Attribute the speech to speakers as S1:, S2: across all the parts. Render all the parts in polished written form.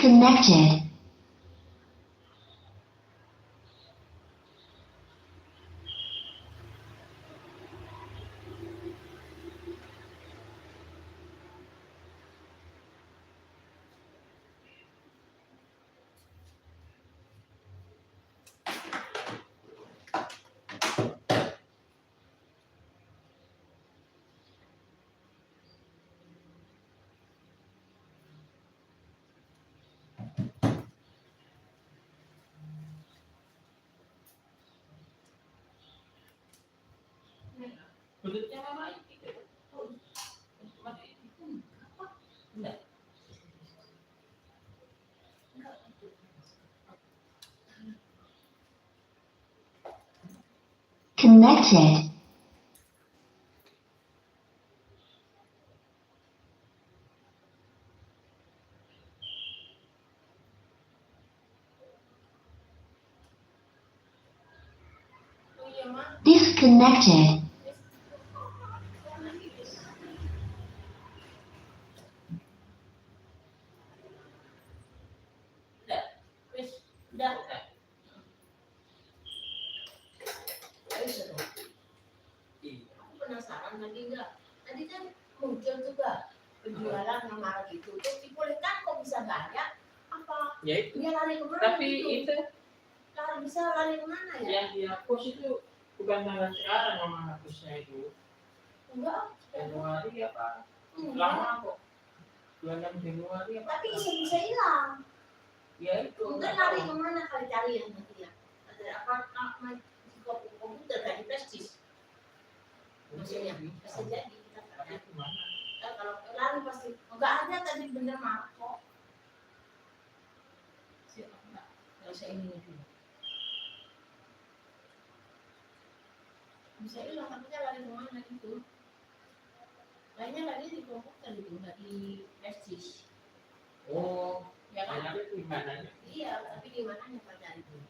S1: Disconnected.
S2: Kulitnya mama itu. Enggak.
S1: Connected. Disconnected.
S2: Udah. Aku penasaran lagi enggak? Tadi kan muncul juga penjualan yang marah gitu. Terus dibolehkan kok bisa banyak? Apa?
S3: Ya itu.
S2: Dia lari kemana?
S3: Tapi
S2: gitu?
S3: itu
S2: Bisa lari kemana ya?
S3: yang dihapus itu bukan tanggal sekarang mama hapusnya itu.
S2: Enggak.
S3: Januari apa? Lama kok. 26 Januari apa?
S2: Tapi bisa hilang.
S3: Ya itu.
S2: Mungkin lari kemana kali cari yang nanti ya? Ada apa? Komputer kan di prestis. Maksudnya bisa jadi kita
S3: tapi kemana?
S2: kalau lari pasti enggak ada tadi bener Marco. Siapa enggak? Enggak usah ini dulu. Bisa hilang tapi lari kemana gitu? Kayaknya lari di komputer gitu, enggak di prestis.
S3: Oh,
S2: Ya kan?
S3: tapi di mananya?
S2: Iya, tapi di mananya Pak cari dulu.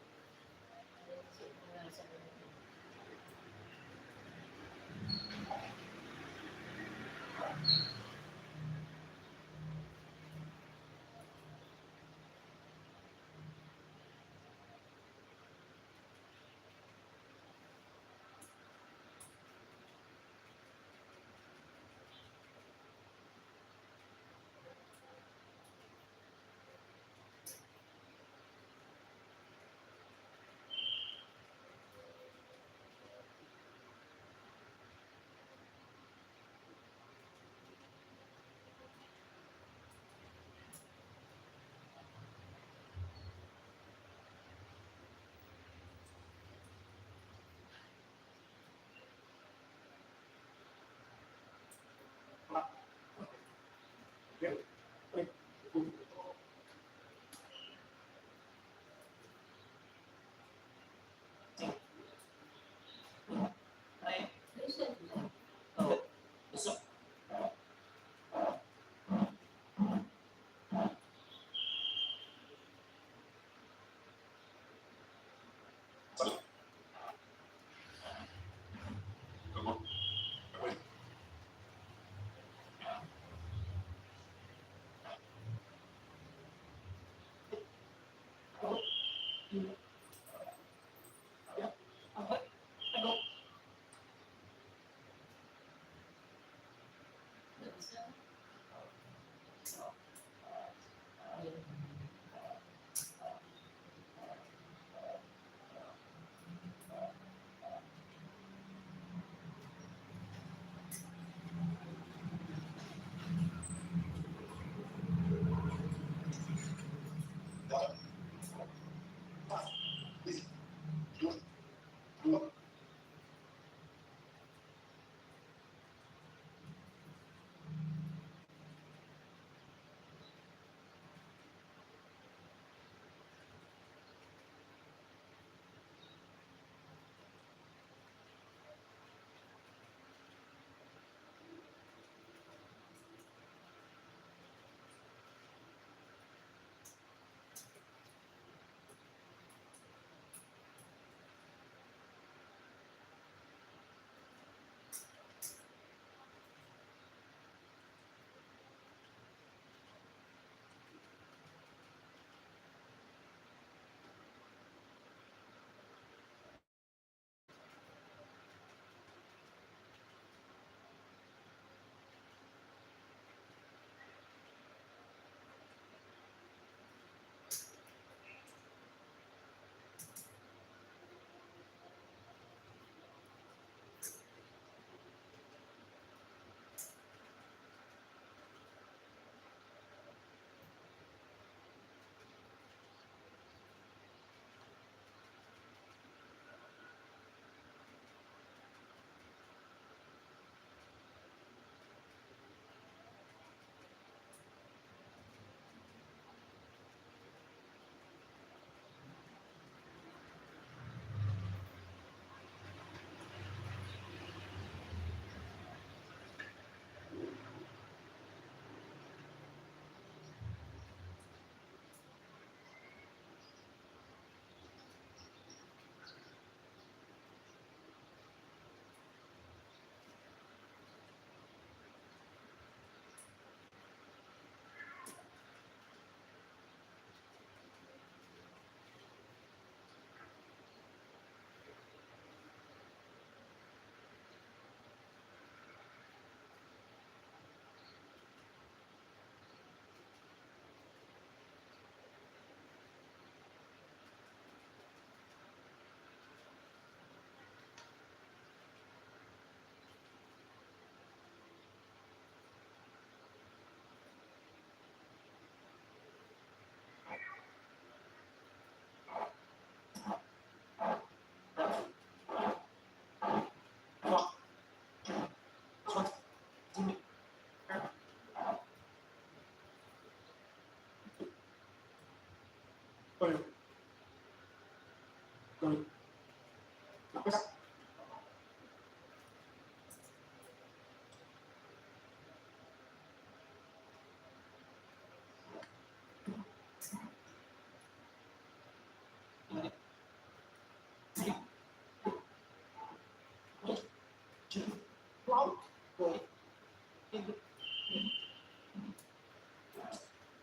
S3: Wow. Boy.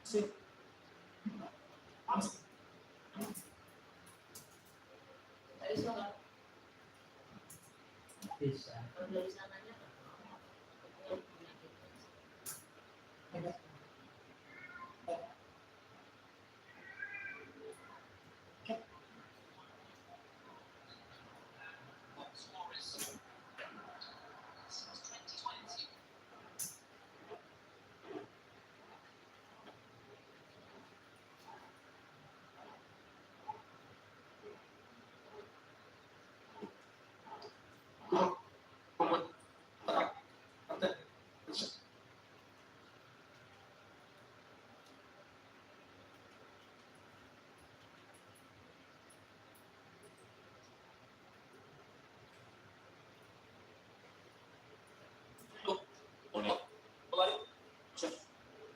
S3: See.
S2: Dari sana,
S3: Bisa.
S2: kalau dari sananya kan.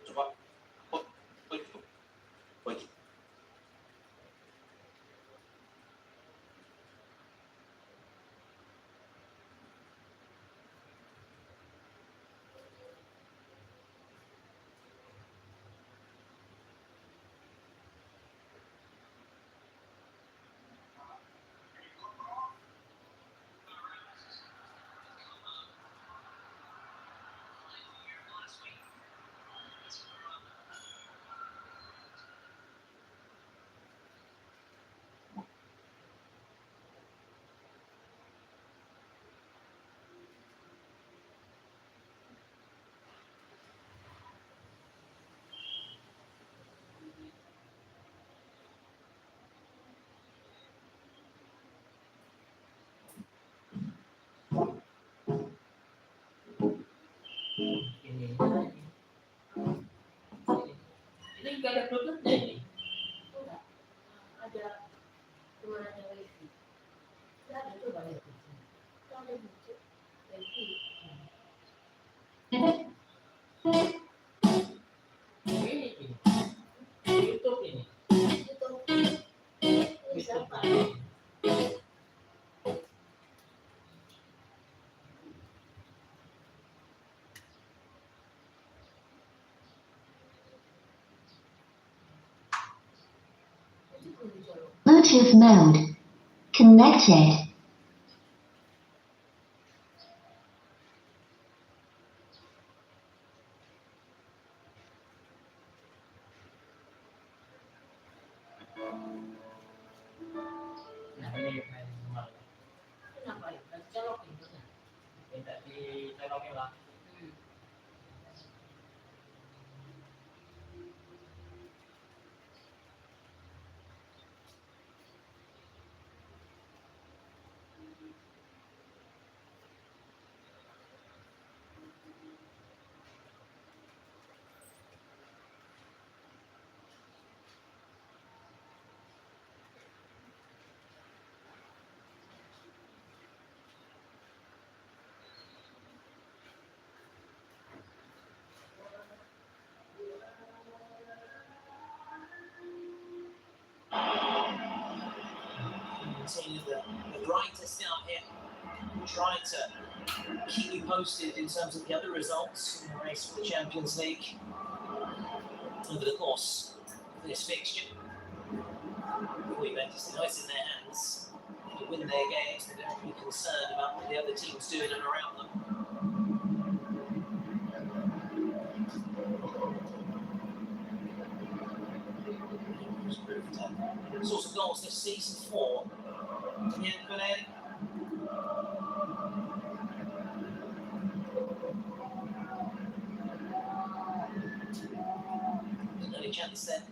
S3: Coba. Ini nggak ada produknya ini.
S2: Enggak. Ada kemana yang wifi? Enggak ada, coba lihat. Kalau ada buku, wifi.
S3: Ini. YouTube ini.
S2: Itu ini siapa?
S1: Bluetooth mode. Connected.
S3: Nah ini main semua.
S2: Kenapa ya? Kan colokin tuh.
S3: Minta diterokin lah.
S4: Continue the grind to stay up here. We'll try to keep you posted in terms of the other results in the race for the Champions League over the course of this fixture. Juventus, know it's in their hands. To win their games, they don't have to be concerned about what the other teams doing and around them. Source of goals this season for Bianconeri. An early chance then,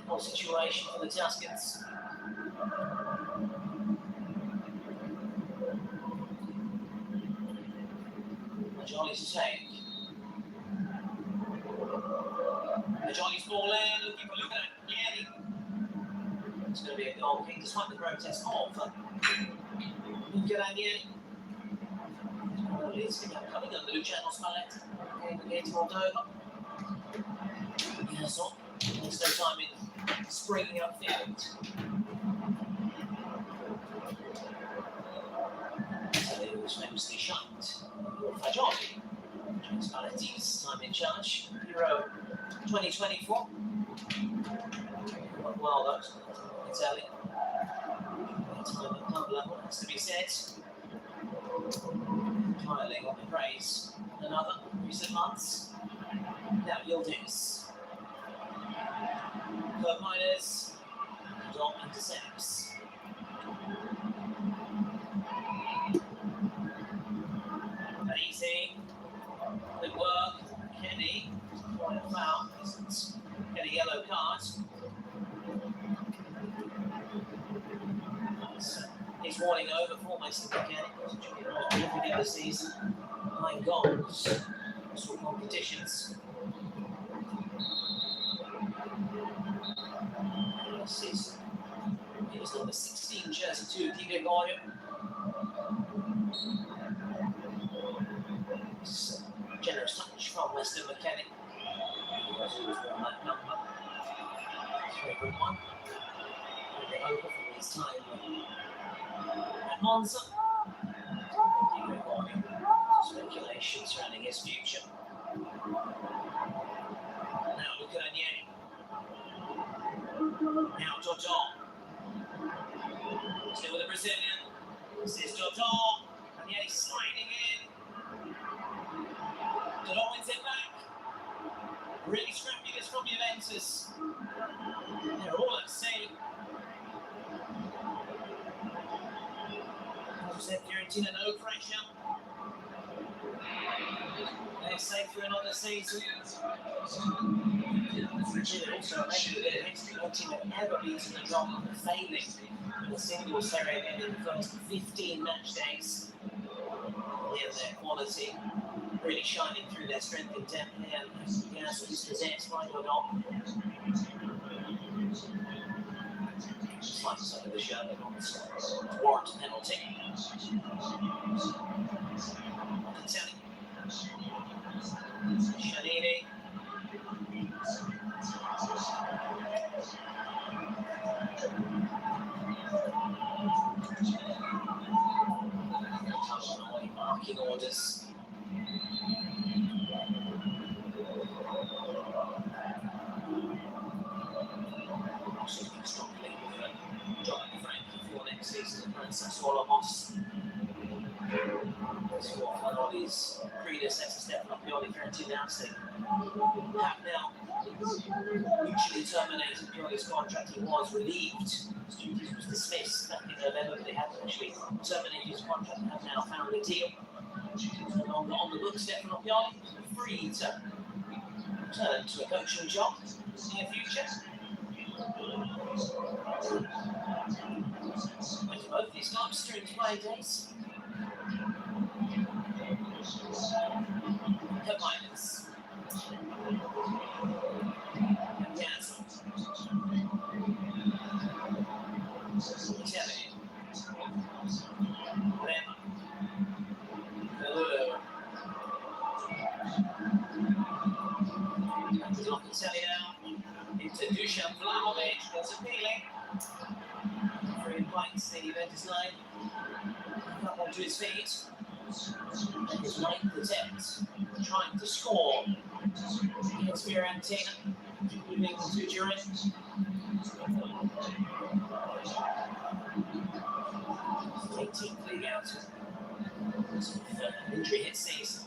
S4: more situation for the Tuscans. Majoli's take. Majoli's ball in, looking for Luca. It's going to be a goal kick despite the protest of Luca Ranieri. It's coming under Luciano Spalletti. Against Moldova. Yes, there's no time in springing upfield. So it was maybe mostly shunned. Fagioli, James Paletti's time in charge, Euro 2024. Well, that was Italy. Time at club level has to be said. Piling on the praise. Another recent months. Now Yildiz. Club miners. Dom intercepts. Easy. Good work. Kenny. Quite a foul. Doesn't get a yellow card. He's warning over for Mason Kenny. Looking at the season. 9 goals. For competitions. Last season. He was number 16 jersey 2, Diego Goyo. Generous touch from Weston McKennie. He was worn that number. Favorite one. Really over from his time at Monza. Diego Goyo. Speculation surrounding his future. Now Lucanien. Now Dodon. Still with the Brazilian. This is Dodon. And yet he's sliding in. Dodon wins it back. Really scrappy this from Juventus. They're all at sea. As I said, Fiorentina, no pressure. They're safe through another season. Fiorentina also making a bit of history. No team had ever beaten the drop and failing in a single Serie A in the first 15 match days. In their quality, really shining through their strength and depth here. Yes, he's possessed by Dodon. Slices over the shirt, they don't warrant a penalty. Locatelli. Shanini. Marking orders. Strongly with a job at Frank for next season at Sassuolo Moss. That's what Fioren's predecessor Stefano Pioli, Fiorentina Outstanding, have now mutually terminated Pioli's contract. He was relieved. His duties was dismissed back in November, but they haven't actually terminated his contract and have now found a deal. No longer on the books, Stefano Pioli free to return to a coaching job in the near future. With both these clubs during playing days. Cup miners. Piazza. Telly. Rema. Hello. Locatelli now into Dusan Vlahovic. Goes appealing. 3 points, the Juventus line. Up onto his feet. And his 9th attempt. Trying to score against Fiorentina. Moving to Turin. League out. Injury hit season.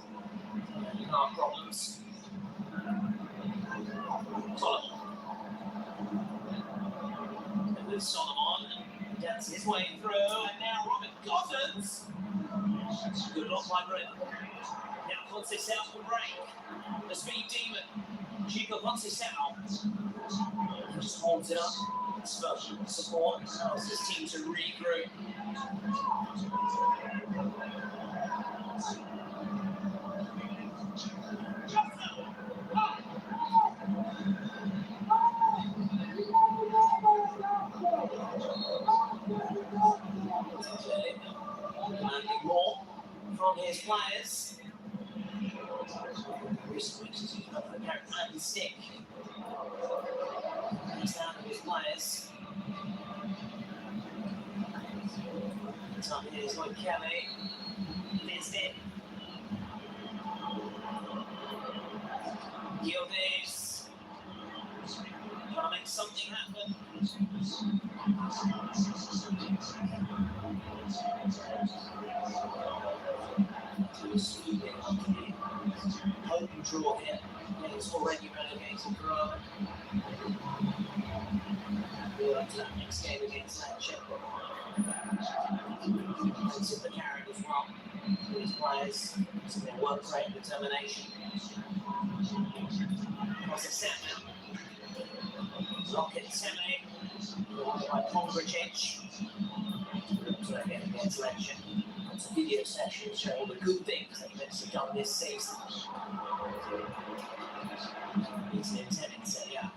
S4: Heart problems. Solomon. And with Solomon, dances his way through, and now Robert Gossens. Good luck by Bruno. Now Conceição will break. The speed demon, Chico Conceição. He just holds it up. It's for support. Allows his team to regroup. Demanding more from his players. Recent weeks he's got the carrot and stick. He's down to his players. Top here is like Kelly. Fizzed in. Gildes. Trying to make something happen. Hope and draw here. It's already relegated for Rome. Build up to that next game against Lecce. Thanks to the carrot as well. These players, some of their work rate and determination. Kosisema. Rocket Semi. By Kongricic. So again against Lecce. It's a video session showing all the good things that he's done this season. He's an intended set, yeah.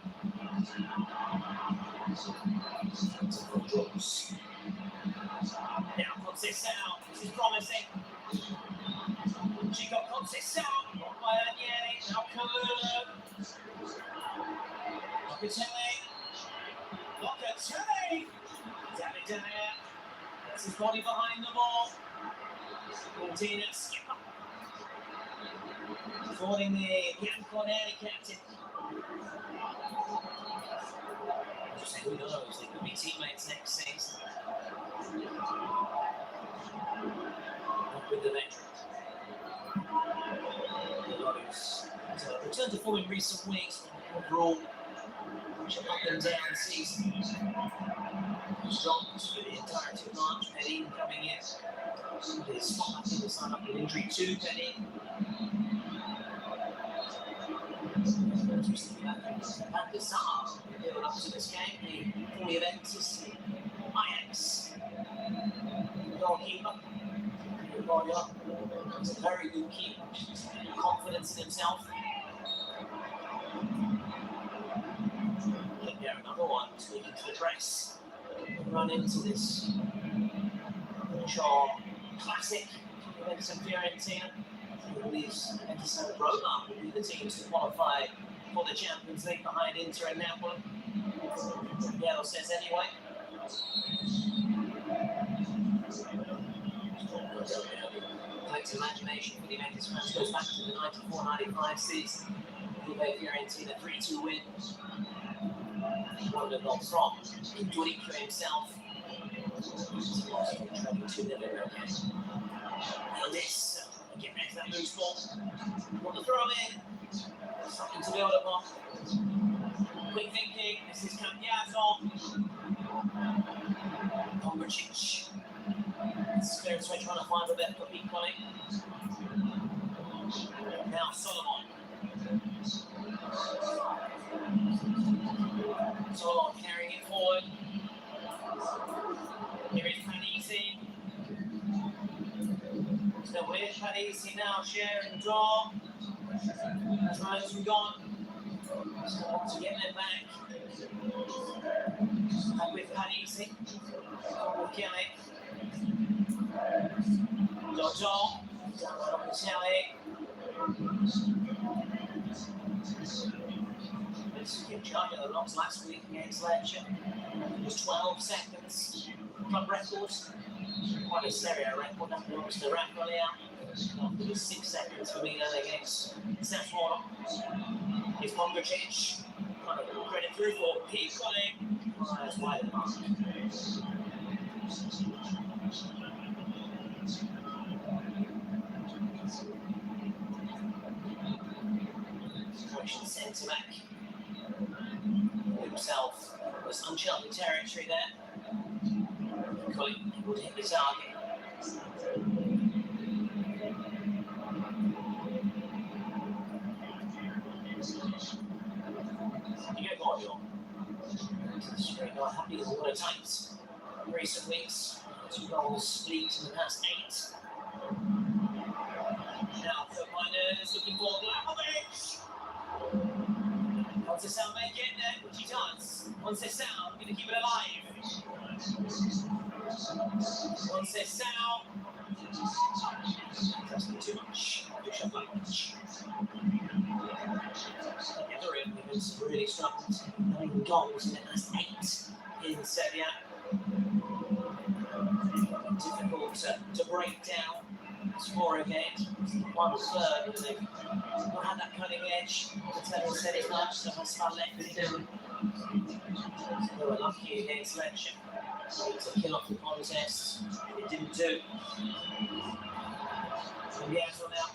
S4: Draws. Now Conceição, this is promising. She got Conceição, not by Anieri, now Kalulu. Locatelli. David De Gea. Gets his body behind the ball. Fiorentina skipper. Supporting the Bianconeri captain. Just say, who knows, they could be teammates next season. Not with the veterans. Returned to form in recent weeks, overall, up and down season. Strong for the entirety of March. Penny coming in. His spot back in the sign up with injury to Penny. At the start, build up to this game, the 40 events is Ajax. Goalkeeper. He's a very good keeper. Confidence in himself. Yeah, another one speaking to the press. Run into this Shaw classic against Fiorentina. I believe Roma will be the teams to qualify for the Champions League behind Inter and Napoli. Yellow says anyway. Collective imagination for the Juventus fans goes back to the 94-95 season. Juve Fiorentina 3-2 win. One of the goals from Dorico himself. And this, get back to that loose ball. Want to throw in. Something to build upon. Quick thinking, this is Cambiaso. Kongricic. Spirits way trying to find a bit of peak on it. Now Solomon. Solomon carrying it forward. Here is Panisi. Still with Panisi now, share and draw. As long as we've gone. So to get them back. Back with Panisi. With Kelly. Dojo. Down by Locatelli. Charge at the locks last week against Lecce. It was 12 seconds. Club record. Quite a stereo record. That belongs to Rafael. It was 6 seconds for Milan against Sassuolo. It's Kongricic. Kind of credit through for Piccoli. That's wide of the mark. Correction centre back. Himself was uncharted territory there. Piccoli would hit the target. You get Guardiola. Straight not happy with all the times. Recent weeks, 2 goals leaked in the past 8. Now, Fernandez looking for Vlahovic. Conceição may get there, which he does. Conceição going to keep it alive. Conceição. Trusting too much. Bishop Vlahovic. The other end, because really struggled. 9 goals in the last 8 in Serie A. Difficult to break down. As Four again, one third, and they've not had that cutting edge. The Taylor said as much, so Hassan left it down. They were lucky against Lecce. To kill off the contest, it didn't do. And the Azul now,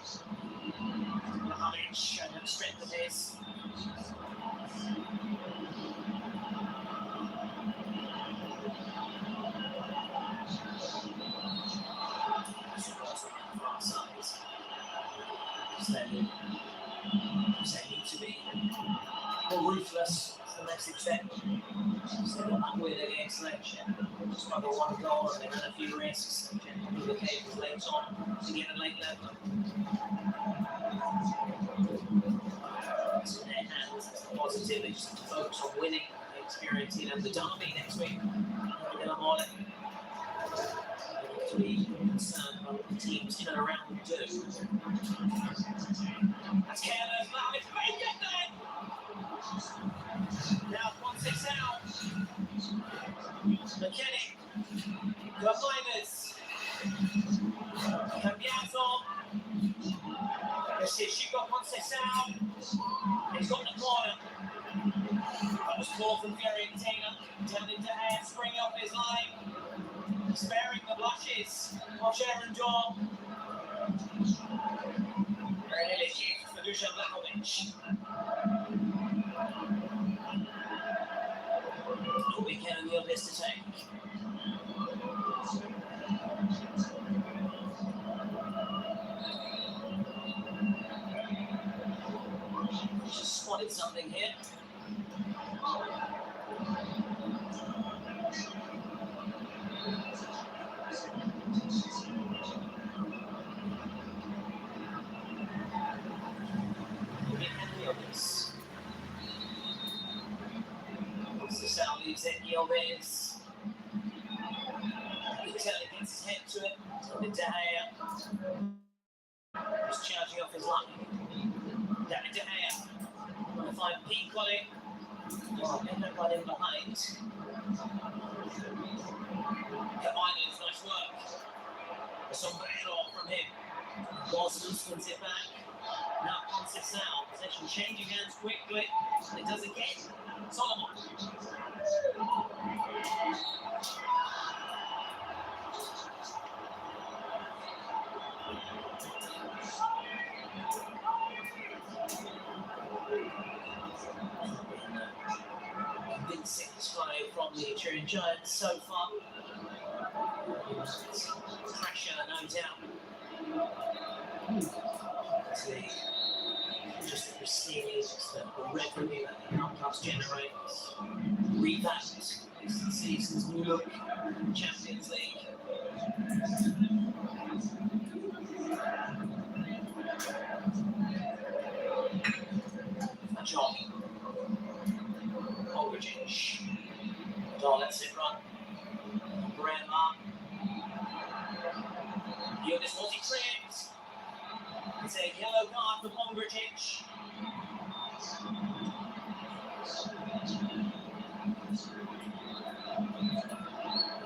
S4: Mohamed showing the strength of his. Far side. So they need to be more ruthless. That's the message then. So they got that win against Lecce. Struggled one goal and they had a few risks. With the cables late on to get a late level. It's in their hands. That's the positive. They just have to focus on winning against Fiorentina and the derby next week. They're going to want it. To be concerned about what the teams in and around them do. That's careless. Now it's very good then. Now once it's out. McKennie. Gobliners. Cambiato. Let's see if she got once it's out. He's got the corner. That was called from Fiorentina. Down into hand, springing up his line. Sparing the blushes of Sharon Dawn. Very nearly kick for Dusan Vlahovic. All we can in the this to take. Just spotted something here. Sal leaves it, Yildiz. Vitelli gets his head to it. David De Gea. He's charging off his line. David De Gea. Trying to find peak on it. Oh, end up running behind. Cabanas, nice work. A sombrero from him. Boston spins it back. Now Conceição. Possession changing hands quickly. And it does again. Solomon. Convincing display from the Turin Giants so far. Pressure, no doubt. Just the prestige, just the revenue that the outcast generates. Revamped this season's new look, Champions League. John. Aldridge. Don lets it run. Grandma. Jonas multi-tripped. It's a yellow card for Pongratich.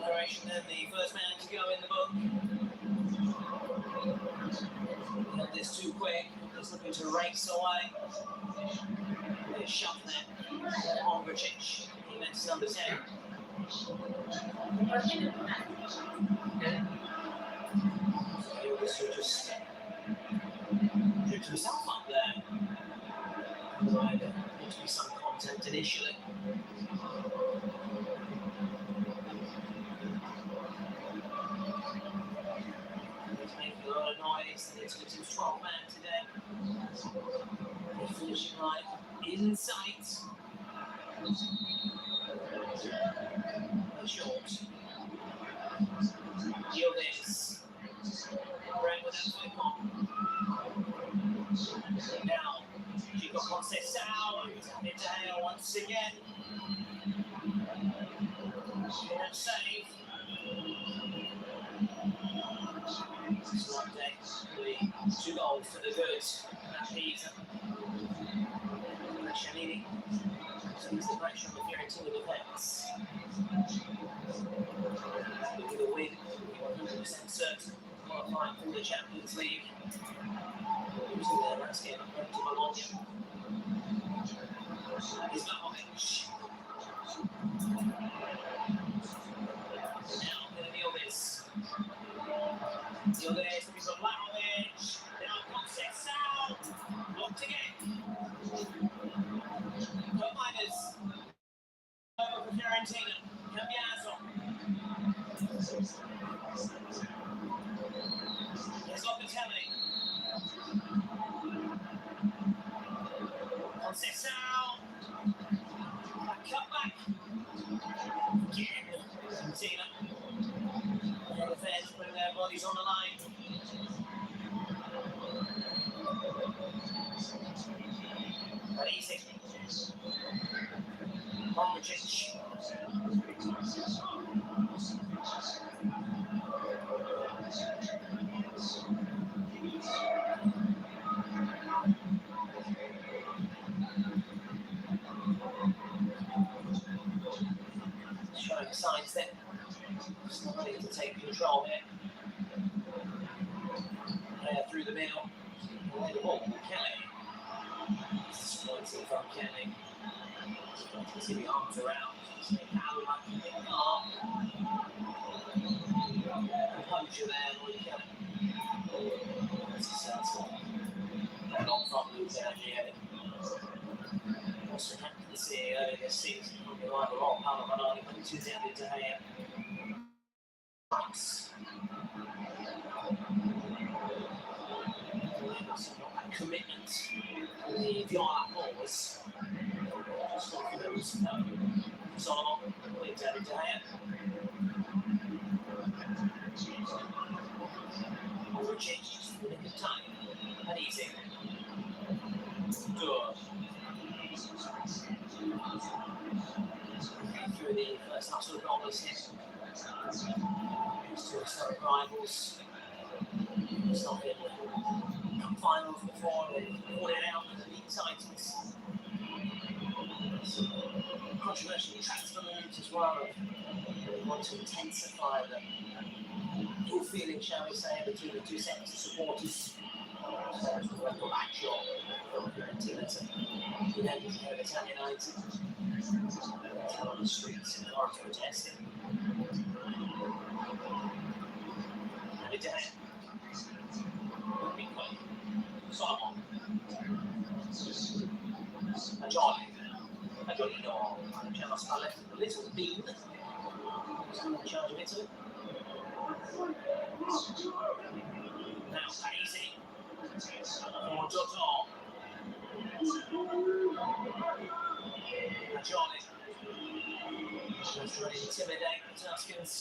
S4: Croatian then the first man to go in the book. Not this too quick. Just looking to race away. They're shut there. Pongratich. He meant number 10. So just tripped himself up there. Otherwise, there needs to be some content initially. He's making a lot of noise. It's with his 12 man today. They're finishing right in sight. Short. Yildiz. Brand with that flick on. Now, she got Conceição into Hale once again. Short save. Slot deck, 2 goals to the good. That season. Shanini. So he's the pressure on the Fiorentina defence. Look at the win, 100% certain. qualifying for the Champions League. Losing their last game at Bologna. Islamovic. Now Vilnius. Vilnius looking for Vlahovic. Now Conceição. Blocked again. Goal miners. Over for Fiorentina. Cambiaso. Here's Locatelli. Conceição. Cut back. Again. Fiorentina. The fans putting their bodies on the line. But easy. Modric. Showing signs that it's not ready to take control here. Player through the middle. Play the ball. Kelly. Disappointing from Kelly. You see the arms around. Composure there, Lloyd Kelly. A long front move there, also happy to see earlier this season, either on Palomar, but it's down into here. Commitment to the Viola Boys. Solomon, leads out into here. Changes for the nick of time. And easy. Good. Through the first half of the goal is hit. Used to historic rivals. It's not been cup finals before, they pulled it out with the league titles. Some controversial transfer moves as well. They want to intensify the ill feeling, shall we say, between the two sets of supporters. So it's the record actual from Fiorentina to United over Italian United. They're on the streets in Florence protesting. And it did. Solomon. Ajolino. Just left a little beam. Still in charge of Italy. Now Paisi. For Dotto. Ajoli. Just ready to intimidate the Tuscans.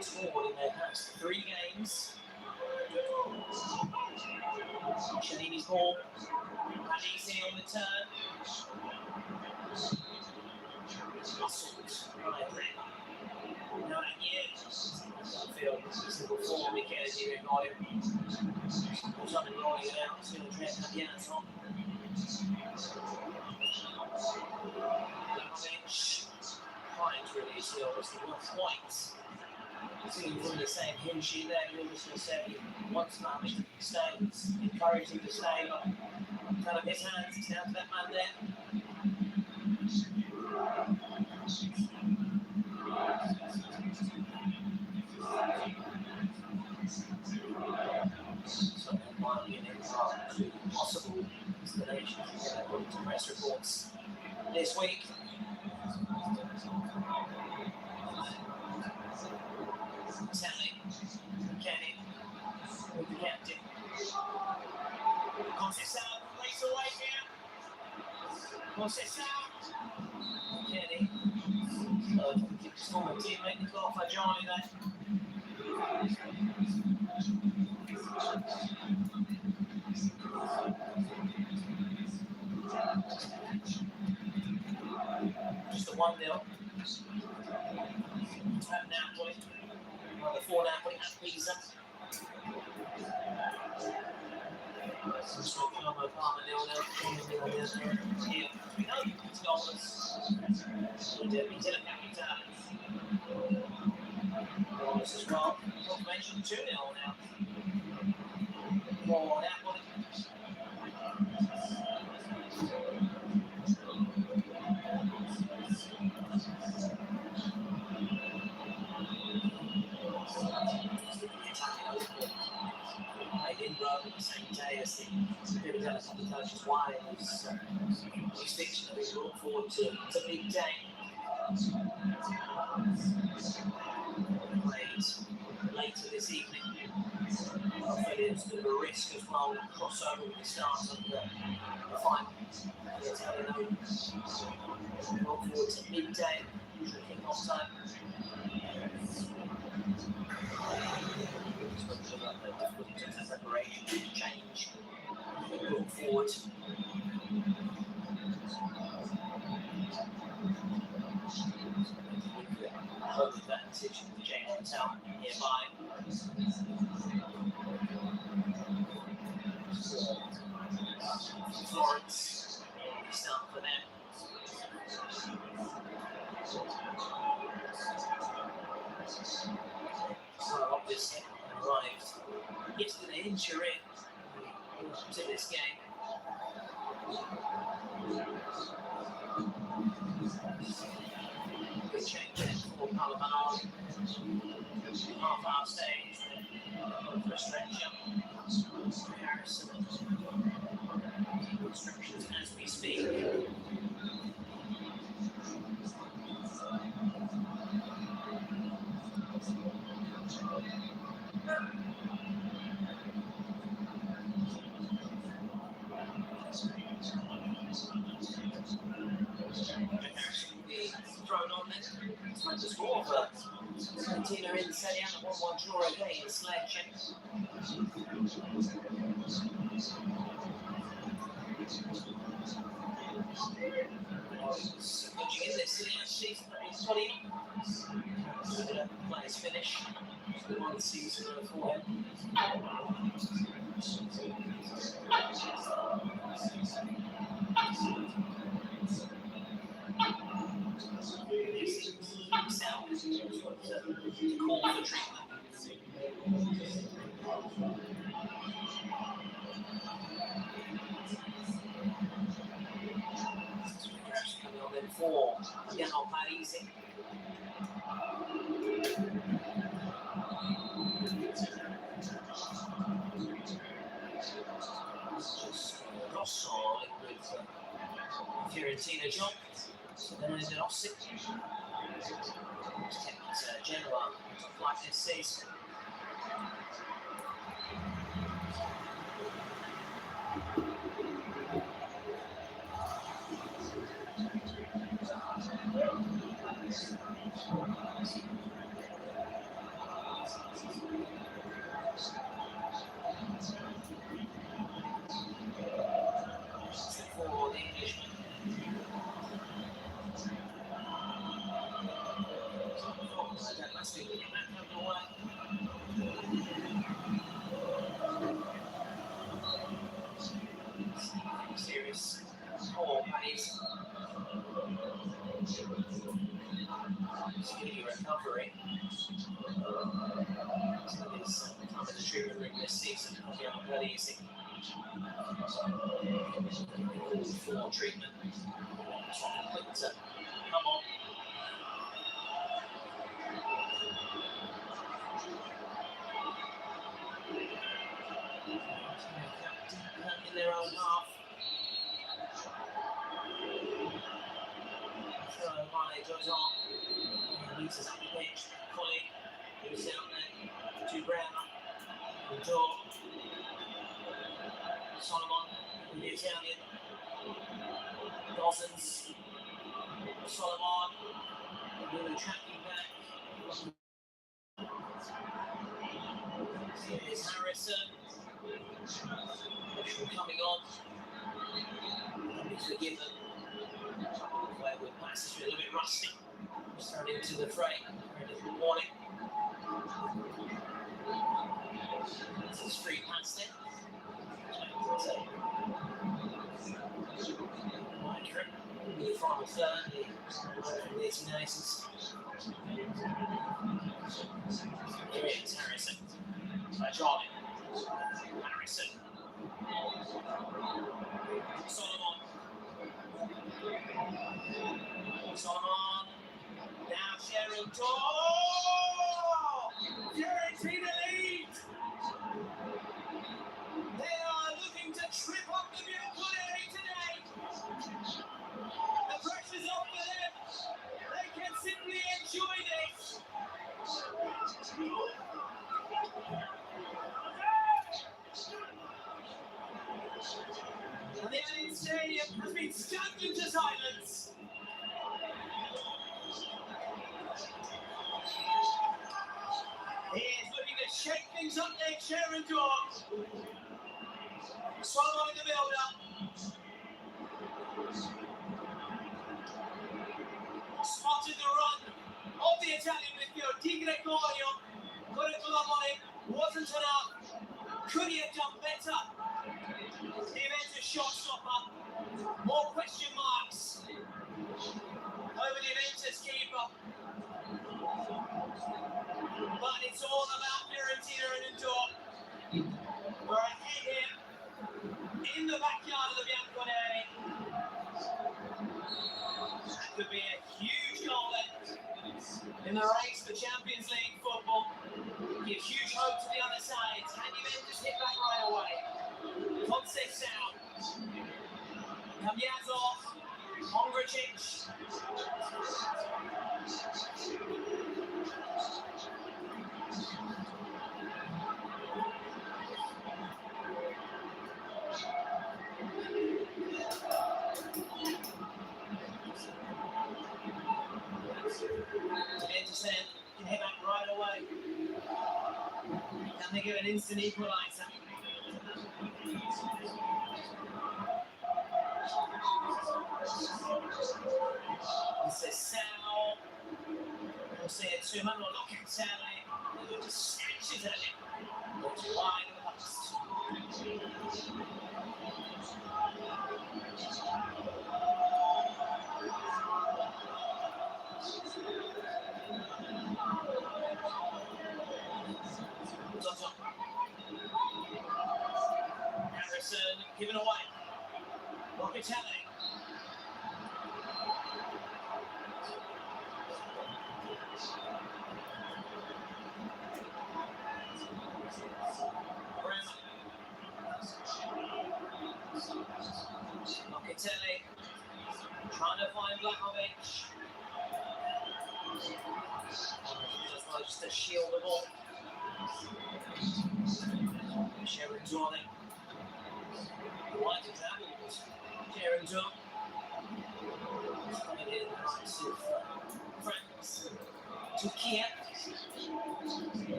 S4: Scored in their past 3 games. Cellini's ball. Paisi on the turn. Muscles. Right. Now that year, I feel single form, Michele Di Gregorio. Something rolling it out to Andrea Cambiaso. Vlahovic. Trying to release the obviously not quite. Seeing from the same hinge sheet there, you obviously said he wants Mami to stay, encouraged him to stay, but kind of his hands, he's down to that man there. So that might be an example to possible installation according to press reports this week. Telly, Kenny, with the captain. Conceição, race away here. Conceição, Kenny. Keep his former teammate Nicola Fagioli there. Just a 1-0. At Napoli. Another 4 Napoli at Pisa. Some Palmer 0-0. Here we go. It's goalless. Inter Capitale. More Napoli. Played in Rome on the same day as the Fiorentina Coach's wives. These fixtures we look forward to midday. Plays later this evening. Hopefully there's a bit of a risk as well, crossover with the start of the final. Look forward to midday, usual kick-off time. Difficulty in terms of preparation, change, look forward. Home advantage for Jane Hotel nearby. Florence, start for them. So obviously arrived yesterday in Turin to this game. Good change there for Palaman. Half-hour stage for a stretch up. Harrison. Instructions as we speak. Thrown on then. It's meant to score for Fiorentina in Serie A, 1-1 draw against Lecce. Coaching in this season, he's got him. Players finish. One season for him. Call for treatment. Coming on then for Piano Parisi. Rosso with Fiorentina job. So then there's an Ossic. Genoa top flight this season. For the Englishman. Serious poor pace. Speedy recovery. So his time in the treatment room this season will be on very easy. Full treatment. But, come on. In their own half. So Mane goes on. Loses up the pitch. Collie goes down there to Brown. The door. Solomon, the Italian. Dawson's. Solomon. Really tracking back. Here's Harrison. Coming on. He's forgiven. Where with passes a little bit rusty. Just thrown into the fray. Very little warning. This is free pass there. The final third, the 89ers. Here is Harrison. Fagioli. Harrison. Solomon. Solomon. Now sharing Fiorentina lead. They are looking to trip up the beautiful area today. The pressure's off for them. They can simply enjoy this. And the Allianz Stadium has been stunned into silence. He is looking to shake things up there, Sharon Dawn. Swallowing the build-up. Spotted the run of the Italian midfield, Di Gregorio. Got it to love on it, wasn't enough. Could he have done better? The Juventus shot stopper. More question marks over the Juventus keeper. But it's all about Fiorentina and Endor. We're ahead here in the backyard of the Bianconeri. That could be a huge goal then in the race for Champions League football. Give huge hope to the other side. And Juventus hit back right away. Conceição. Cambiaso. Hongricic. Juventus then can hit back right away. Can they give an instant equaliser? Conceição. José Tuma, Locatelli. Just snatches at it. Looks wide of the post. Harrison given away. Locatelli. Locatelli trying to find Blahovic. Just managed to shield the ball. Sharon Dawn. The right example was Sharon Dawn. Coming in the likes of France, Turkey,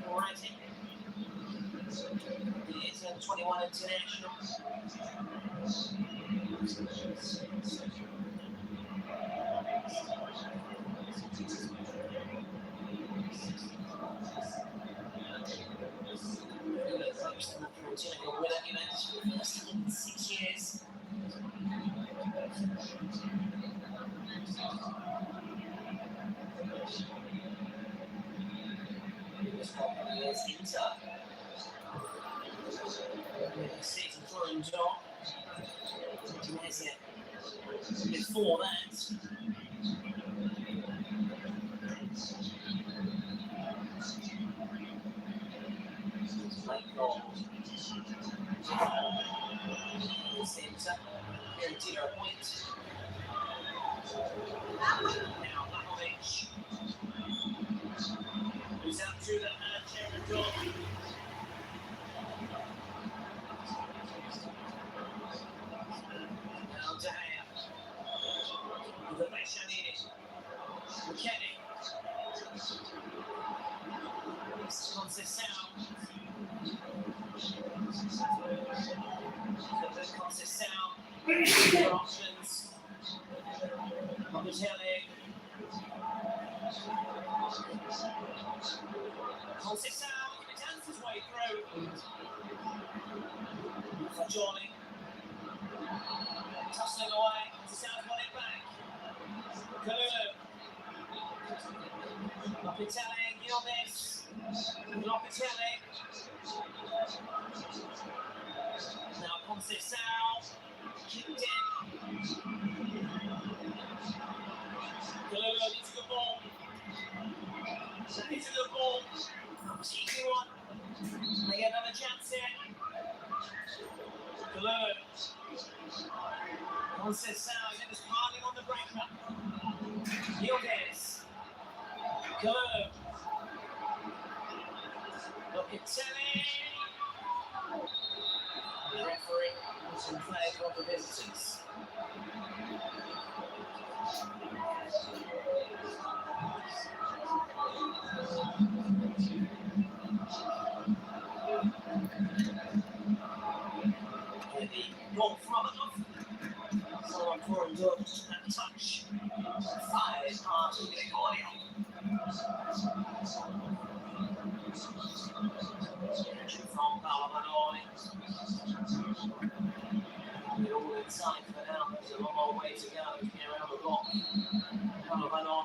S4: Alrighty. He is a 21 international. Fiorentina will win at Juventus for the first time in 6 years. This probably is Inter. Season for Endor. Tunisia. Before that. Late goal. This Inter. Fiorentina a point. Now Blahovic. Who's out through the Sharon Dawn. Now De Gea. With the Beshanini. McKennie. Conceição. Conceição. Other options. Locatelli. Conceição dance his way through. Fagioli. Tussling away. Conceição's got it back. Kalulu. Locatelli, Gildes. Locatelli. Now Conceição. Kicked in. Kalulu into the ball. Into the ball. Cheeky one. They get another chance here. Kalulu. Conceição is parting on the breaker. Gildes. Kalulu. Locatelli. The referee was in favour of the visitors. The goal from above. Someone formed up and touch. Fired past Gregorio. From Paolo. We're all inside for now. There's a long old way to go to get around the block. Paolo.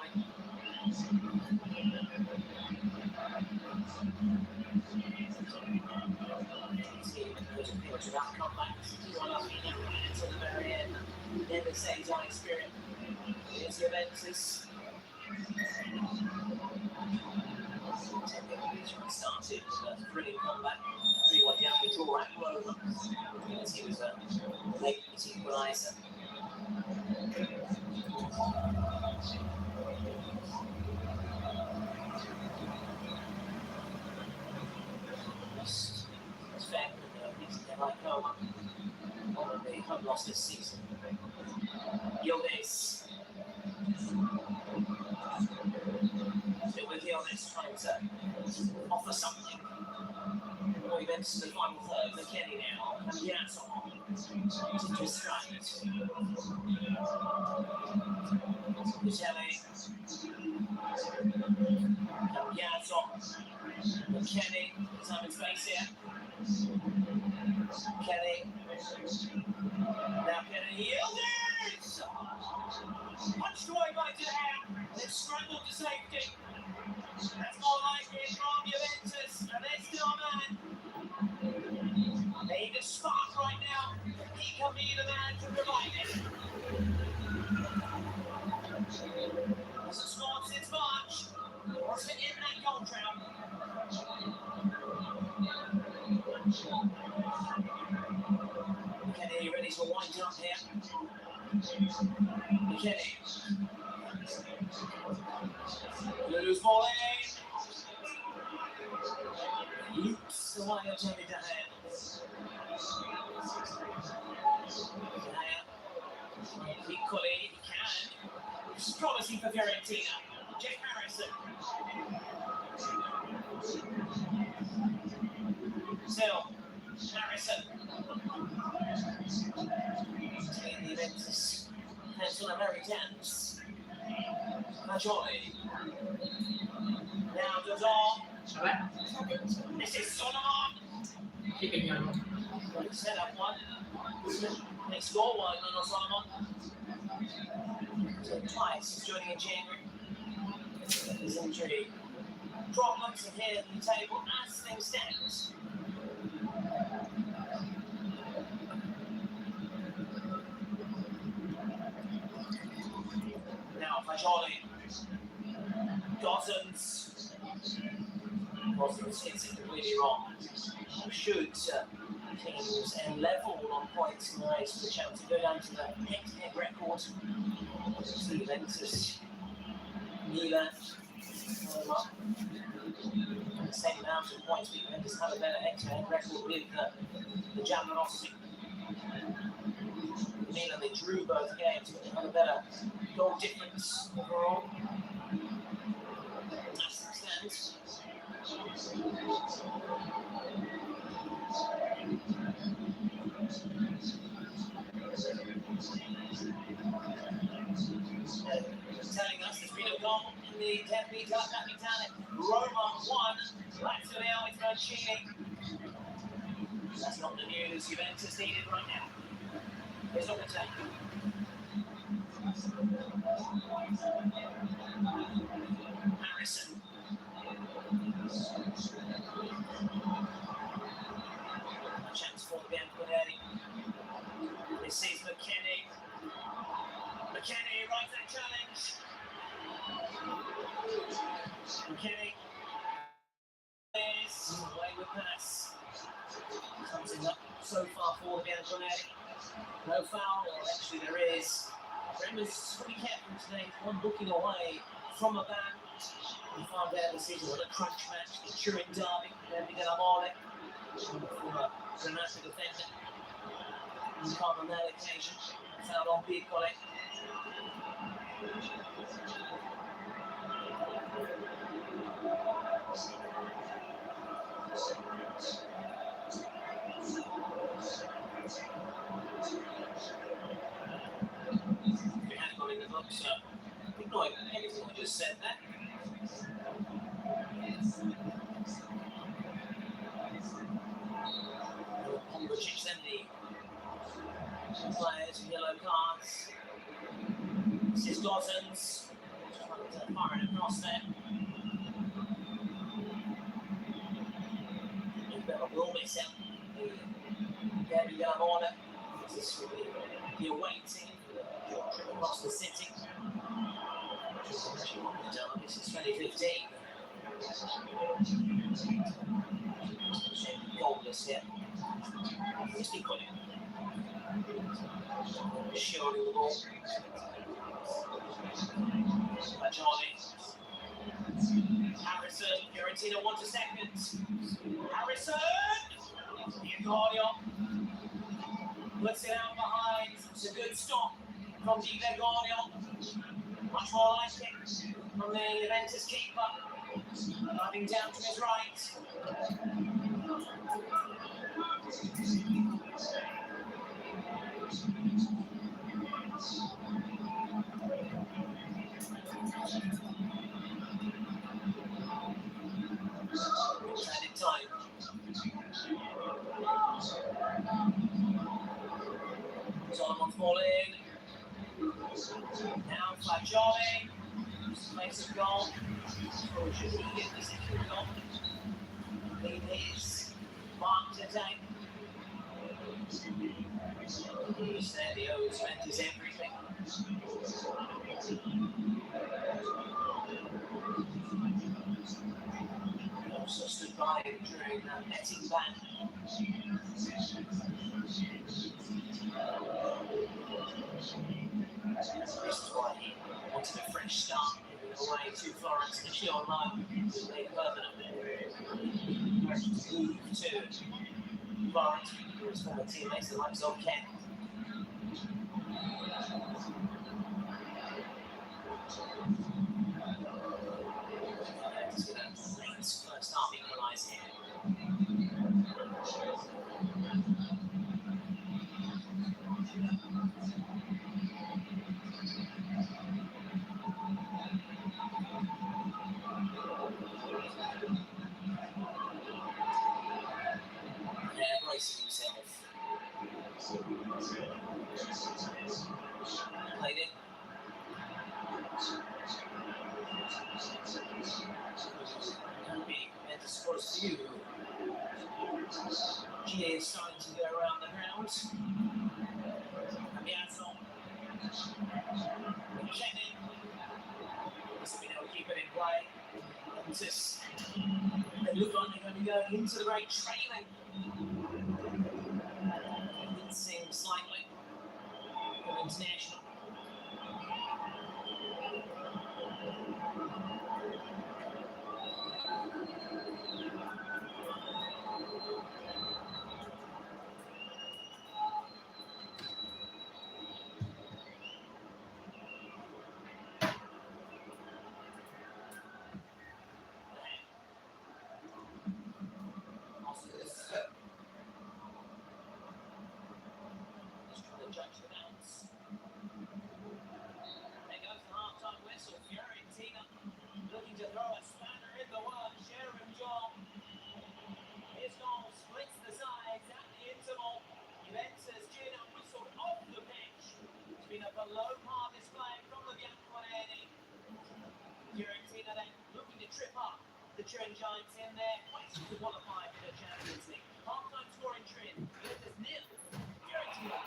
S4: There's that comeback to the very end. Never say die spirit. Here's Juventus. 10 minutes started. Brilliant comeback. 3-1 down. We draw at Roma. He was a late equaliser. It's fair. Like Roma. One of the home loss this season. Gildes. Still with Gildes trying to offer something. Well, he went to the final third. McKennie now. And Yasso. To distract. Vitelli. And Yasso. McKennie. He's having space here. Kenny. Now Kenny Gildes! Punched away by De Gea. They've scrambled to safety. That's more like it from Juventus. And there's still a man. They need a spark right now. He can be the man to provide it. Hasn't scored since March. Wants to end that goal drought. McKennie ready to wind up here. McKennie. Lulu's ball in. Loops away on Jamie De Gea. Equally, he can. It's promising for Fiorentina. Jake Harrison. Still, Harrison. Taking the Juventus hands on a very tense. Majoli. Now Dazon. This is Solomon. Set up one. Next goal one on Solomon. So twice he's joining in January. His injury problems are here at the table as things stand. Now Majoli. Gosens. Gosens hits it completely wrong. Should teams and level on points in the race for the chance to go down to the head-to-head record. Juventus, Milan, the same amount of points, but Juventus have a better head-to-head record with the Giallorossi. Milan, they drew both games, but they have a better goal difference overall. As it stands. Telling us there's been a goal in the 10-meter capitale. Roma 1, Lazio is Mancini. That's not the news Juventus needed right now. Here's Locatelli. Harrison. A chance for Bianconeri. This is McKennie. McKennie right that challenge. McKennie is away with pass. Something up so far for Bianconeri. No foul, or actually there is. Bremer's pretty careful today, one booking away from a ban. We found out this is a crunch match, the Turin derby, then we get a Mole, former Granada defender. And come on that occasion, foul on Piccoli. We had got in the box, so ignoring anything I just said there. Pombacic then the players with yellow cards. This is Gossens. Firing across there. Bella will miss out. Gary Garamona. This will be the away team for the short trip across the city. This is 2015. Goalless here. Where's he got it? Shielding the ball. Johnny. Harrison. Fiorentina wants a second. Harrison. The accordion. Puts it out behind. It's a good stop from the accordion. Much more like it from the Juventus keeper. Driving down to his right. Added time. Solomon's ball in. Now Fagioli. Makes a goal. Or should he get the second goal? Lead is marked today. Stadio is everything. Also stood by during that netting ban. This is why he wanted a fresh start away to Florence to show live. They permanently move to Florence for his former teammates, the likes of Ken. Just going to make this first half equalise here. Bracing himself. Played it. Be meant to score a few. GA is starting to go around the ground. Cambiaso. McKennie. Must have been able to keep it in play. They look like they're going to be going into the break trailing. Wincing slightly from international. Judge the bounce. There goes the half-time whistle. Fiorentina looking to throw a spanner in the works. Jeremy John. His goal splits the sides at the interval. Juventus Gina whistled off the pitch. It's been a below par display from the Bianconeri. Fiorentina then looking to train giants in there, waiting to qualify for the Champions League. Half-time scoring trend, Juventus nil, Fiorentina.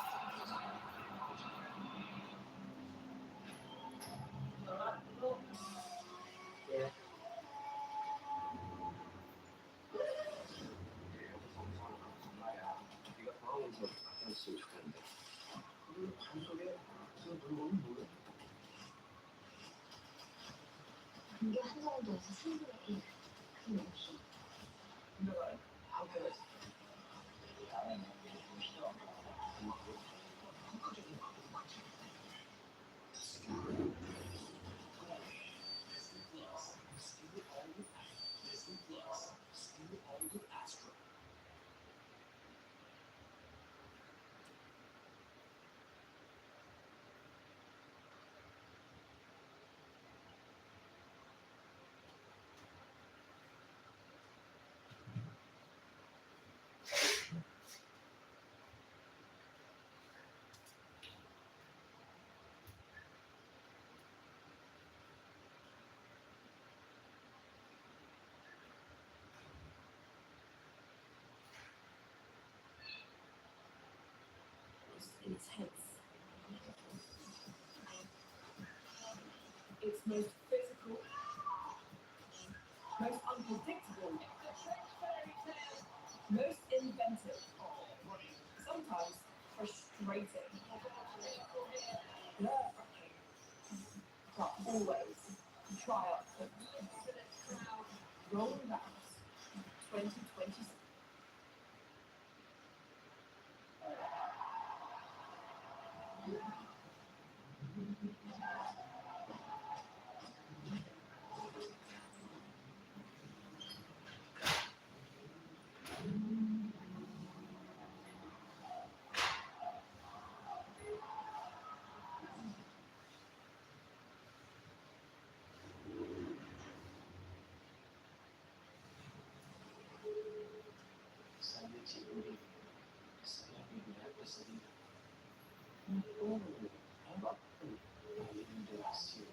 S5: 네가 방황해서 했으면 좋겠는데 그 밤속에 그 물건은 뭐야?
S1: 공개 한정도에서 승부의 1. 큰 없이.
S5: 내가 방패가 있어. 나는 싫어. 한가적인 방법도 많지.
S6: Intense. It's most physical, most unpredictable, most inventive, sometimes frustrating, nerve-wracking, but always triumphant. Rolling back 2026.
S5: Salveci lui, salvami la questa vita. Un uomo, ma hai l'interesse.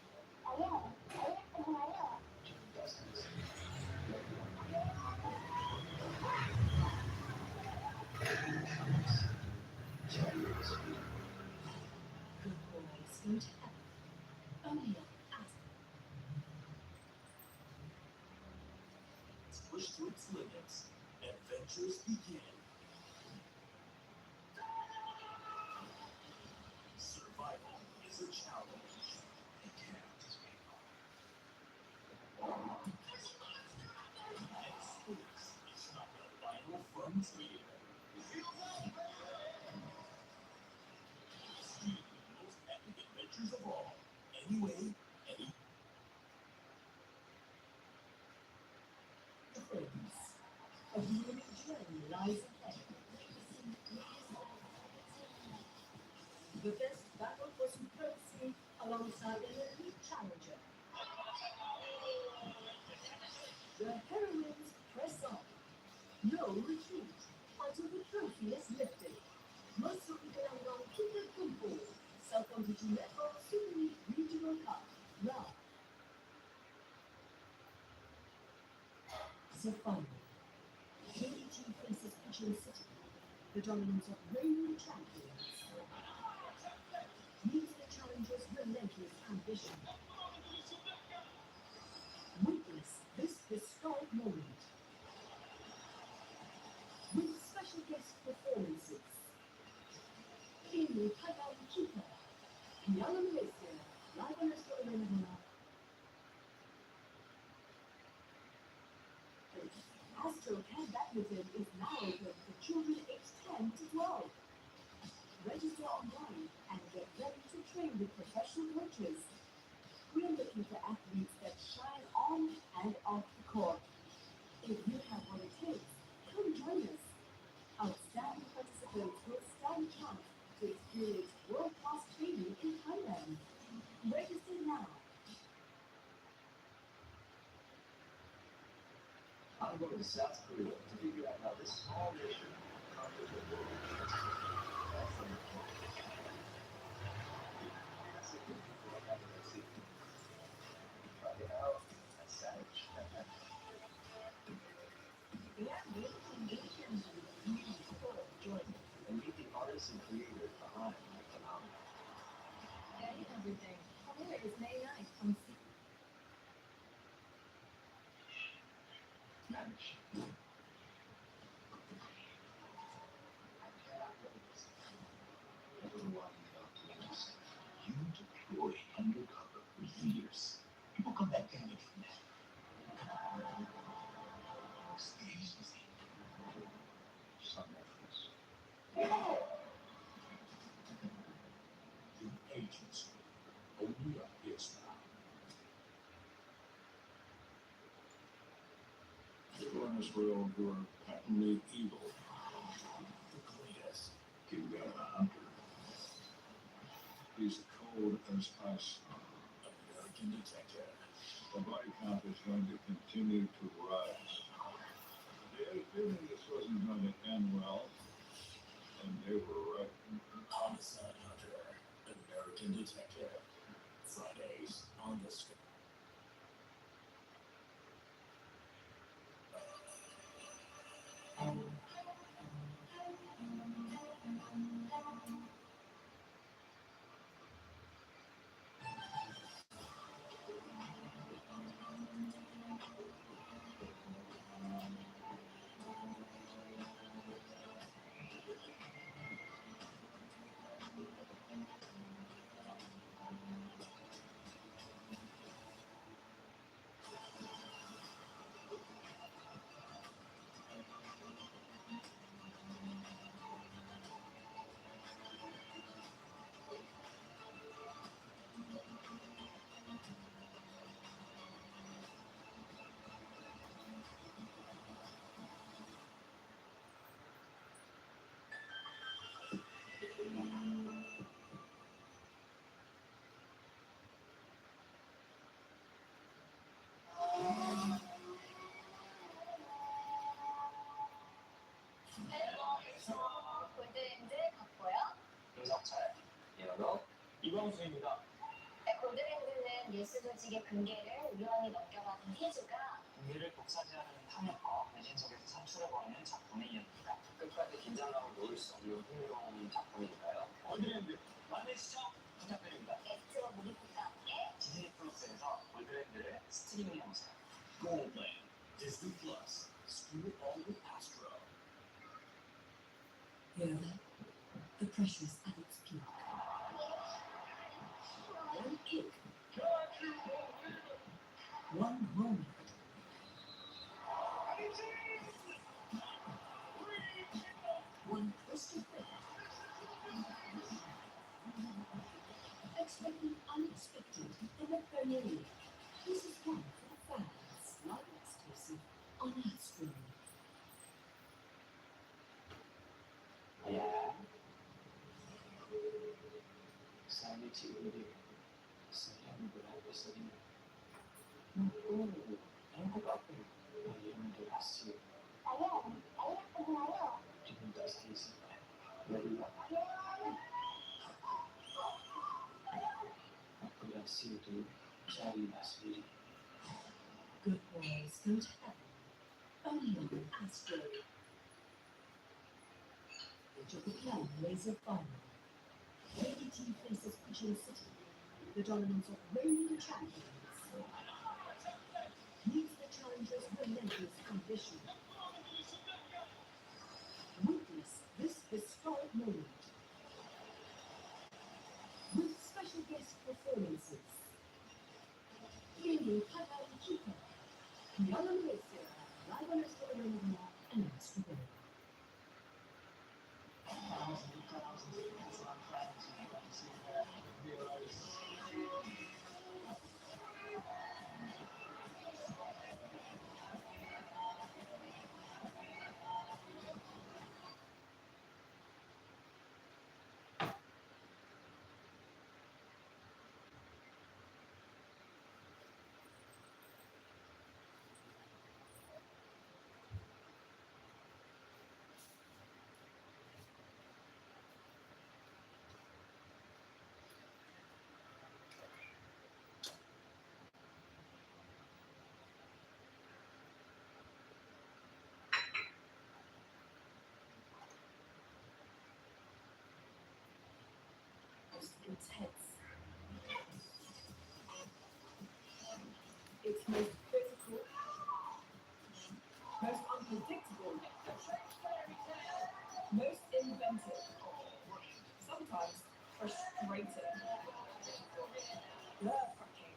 S6: Good boys go to heaven. Only as
S4: Push to its limits. Adventures begin. Survival is a challenge. It can't be. And sports is not the final frontier. Extreme, the most epic adventures of all. Anyway, any
S6: friends. A unique journey lies ahead. The best battle for supremacy alongside an elite challenger. The heroines press on. No retreat until the trophy is lifted. Masuk Gelanggang kita kumpul. Self-competition network Super League Regional Cup. Now. So finally, KET faces Pigeon City, the dominance of reigning champions. Meets the challenger's relentless ambition. Witness this historic moment with special guest performances. Ini Padang Kita, Piala Malaysia, live on Astro Arena. Astro Camp Badminton is now open for children aged 10 to 12. Register online and get ready to train with professional coaches. We're looking for athletes that shine on and off the court. If you have what it takes, come join us. Outstanding participants will stand a chance to experience world-class training in Thailand. Register now.
S5: I'm going to South Korea to figure out how this small nation conquered the world. Try it out. That's savage. artistic creators behind the phenomenon.
S6: Any and everything. Premiere is May 9th on
S5: Vanish. I cannot believe this. Everyone knows you deployed undercover for years. People come back and look at that. Excuse me. Some efforts. The agency. Only up is now. People in this world who are patently evil. The greatest. Give them a hunter. He's cold as ice. American detective. The body count is going to continue to rise. They had a feeling this wasn't going to end well, and they were right. Homicide Hunter, American Detective. Fridays on the screen.
S1: 골드랜드 갔고요.
S4: 김석철, 연호, 이광수입니다.
S1: 골드랜드는 예수 조직의 금계를 우연히 넘겨가는 혜주가
S4: 공개를 독차지하는 탐욕과 배신속에서 산출해버리는 작품의 이야기입니다. 끝까지 긴장감을 놓을 수 없는 흥미로운 작품이니까요. 골드랜드 많은 시청 부탁드립니다.
S1: 게스트와 무리프가 함께
S4: 디즈니 플러스에서 골드랜드를 스트리밍해보세요. Goldland, Disney Plus, stream it all with Astro.
S6: Hear that? The pressure is at its peak. One kick. One moment. One twist of fate. Expect the unexpected in the Premier League. This is one for the fans. Live exclusive on Astro.
S5: Sali Chiguri. Sayang berapa sering. Aku apa? Ayam berhasil.
S1: ayam benayo.
S5: Diminta sisi. Dari aku berhasil tu cari sendiri.
S6: Good boys go to heaven. Only on Astro. Age of the Clan Laser Final. ADT faces Pigeon City. The dominance of reigning champions. Meets the challenger's relentless ambition. Witness this historic moment. With special guest performances. Bringing Papa and Kika. Young Malaysia, live on Astro Arena and Astro World.
S5: Thousands and thousands of Amazon fans who got to see that realize.
S6: most intense. It's most physical, most unpredictable, most inventive, sometimes frustrating, nerve-wracking,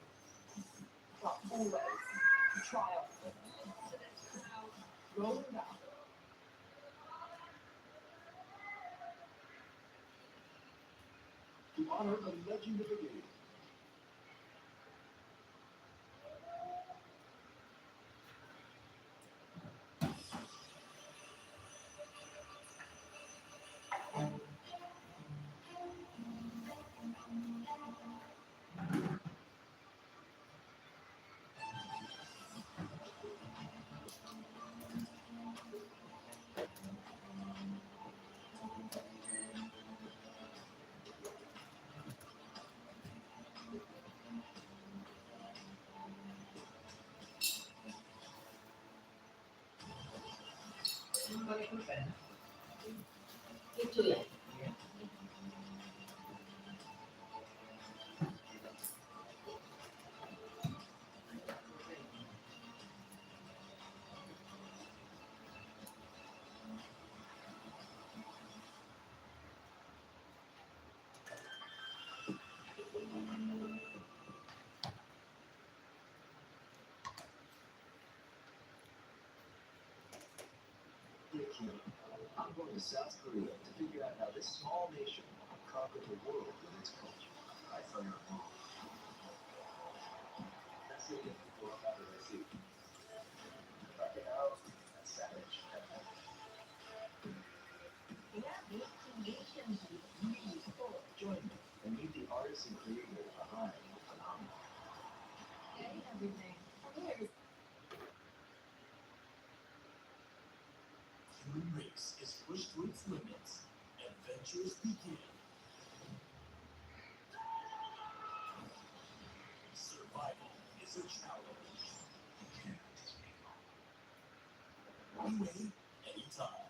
S6: but always triumphant. Rolling down.
S5: To honor a legend of the game.
S2: Itu ya.
S4: I'm going to South Korea to figure out how this small nation conquered the world with its culture. I found it wrong. That's the gift before how did I see? Back it out. That's savage. Join me and meet the artists and creators behind the phenomenon.
S6: Everything.
S7: Human race is pushed to its limits. Adventures begin. Survival is a challenge. Anyway, anytime.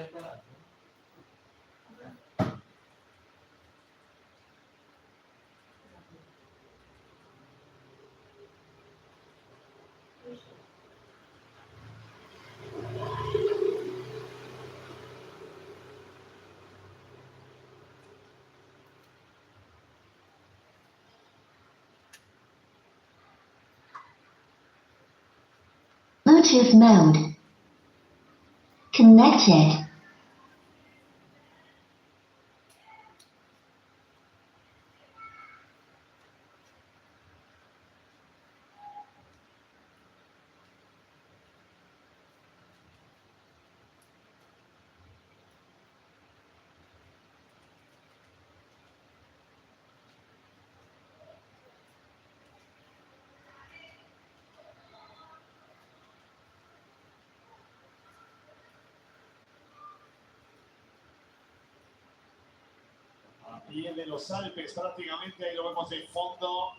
S3: preparado.
S8: Bluetooth mode. Connected.
S9: A pie de los Alpes prácticamente, ahí lo vemos de fondo,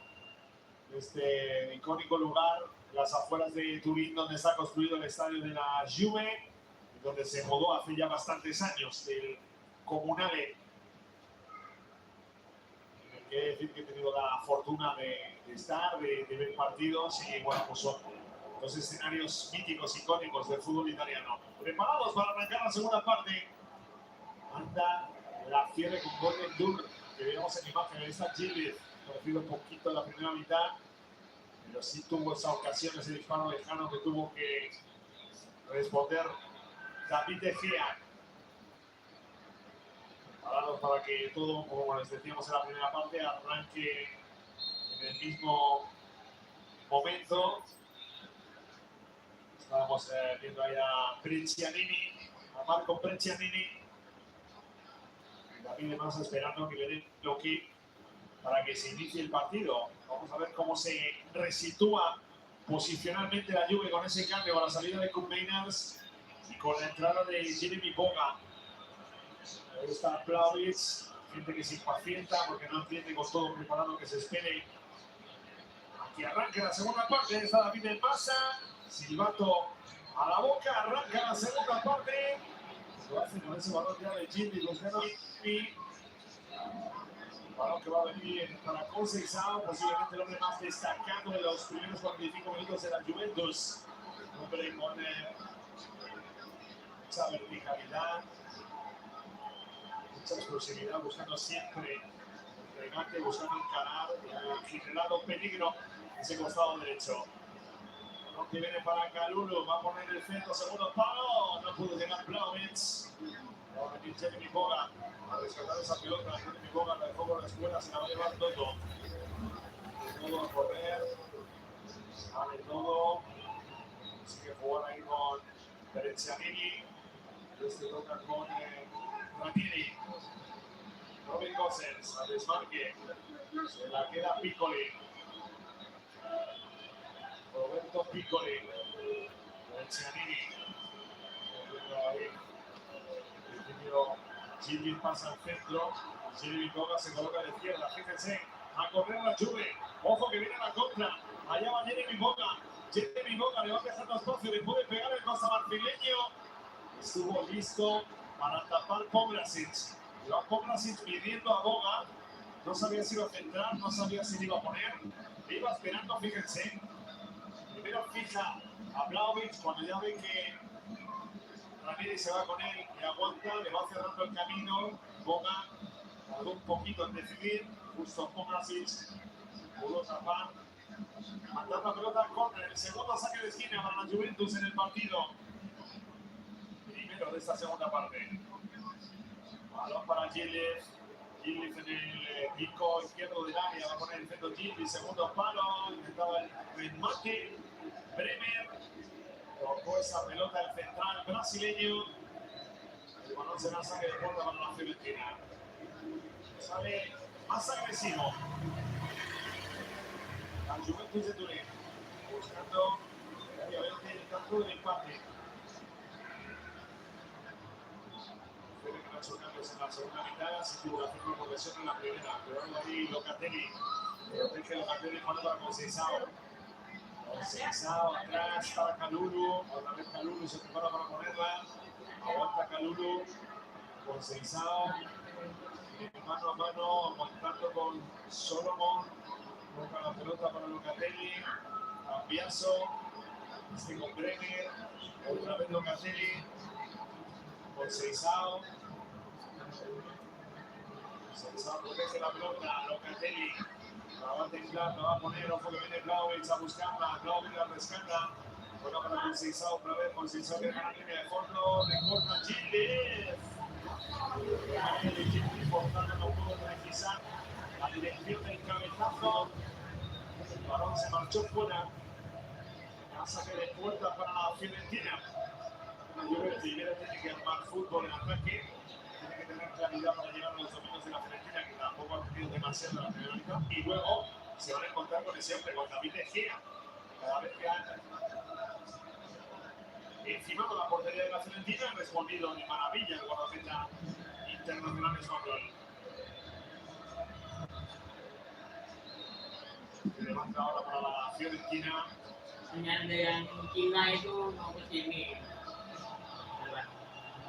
S9: este icónico lugar, las afueras de Turín, donde está construido el estadio de la Juve, donde se mudó hace ya bastantes años, del Comunale. Quiere decir que he tenido la fortuna de estar, de ver partidos y bueno, pues son los escenarios míticos, icónicos del fútbol italiano. Preparados para arrancar la segunda parte. Anda la cierre con Golden Dur, que vemos en imagen. Ahí está Gilles, conocido poquito en la primera mitad, pero sí tuvo esa ocasión, ese disparo lejano que tuvo que responder David De Gea. Preparados para que todo, como les decíamos en la primera parte, arranque en el mismo momento. Estábamos viendo ahí a Breccianini, a Marco Breccianini. David más esperando que le dé lo que para que se inicie el partido. Vamos a ver cómo se resitúa posicionalmente la Juve con ese cambio, con la salida de Koopmeiners y con la entrada de Jeremy Boga. Ahí está Vlahovic, gente que se impacienta porque no entiende con todo preparado que se espere a que arranque la segunda parte. Ahí está David en masa, silbato a la boca, arranca la segunda parte. Lo hace con ese balón ya de Gilles buscando y balón que va a venir para Conceição, posiblemente el hombre más destacado de los primeros 45 minutos de la Juventus. Un hombre con mucha verticalidad, mucha explosividad, buscando siempre el regate, buscando encarar, generando peligro en ese costado derecho. Balón que viene para Kalulu, va a poner el centro, segundo palo, no pudo llegar Vlahovic. Va a venir Jeremy Boga a rescatar esa pelota. Jeremy Boga la dejó por la escuela, se la va a llevar todo. Todo a correr, sale todo. Sigue jugar ahí con Breccianini. Este toca con Ranieri. Robin Gosens al desmarque. Se la queda Piccoli. Roberto Piccoli. Breccianini. Gilles pasa al centro, Jeremy Boga se coloca de izquierda, fíjense, a correr la Juve, ojo que viene la contra, allá va Jeremy Boga le va a dejar espacio, le puede pegar el costamarfileño, estuvo listo para tapar Kovacic, le va Kovacic pidiendo a Boga, no sabía si iba a centrar, no sabía si le iba a poner, le iba esperando, fíjense, primero fija a Vlahovic cuando ya ve que Ranieri se va con él, le aguanta, le va cerrando el camino. Boga tardó un poquito en decidir. Justo Kovacic pudo tapar. Mandando la pelota al córner. El segundo saque de esquina para la Juventus en el partido. Primero de esta segunda parte. Balón para Gilles. Gilles en el pico izquierdo del área. Va a poner el centro Gilles. Segundo palo. Intentaba el remate. Bremer. Tocó esa pelota el central brasileño. El balón será saque de puerta para la Fiorentina. Sale más agresivo. La Juventus de Turín. Buscando obviamente el campo del empate. Puede que no ha hecho cambios en la segunda mitad. Así que tuvo que hacer una progresión en la primera. Pero ahí Locatelli. Protege Locatelli para Conceição. Conceição atrás para Kalulu. Otra vez Kalulu se prepara para ponerla. Aguanta Kalulu con Seisao. Mano a mano, contacto con Solomon. Busca la pelota para Locatelli. Cambiaso. Este con Bremer. Otra vez Locatelli. Con Seisao. Seisao protege la pelota. Locatelli. La va a temblar, la va a poner. Ojo que viene Vlahovic a buscarla. Vlahovic la rescata. Bueno, para con Seisao otra vez. Con Seisao que gana la línea de fondo. Recorta Chile. Importante no pudo precisar la dirección del cabezazo. El balón se marchó fuera. Saque de puerta para la Fiorentina. La Juve primero tiene que armar fútbol en ataque. Tiene que tener claridad para llegar a los dominios de la Fiorentina, que tampoco ha tenido demasiado en la primera mitad. Y luego se van a encontrar con ese hombre, con David De Gea. Cada vez que han encimado la portería de la Fiorentina, han respondido de maravilla el guardameta internacional español. Se levanta ahora para la Fiorentina.
S2: Dengan yang Cina itu mau ke sini.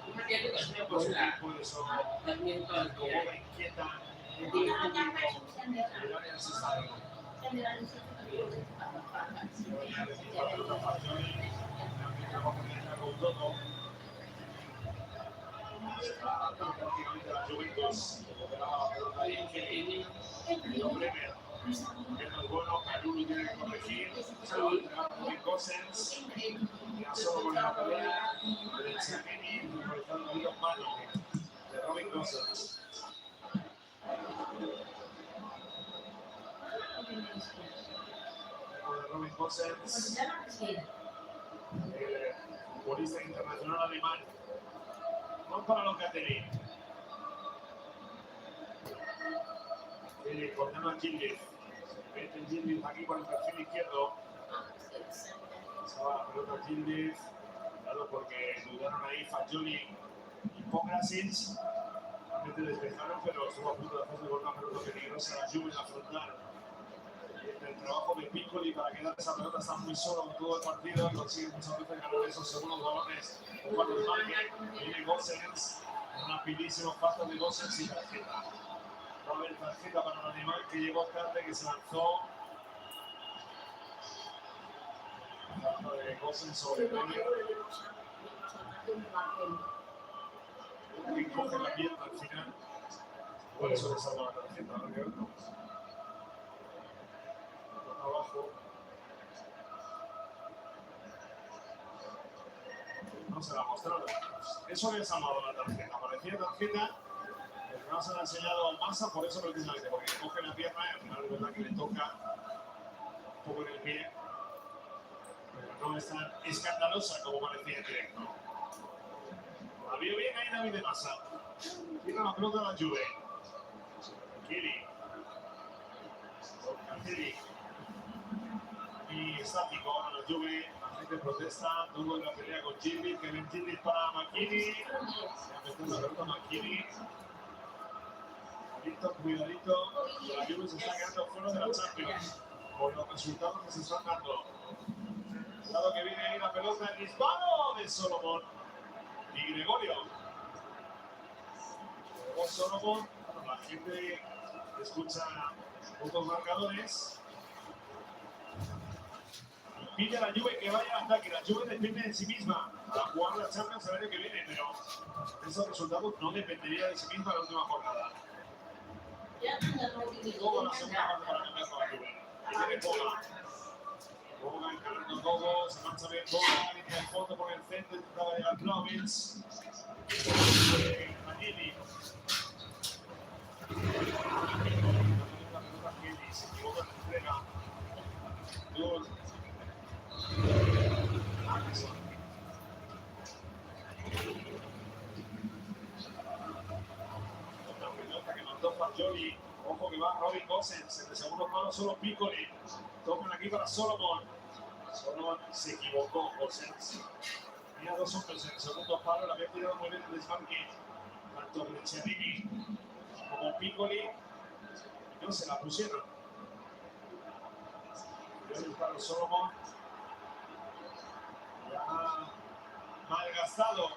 S2: Cuma dia juga sudah bola. Badminton dia. Jadi
S1: nyampe senderan senderan di situ
S9: La Juventus recuperaba la pelota ahí. El bueno, Kalulu tiene que corregir. Se va a entregar por Gosens. Ya solo con la pelea de Chiamini, realizando el mano de Robin Gosens. De Robin Gosens, futbolista internacional alemán. No para Locatelli. Condena a Gilles. Mete Gilles aquí por el perfil izquierdo. Pasaba la pelota a Gilles. Claro, porque dudaron ahí Fagioli y Pongrasic. Realmente despejaron, pero estuvo a punto de hacerse con una pelota peligrosa a la Juve en la frontal. El trabajo de Piccoli para quedar esa pelota está muy solo en todo el partido y consigue muchas veces ganar esos segundos balones. Un cuarto de marque, viene Gosens, un rapidísimo paso de Gosens y tarjeta. Va a haber tarjeta para el animal que llegó tarde, que se lanzó. Falta de Gosens sobre Bremer. Que coge la pierna al final. Por eso le salva la tarjeta, ¿no? Abajo. No se la ha mostrado. Eso le ha salvado la tarjeta. Parecía tarjeta, pero no se la ha enseñado a Massa, por eso precisamente, porque le coge la pierna y al final es verdad que le toca un poco en el pie. Pero no es tan escandalosa como parecía en directo. La vio bien ahí David de Massa. Tira la pelota a la Juve. Kili. Locatelli. Y estático a la Juve, la gente protesta, tuvo la pelea con Gilles, que ven Gilles para McKinney, se ha metido la pelota McKinney, cuidadito, la Juve se está quedando fuera de la Champions, por los resultados que se están dando. Dado que viene ahí la pelota, el disparo de Solomon y Gregorio. Luego Solomon, bueno, la gente escucha otros marcadores. Pide a la Juve que vaya al ataque. La Juve depende de sí misma para jugar la Champions el año que viene, pero esos resultados no dependerían de sí misma en la última jornada. Todo la segunda parte para cambiar con la Juve. Ahí tiene Boga. Boga encarando todo, se marcha bien Boga, línea de fondo por el centro, intentaba llegar Vlahovic. Ranieri. Se equivoca en la entrega. Gol. Otra pelota que mandó Fagioli. Ojo que va Robin Gosens. En el segundo palo solo Piccoli. Tocan aquí para Solomon. Solomon se equivocó. Gosens. Tenía dos hombres en el segundo palo. La había tirado muy bien el desmarque. Tanto Breccianini como Piccoli. No se la pusieron. Voy a buscar a Solomon. Ya malgastado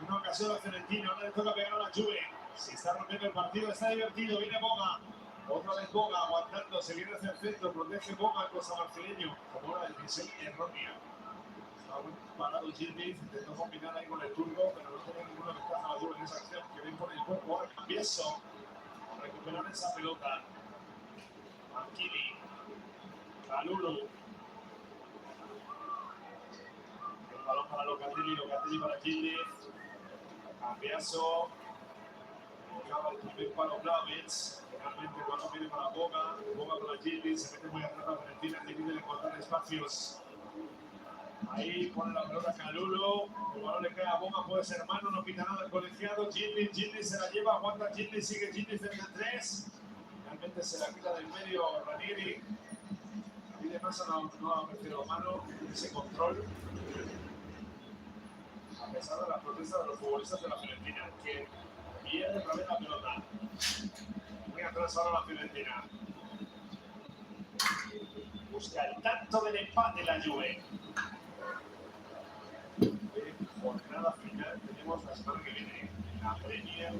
S9: Una ocasión a Fiorentina, ahora le toca pegar a la Juve. Se está rompiendo el partido, está divertido, viene Boga. Otra vez Boga aguantando, se viene hacia el centro, protege Boga el costa marfileño. Como una decisión errónea. Está muy parado Gilles, intentó combinar ahí con el turco, pero no tiene ninguna ventaja la Juve en esa acción. Que ven por el cuerpo, ahora Cambiaso. Recuperar esa pelota. Marquini. Calulu. El balón para Locatelli para Gilles. Cambiaso. Acaba el primer palo Blavic. Finalmente el balón viene para Boga para Gilles. Se mete muy atrás la Fiorentina, es difícil encontrar espacios. Ahí pone la pelota Calulu. El balón le cae a Boga, puede ser mano, no pita nada el colegiado. Gilles se la lleva, aguanta Gilles, sigue Gilles desde el 3. Finalmente se la quita del medio Ranieri. Y de masa no ha ofrecido mano, ese control. A pesar de las protestas de los futbolistas de la Fiorentina, que pierde otra vez la pelota. Muy atrás ahora la Fiorentina. Busca el tanto del empate la Juve. Jornada final tenemos la semana que viene la Premier.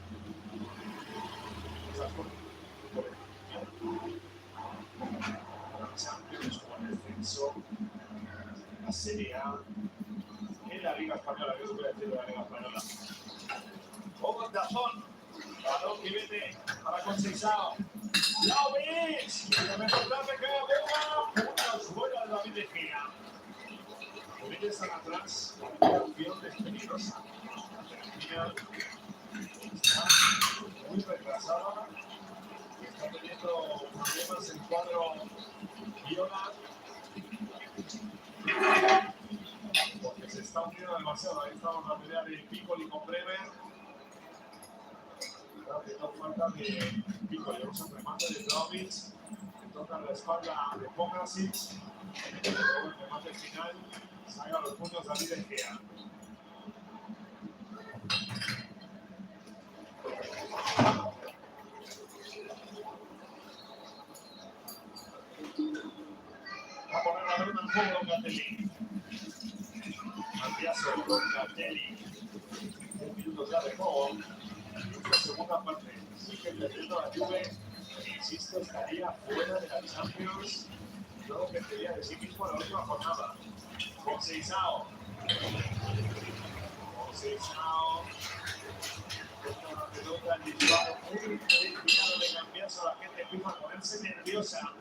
S9: La Champions con el descenso, la Serie A, en la Liga Española, que es voy a decir de la Liga Española. Ojo Dazón, balón que viene para Conceição. ¡Laovic! Y la mejor tarde que Boga, una fuera de David de Gea. Por ellos están atrás, la opción es peligrosa. La Argentina está muy retrasada. Está teniendo problemas en cuadro Viola porque se está uniendo demasiado. Ahí estamos en la pelea de Piccoli con Bremer. Haciendo falta de Piccoli, vamos a remate de Vlahovic, que toca la espalda de Pogasic. Luego el remate final saca los puntos David de Gea. Va a poner la pelota en juego Locatelli. Cambiaso Locatelli. 10 minutos ya de juego. La segunda parte. Sigue perdiendo la Juve. Insisto, estaría fuera de la Champions. Luego que quería de sí mismo en la última jornada. Conceição. Toca una pelota al disparo muy desviado de Cambiaso. La gente empieza a ponerse nerviosa.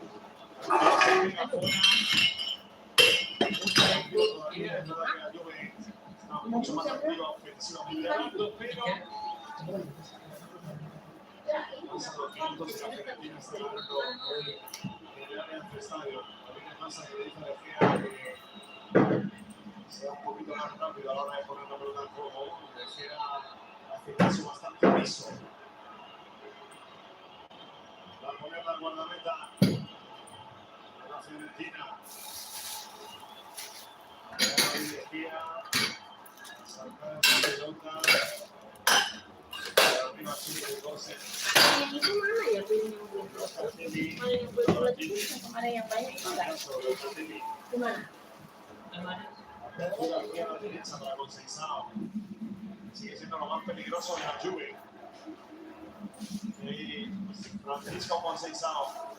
S9: Todavía es verdad que la Juve está mucho más activa ofensivamente hablando, pero pasan los minutos y la Fiorentina está ganando el área del estadio. A mí me pasa que le dice a De Gea que sea un poquito más rápido a la hora de poner la pelota en juego. De Gea hace caso bastante omiso. Va a ponerla al guardameta la Fiorentina. Ahí De Gea sacar esa pelota. Arriba sigue el 12.
S2: Yang itu mana ya piringnya? Mana yang boleh itu kemana yang banyak itu enggak? Di mana?
S9: Apertura aquí a la derecha para Conceição. Sigue siendo lo más peligroso de la Juve. Y Francisco Conceição.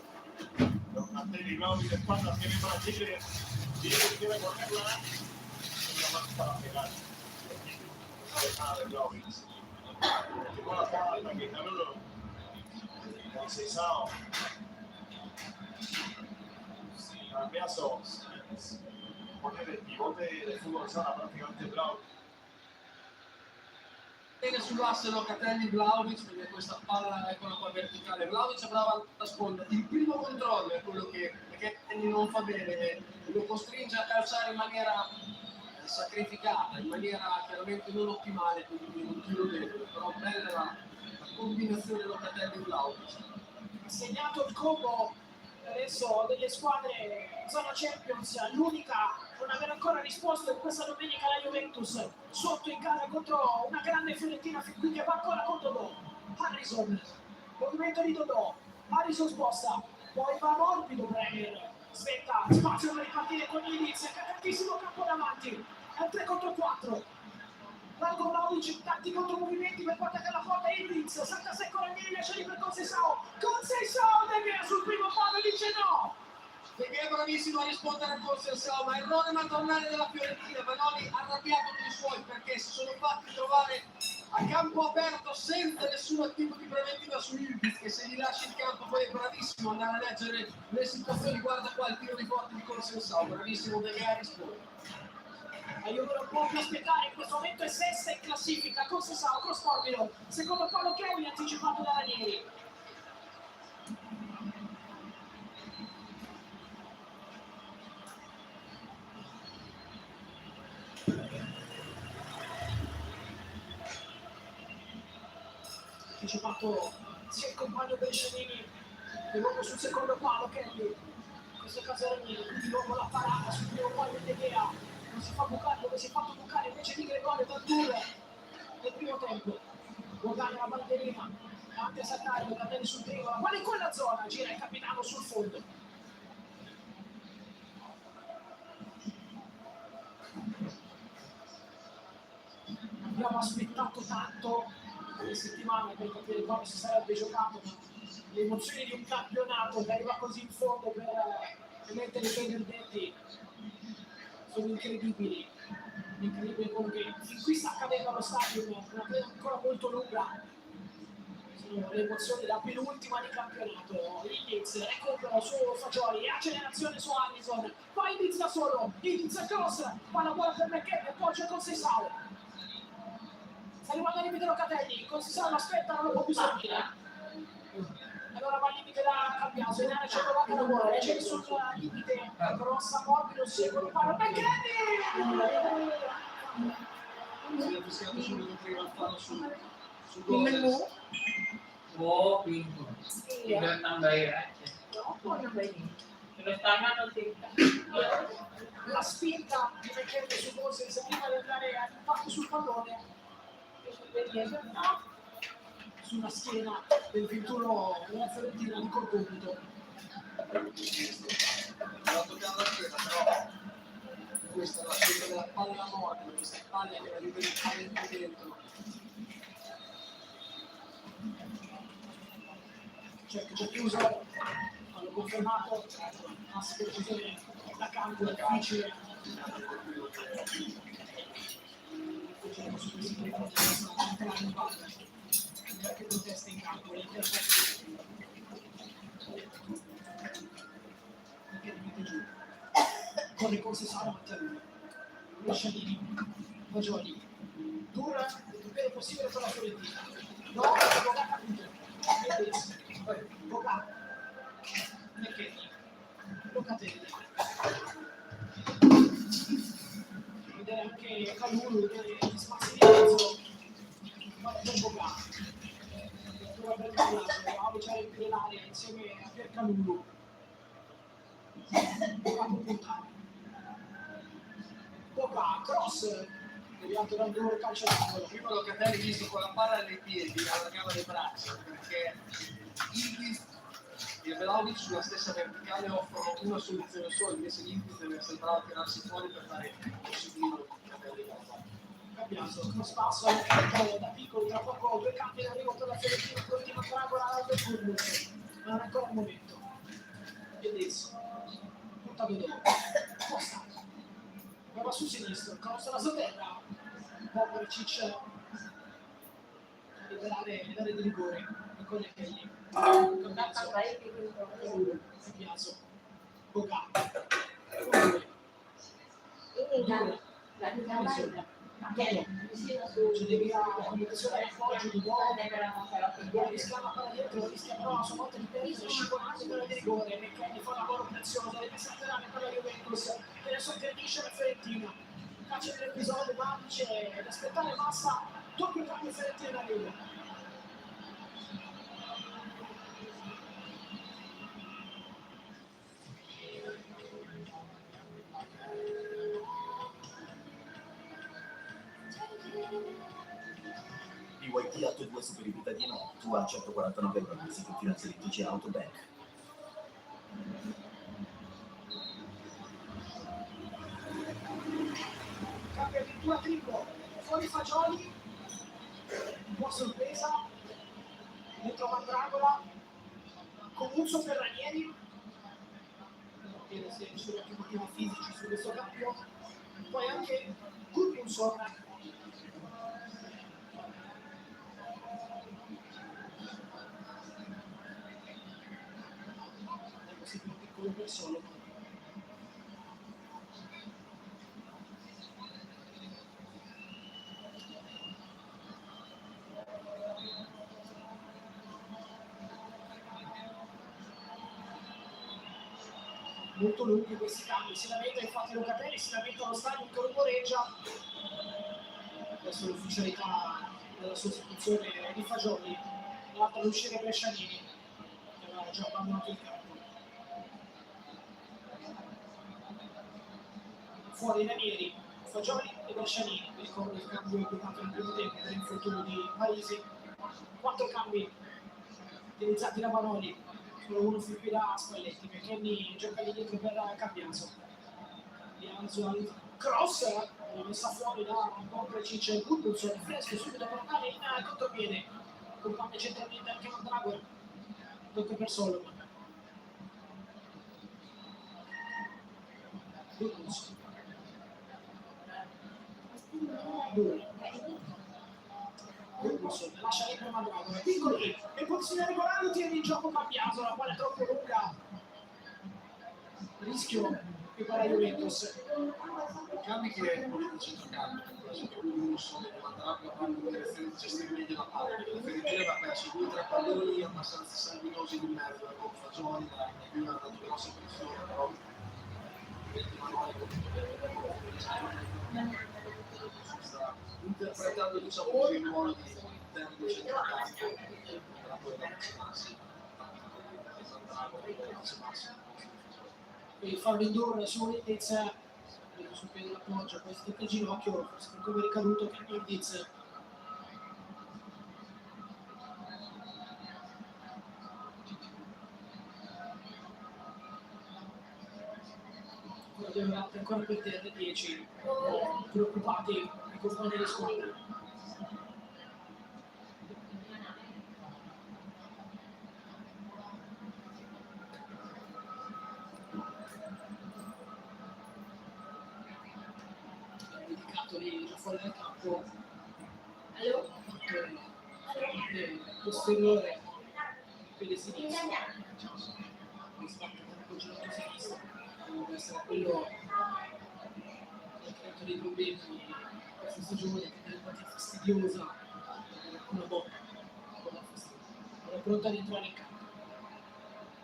S9: Locatelli, Vlahovic de espaldas, viene para Chile. Chile quiere ponerla. Y más para pegar. Una dejada de Vlahovic. Llegó la jugada de ataque, Calulu. Conceição. Cambiaso. Poner el pivote de fútbol sala prácticamente Blau.
S8: Bene sull'asse Locatelli Vlahovic, perché questa palla è quella qua verticale. Vlahovic è brava a nascondere. Il primo controllo è quello che non fa bene, lo costringe a calciare in maniera sacrificata, in maniera chiaramente non ottimale, quindi un tiro dentro, però bella la combinazione Locatelli-Vlahovic.
S10: Ha segnato il combo adesso delle squadre zona Champions, l'unica a non aver ancora risposto in questa domenica la Juventus, sotto in gara contro una grande Fiorentina fin qui che va ancora con Dodò. Harrison, movimento di Dodò, Harrison sposta, poi va morbido Bremer, svetta, spazio per ripartire con Ilic, cacatissimo campo davanti, è 3 contro 4. Marco Vlahovic, tanti contromovimenti per portare la porta Ildiz, salta secco Ranieri, lascia libero con Seisao De Gea sul primo palo e dice no.
S8: De Gea è bravissimo a rispondere con Seisao, ma errore madornale della Fiorentina. Vanoli arrabbiato con i suoi perché si sono fatti trovare a campo aperto senza nessun tipo di preventiva su Ildiz, che se gli lasci il campo poi è bravissimo ad andare a leggere le situazioni. Guarda qua il tiro di forte di Consensao, bravissimo De Gea a rispondere.
S10: La Juve non può più aspettare, in questo momento è sesta in classifica, con Seisao, cross morbido, secondo palo Kelly anticipato da Ranieri. Anticipato sia il compagno Brescianini che l'uomo sul secondo palo Kelly, in questo caso Ranieri, quindi l'uomo la parata sul primo palo di De Gea, non si fa bucare dove si è fatto bucare invece di Gregorio dal Juve nel primo tempo. Guadagna la banderina, davanti a saltare, Locatelli sul trigola, ma in quella zona gira il capitano sul fondo. Abbiamo aspettato tanto le settimane per capire come si sarebbe giocato, ma le emozioni di un campionato che arriva così in fondo per mettere i suoi verdetti sono incredibili. Incredibile quello che fin qui sta accadendo allo stadio, una pena ancora molto lunga. Sono le emozioni da penultima di campionato. Ildiz recupera su Fagioli, accelerazione su Alisson, va Ildiz da solo, Ildiz cross, palla buona per McKennie, appoggia con Seisao. Sta arrivando al limite Locatelli, con Seisao aspetta, non lo può più servire. Allora va al limite da Cambiaso, in area c'è Novak da buona, c'è sul limite, grossa morbido, secondo palo, McKennie!
S8: Si è fischiato subito prima il fallo sul
S10: Il
S8: gol.
S10: menù?
S3: Oh, bingo. Tinggal tambahin aja.
S2: No, può non venire.
S3: Terus tangan atau tinta?
S10: La spinta di McKennie su Moses prima di andare all'impatto sul pallone. Sulla schiena del 21 della Fiorentina di Corcomito.
S8: La toccava la schiena, però questa è la scelta della palla morta, questa palla che la Juve mette dentro.
S10: Certo, già chiuso, hanno confermato una precisione da campo difficile. Difficile su questi perimetri, sono centrali in palla. Perché protesta in campo, perché rimette giù. Corre con Sessano Mattarino. Brescianini, Fagioli. Dura il più possibile per la Fiorentina. No, Bogà capito. Bogà. McKennie. Locatelli. Vedere anche Calulu, vedere gli spazi di mezzo. Guarda per Bogà. Apertura per Callaso, Vlahovic a riempire l'area insieme a Piercalulu. Bogà può puntare. Bogà, cross. Deviato dal loro calcio d'angolo.
S8: Prima Locatelli visto con la palla nei piedi, allargava le braccia, perché Ildiz e Vlahovic sulla stessa verticale offrono una soluzione sola, invece l'Ildiz deve essere bravo a tirarsi fuori per fare possibile Locatelli.
S10: Cambiaso, cross passo da piccolo, tra poco due campi in arrivo per la Fiorentina, l'ultima tragola all'alto turno. Ma non è ancora il momento. E adesso, puntato dopo. Costa. Va su sinistro, cross alla terra. Popovic a liberare l'area di rigore con le Kelly. Cambiaso. Bogà. C'è devi comunicazione appoggio di nuovo. Rischia la palla dietro, rischia però a sua volta di peso, scivolando per la di rigore. McKennie fa un lavoro prezioso, deve saltare per la Juventus, che adesso aggredisce la Fiorentina. Faccia dell'episodio, ma dice ad aspettare Massa, doppio cambio Fiorentina in arrivo.
S11: BYD ha 2 superibilità di no, tu a 149 euro al sito finanziario TG Autobank.
S10: Cambia addirittura triplo fuori Fagioli, un po' sorpresa, dentro Mandragola, Comuzzo per Ranieri, se ci sono anche motivi fisici su questo cambio, poi anche Gudmundsson. È così più piccolo per solo. Molto lunghi questi cambi, si lamenta infatti Locatelli, si lamenta lo stadio che rumoreggia. Adesso l'ufficialità della sostituzione di Fagioli, l'altra ad uscire Brescianini, che aveva già abbandonato il campo. Fuori Ranieri, Fagioli e Brescianini, vi ricordo il cambio impiegato nel primo tempo per l'infortunio di Parisi. 4 cambi utilizzati da Vanoli, solo uno fin qui da Spalletti, che Kenny gioca lì dietro per Cambiaso. Piazzo al cross, messa fuori da Komprecic, Gudmundsson, fresco subito per andare in contropiede, compagna centralmente anche Mandragora, tocca per Solomon. Gudmundsson. Gudmundsson lascia libero Mandragora, piccoli, e posizione regolare, tiene in gioco Cambiaso, la quale è troppo lunga. Rischio qui per la Juventus.
S8: Cambi che volete centrocampo, Gudmundsson e Mandragola vanno in direzione di gestire meglio la palla, perché la Fiorentina aveva perso 2-3 palloni abbastanza sanguinosi di mezzo, con Fagioli, la prima ha dato grosse pressioni, però sta interpretando, diciamo così, il ruolo di terzo centrocampo, la poi da Massi,
S10: Il fallo indoor su Indiz, sul piede d'appoggio, poi stette il ginocchio, per come è ricaduto che Indiz. Ancora per terra 10, preoccupati i compagni di squadra. Dedicato lì già fuori dal campo. Posteriore, piede sinistro. Mi spacca col ginocchio sinistro. Dovrebbe essere quello che ha creato dei problemi questa stagione, che è diventata fastidiosa, una botta, è pronta ad entrare in campo.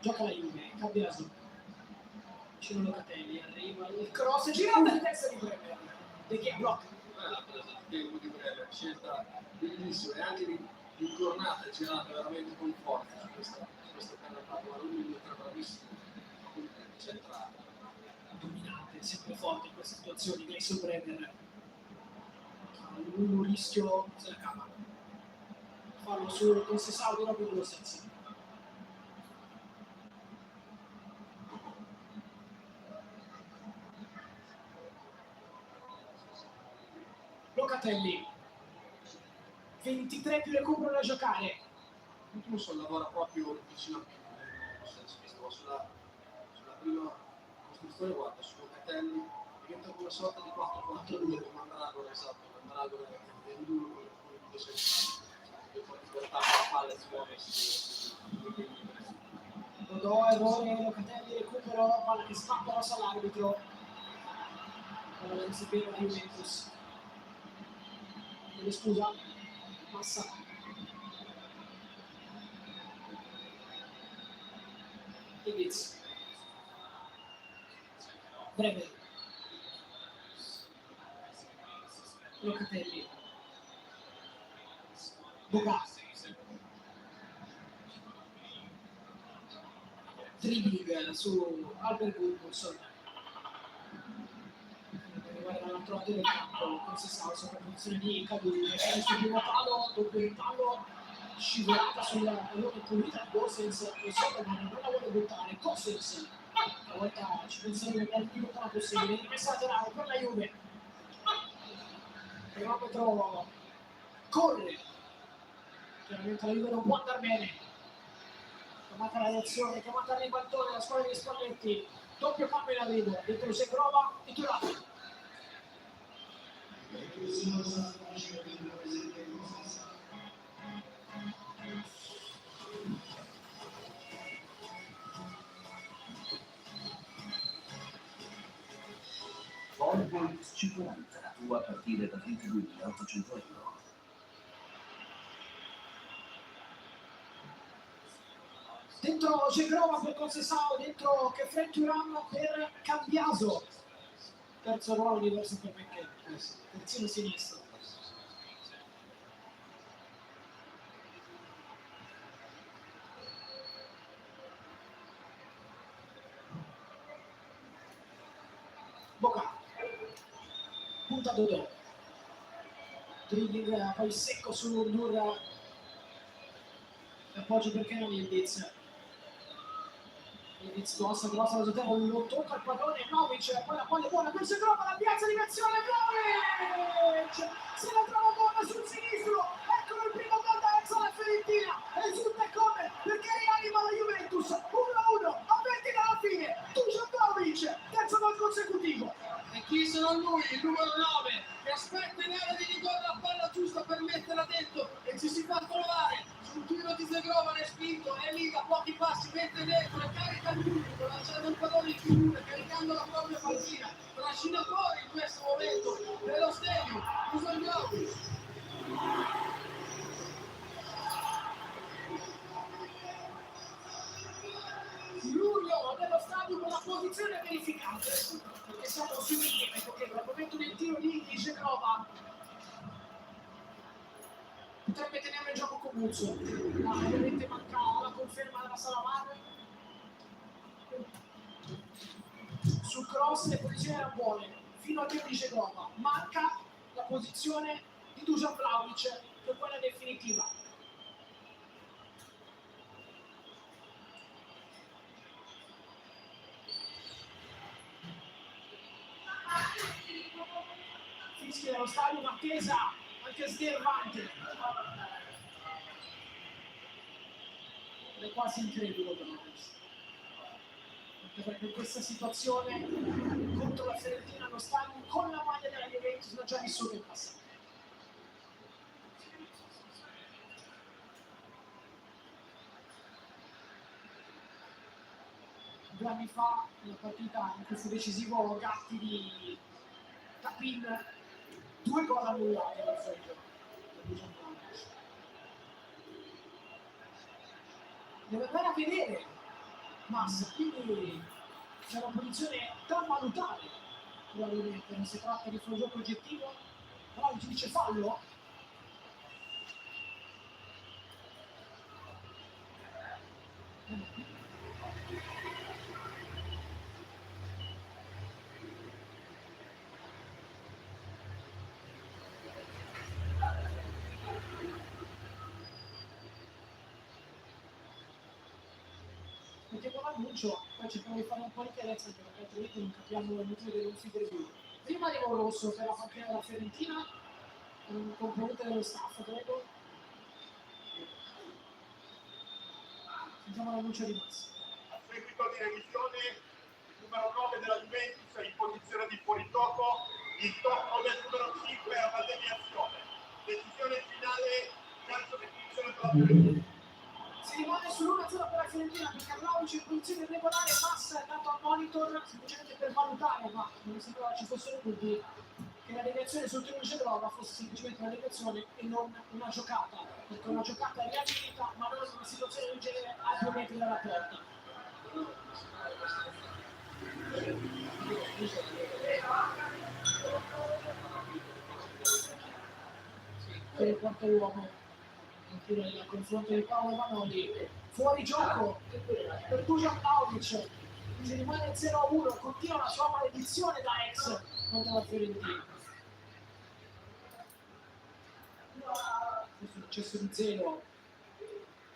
S10: Gioca la Juve, Cambiaso, vicino a Locatelli, arriva il cross, girata di testa di Bremer, De Gea blocca.
S8: tempo di breve, scelta bellissima e anche di giornata girata veramente con forza questa canna, lui è bravissimo, centrale.
S10: Dominante, sempre forte in queste situazioni, Grayson Bremer. Un rischio se la cava. Fallo su con Sessaudi dopo dello senso. Locatelli, 23 più recupero da giocare.
S8: Gudmundsson lavora proprio vicino a me, nel senso che stavo sulla prima costruzione, guarda, su Locatelli, diventa come una sorta di 4-4-2 con Mandragola, esatto, Mandragola è in due con due centrali, e poi libertà la palla si muoversi.
S10: Rodò, errore, Locatelli, recupero, palla che scappa rossa all'arbitro. Palla del sapere di Juventus. Scusa, Massa. Indiz. Bremer. Locatelli. Boga. Dribbling su Albert Gudmundsson. Guarda dall'altro lato del campo, con Sessao sopra posizione di Cagulli, scende sul primo palo, dopo il palo, scivolata sulla pallone pulita di Gosens, e Solomon non la vuole buttare, Gosens, una volta ci penseremo per il più lontano possibile, rimessa laterale per la Juve. cronometro corre, chiaramente la Juve non può andare bene, chiamata la reazione, chiamata al ribaltone, la squadra di Spalletti, doppio cambio in arrivo, dentro Segrova, titolare.
S11: Volvo X50, tua a partire da 22.800 euro.
S10: Dentro Segrova per Consesao, dentro che Turam per Cambiaso. Terzo ruolo diverso per Mecche, terzino sinistro. Boca, punta Dodò, dribbling poi secco sull'Urdura, appoggio perché non Ildiz. Ildiz grossa da Zotero, lo tocca il padrone Novic, poi la palla buona per Segrova, la piazza di Mezzone, Novic! Se la trova buona sul sinistro, eccolo il primo gol da ex alla Fiorentina, esulta e come, perché rianima la Juventus, 1-1, a 20 dalla fine, Dusan Novic, terzo gol consecutivo.
S8: E chi se non lui, il numero 9, che aspetta in area di rigore la palla giusta per metterla dentro e ci si fa trovare sul tiro di Segrova, respinto, è lì da pochi passi, mette dentro e carica il pubblico, lanciando il pallone in chiusura, caricando la propria panchina, trascinatore in questo momento dello stadio, Dusan.
S10: L'urlo dello stadio con la posizione verificata, perché siamo sui millimetri, perché dal momento del tiro di Segrova potrebbe tenere il gioco convulso, ma ovviamente manca la conferma della Salamar. Sul cross le posizioni erano buone fino al tiro di Segrova, manca la posizione di Dusan Vlahovic per quella definitiva. Fischia dello stadio, un'attesa anche snervante. È quasi incredulo per noi. Perché questa situazione contro la Fiorentina allo stadio con la maglia della Juventus l'ha già vissuta in passato. 2 anni fa, nella partita in cui fu decisivo Gatti di Tapin, 2 gol annullati nel suo gioco. Deve andare a vedere Massa, quindi c'è una posizione da valutare, probabilmente non si tratta di un gioco oggettivo, però ci dice fallo. Mettiamo l'annuncio, poi cerchiamo di fare un po' di chiarezza perché altrimenti non capiamo il motivo delle uscite più. Prima arriva un rosso per la panchina della Fiorentina, un componente dello staff, credo. Sentiamo l'annuncio di Massa.
S9: A seguito di revisione, numero 9 della Juventus è in posizione di fuorigioco, il tocco del numero 5 è una deviazione. Decisione finale, calcio definizione per la Fiorentina.
S10: Si rimane sull'1-0 per la Fiorentina perché Vlahovic in posizione irregolare, Massa è andato al monitor semplicemente per valutare, ma non mi sembrava ci fossero dubbi che la deviazione sul tiro di Segrova fosse semplicemente una deviazione e non una giocata, perché una giocata riabilita ma non in una situazione del genere a 2 metri dalla porta. Per il quarto uomo il confronto di Paolo Vanoli, fuori gioco per Dusan Vlahovic, si rimane 0-1, continua la sua maledizione da ex contro la Fiorentina. Questo successo di 0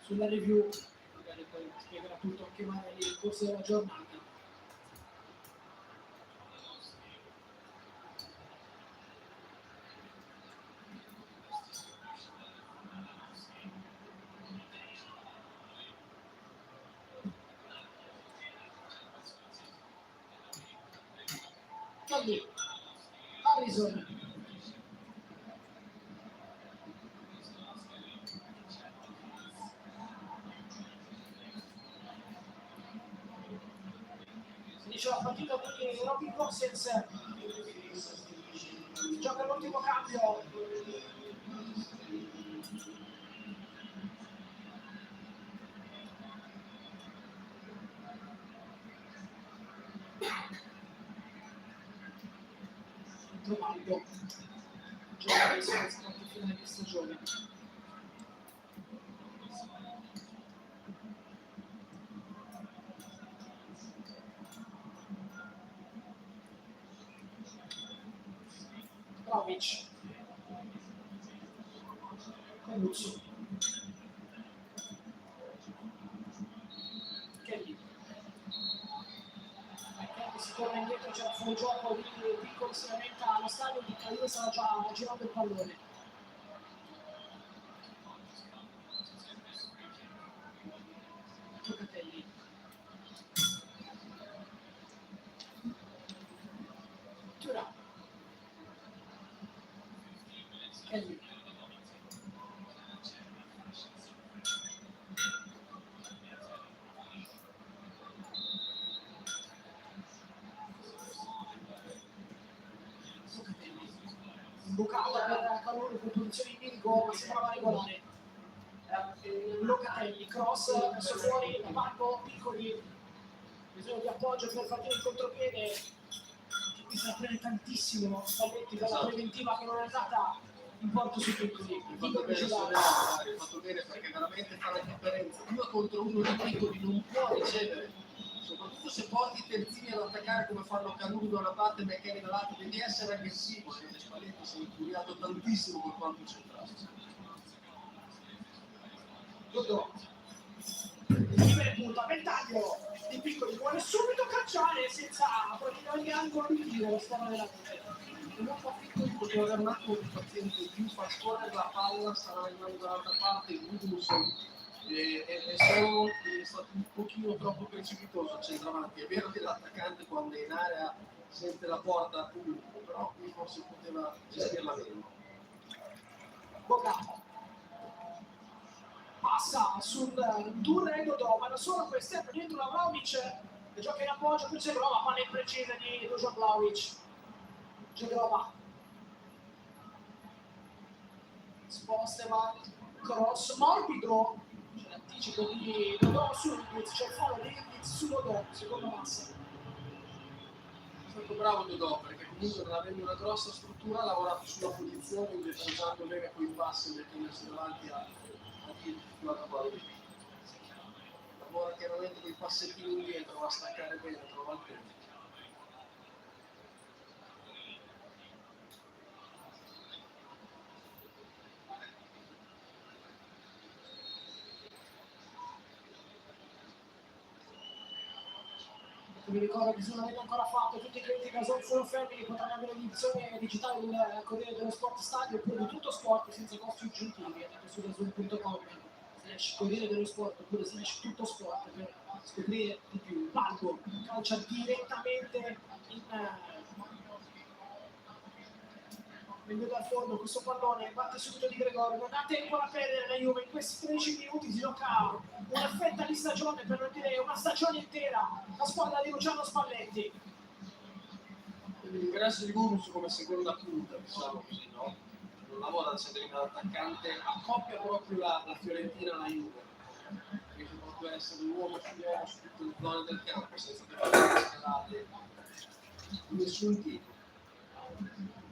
S10: sulla review, magari poi spiegherà tutto anche magari nel corso della giornata. Kelly, Harrison, finisce la partita, quindi Robin Gosens gioca l'ultimo cambio. Ronaldo gioca adesso nel secondo finale di stagione. Vlahović, Canuccio, Kelly. Si torna indietro, c'è un gioco di piccolo, si lamenta allo stadio, di Caio stava già girando il pallone. Giocatelli. Tura. Kelly. Bucata per Calore con posizione in bilico, ma sembrava regolare. Locatelli, cross messo fuori, Marco, piccoli, bisogno di appoggio per partire il contropiede. Qui si apprende tantissimo Spalletti per la preventiva che non è andata in porto sui piccoli.
S8: Hai fatto bene perché veramente fa la differenza. 2 contro 1 di piccoli non può ricevere, soprattutto se porti i terzini ad attaccare come fanno Caluri da una parte e McKennie dall'altra, devi essere aggressivo, perché Spalletti si è infuriato tantissimo per quanto centrato.
S10: Dodò, libera punta, Ventaglio, di piccoli vuole subito cacciare senza ogni angolo di tiro lo stava della terra.
S8: Comunque piccoli poteva avere un attimo di pazienza in più, far scorrere la palla, sarà arrivando dall'altra parte il Gudmundsson e solo è stato un pochino troppo precipitoso al centravanti. È vero che l'attaccante quando è in area sente la porta comunque, però qui forse poteva gestirla meglio.
S10: Bogato passa sul Durre e Dodò, ma da solo per esterno dietro la Vlahović che gioca in appoggio, qui c'è Grova, palla imprecisa di Dusan Vlahović. C'è Grova, sposta va, cross morbido, c'è l'anticipo di Dodò su Irvitz, c'è il fallo di Irvitz su Dodò, secondo Massa.
S8: È stato bravo Dodò perché comunque non avendo una grossa struttura ha lavorato sulla posizione, invece usando bene quei passi e mettendosi davanti a chi guarda poi. Lavora chiaramente quei passettini indietro, va a staccare bene, trova il tempo.
S10: Mi ricordo che se non avete ancora fatto, tutti i clienti che sono fermi potranno avere l'edizione digitale del Corriere dello Sport Stadio oppure di tutto sport senza costi aggiuntivi. Andate su gazon.com/Corriere dello Sport oppure /tutto sport per scoprire di più. Palco calcia direttamente in meglio dal fondo questo pallone, batte subito di Gregorio, non ha tempo da perdere la Juve, in questi 13 minuti si gioca una fetta di stagione, per non dire una stagione intera, la squadra di Luciano Spalletti.
S8: L'ingresso di Gudmundsson come seconda punta, diciamo così, no? Non lavora da centrale attaccante, accoppia proprio la Fiorentina alla Juve. Riesce proprio a essere l'uomo sull'uomo su tutte le zone del campo, senza delle scalate di nessun tipo.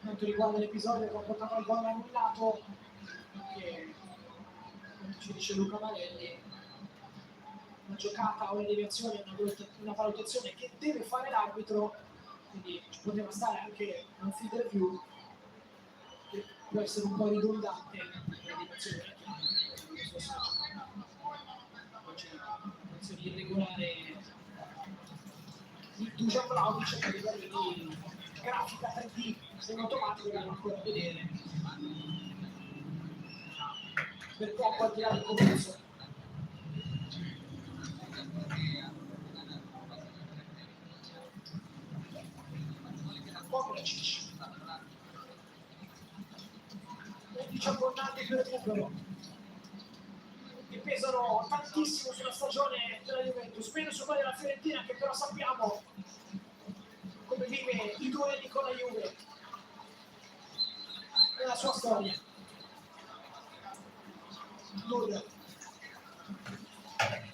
S10: Per quanto riguarda l'episodio che ha portato al gol annullato, che come ci dice Luca Marelli, una giocata o una deviazione è una valutazione che deve fare l'arbitro, quindi ci poteva stare anche un field review che può essere un po' ridondante la deviazione irregolare di Dusan Vlahović a livello di grafica 3D semiautomatico che devo ancora vedere per poco al di là del compenso. 15 abbondanti per recupero che pesano tantissimo sulla stagione della Juventus, meno su quella della Fiorentina, che però sappiamo come vive i duelli con la Juve nella sua storia. Lourdes,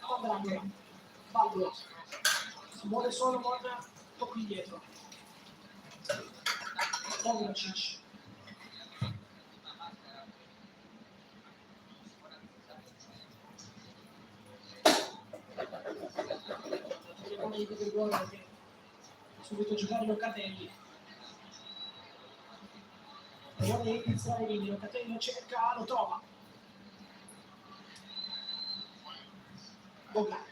S10: Mandragola, Baldo, si muove solo con tocco indietro. Kovacic. Che subito giocare Locatelli. Vuole iniziare lì, Locatelli lo cerca, lo trova. Boga.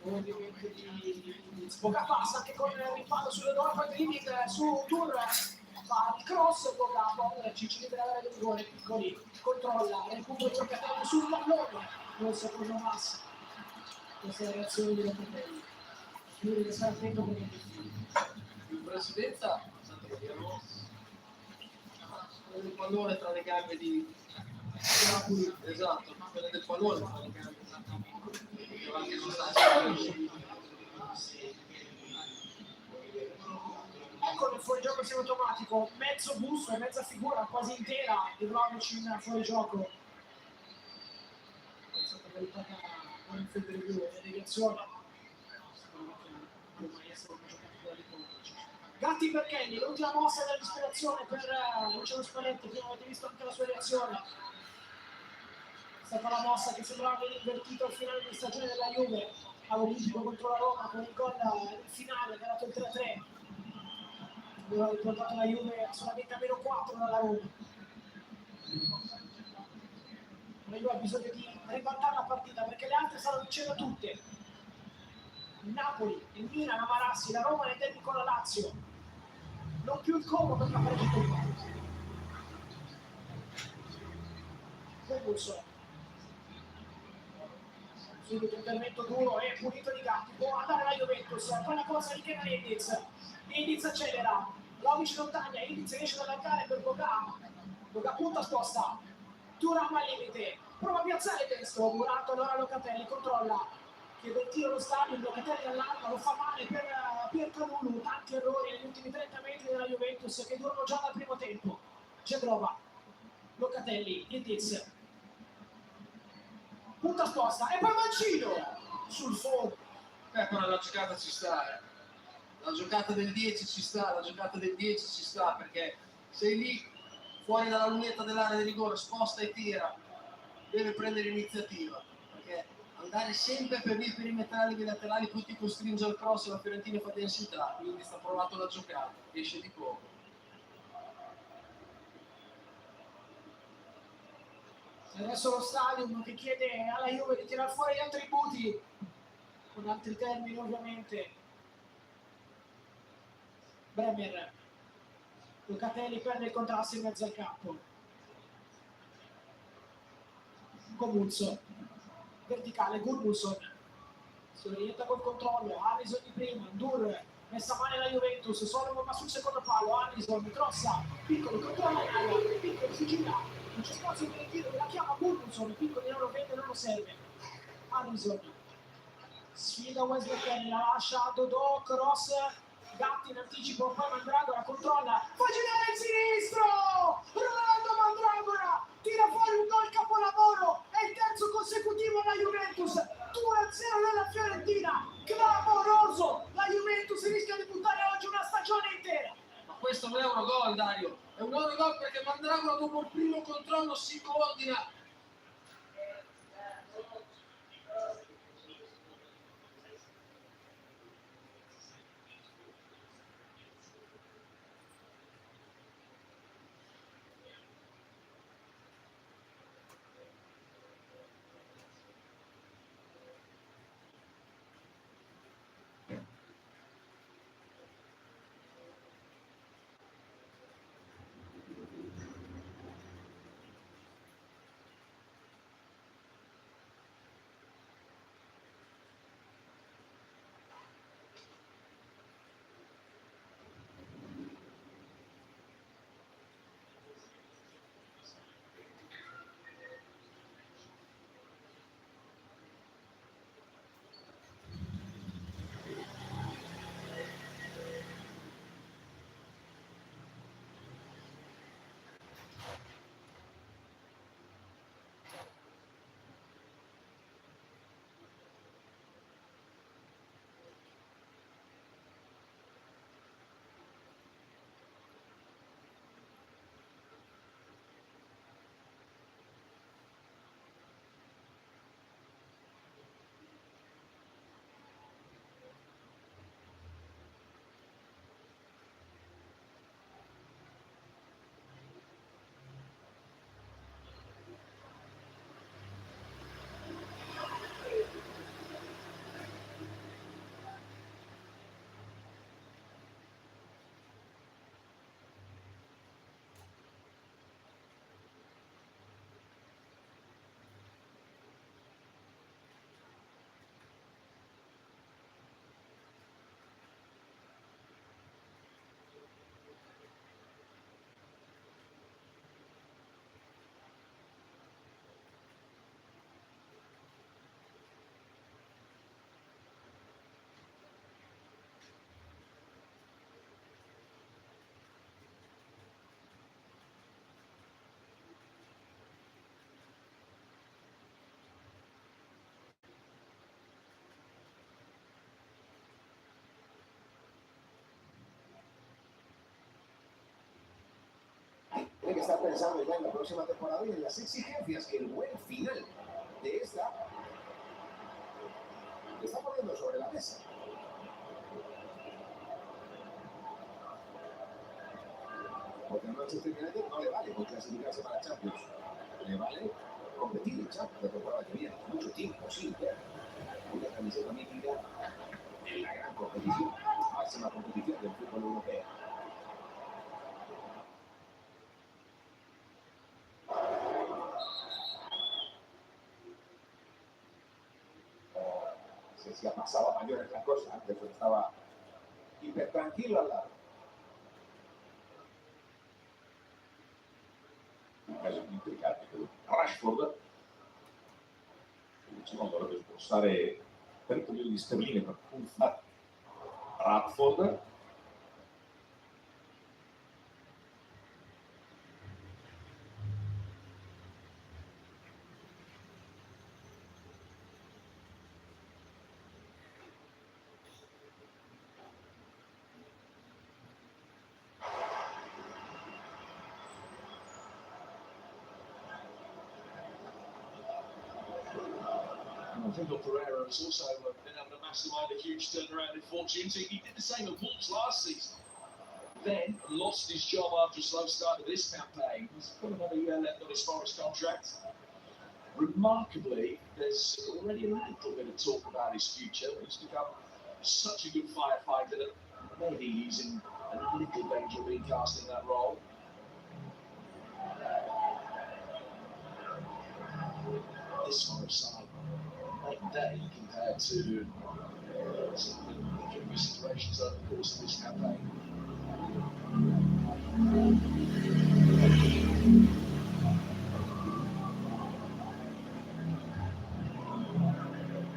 S10: Movimento di Boga passa anche con il rimpallo sulle donne, poi limit su Tour fa il cross, Boga, ci libera l'area del rigore, piccoli, controlla, recupera il Locatelli sul pallone, non secondo Massa. Questa è la reazione di Locatelli. Lui deve stare attento con
S8: in presidenza sappiamo il pallone tra le gambe di Napoli, esatto, quella del pallone tra le gambe che non sta
S10: ecco nel fuorigioco semiautomatico, mezzo busto e mezza figura quasi intera di Vlahovic in fuorigioco. È stata valutata con il Federer in deviazione. Gatti per Kenny, l'ultima mossa della disperazione per Luciano Spalletti, prima avete visto anche la sua reazione. È stata la mossa che sembrava venire invertita al finale di stagione della Juve all'Olimpico contro la Roma con il gol in finale che ha dato il 3-3. Aveva riportato la Juve solamente a -4 dalla Roma. La Juve ha bisogno di ribaltare la partita perché le altre stanno vincendo tutte. Il Napoli, il Milan, la Marassi, la Roma nei derby con la Lazio. Non più il Como per la partita di Comunque subito intervento duro e punito di Gatti, può andare la Juventus con la corsa di Kenan Indiz accelera, Vlahovic lontana, Indiz riesce ad allargare per Boga punta sposta, Thuram al limite, prova a piazzare destro, Murato allora Locatelli controlla, chiede il tiro allo stadio, Locatelli allarga, lo fa male per Calulu, tanti errori negli ultimi 30 metri della Juventus che durano già dal primo tempo. Cebrova, Locatelli, Indiz, punta sposta e poi Mancino sul fondo.
S8: però la giocata ci sta, la giocata del 10 ci sta, la giocata del 10 ci sta perché sei lì fuori dalla lunetta dell'area di rigore, sposta e tira, deve prendere iniziativa perché andare sempre per vie perimetrali bilaterali poi ti costringe al cross e la Fiorentina fa densità, quindi sta provando la giocata, esce di poco.
S10: Adesso lo Stadium che chiede alla Juve di tirare fuori gli attributi, con altri termini ovviamente. Bremer, Locatelli perde il contrasto in mezzo al campo. Comuzzo, verticale, Gudmundsson, si orienta col controllo, Alisson di prima, Dur, messa a male la Juventus, Solomon va sul secondo palo, Alisson, crossa, piccolo, controlla in aria, piccolo, si gira, non c'è spazio per il tiro, la chiama Gudmundsson, piccolo non lo vede, non lo serve. Alisson, sfida Wesley Kenny, la lascia a Dodò, cross, Gatti in anticipo, poi Mandragola controlla, fa girare il sinistro! Ronaldo Mandragola tira fuori un gol capolavoro, è il terzo consecutivo alla Juventus, 2-0 nella Fiorentina, clamoroso! La Juventus rischia di buttare oggi una stagione intera.
S8: Ma questo non è un gol, Dario, è un gol perché Mandragola dopo il primo controllo si coordina.
S12: pensando ya en la próxima temporada y en las exigencias que el buen final de esta le está poniendo sobre la mesa. Porque al Manchester United no le vale con clasificarse para Champions. Le vale competir en Champions la temporada que viene. Mucho tiempo sin ver una camiseta mítica en la gran competición, máxima competición del fútbol europeo. No sé si ha pasado a mayores la cosa, antes estaba hiper tranquilo al lado. Adesso mi implicate che Rashford diciamo dovrebbe spostare 30 milioni di sterline per puntare Radford.
S7: Bruno Pereira has also been able to mastermind a huge turnaround in fortune. So he did the same at Wolves last season. Then lost his job after a slow start to this campaign. He's got another year left on his Forest contract. Remarkably, there's already a little bit of talk about his future. He's become such a good firefighter that maybe he's in a little danger of being cast in that role. This Forest side, night and day compared to some of the previous iterations over the course of this campaign.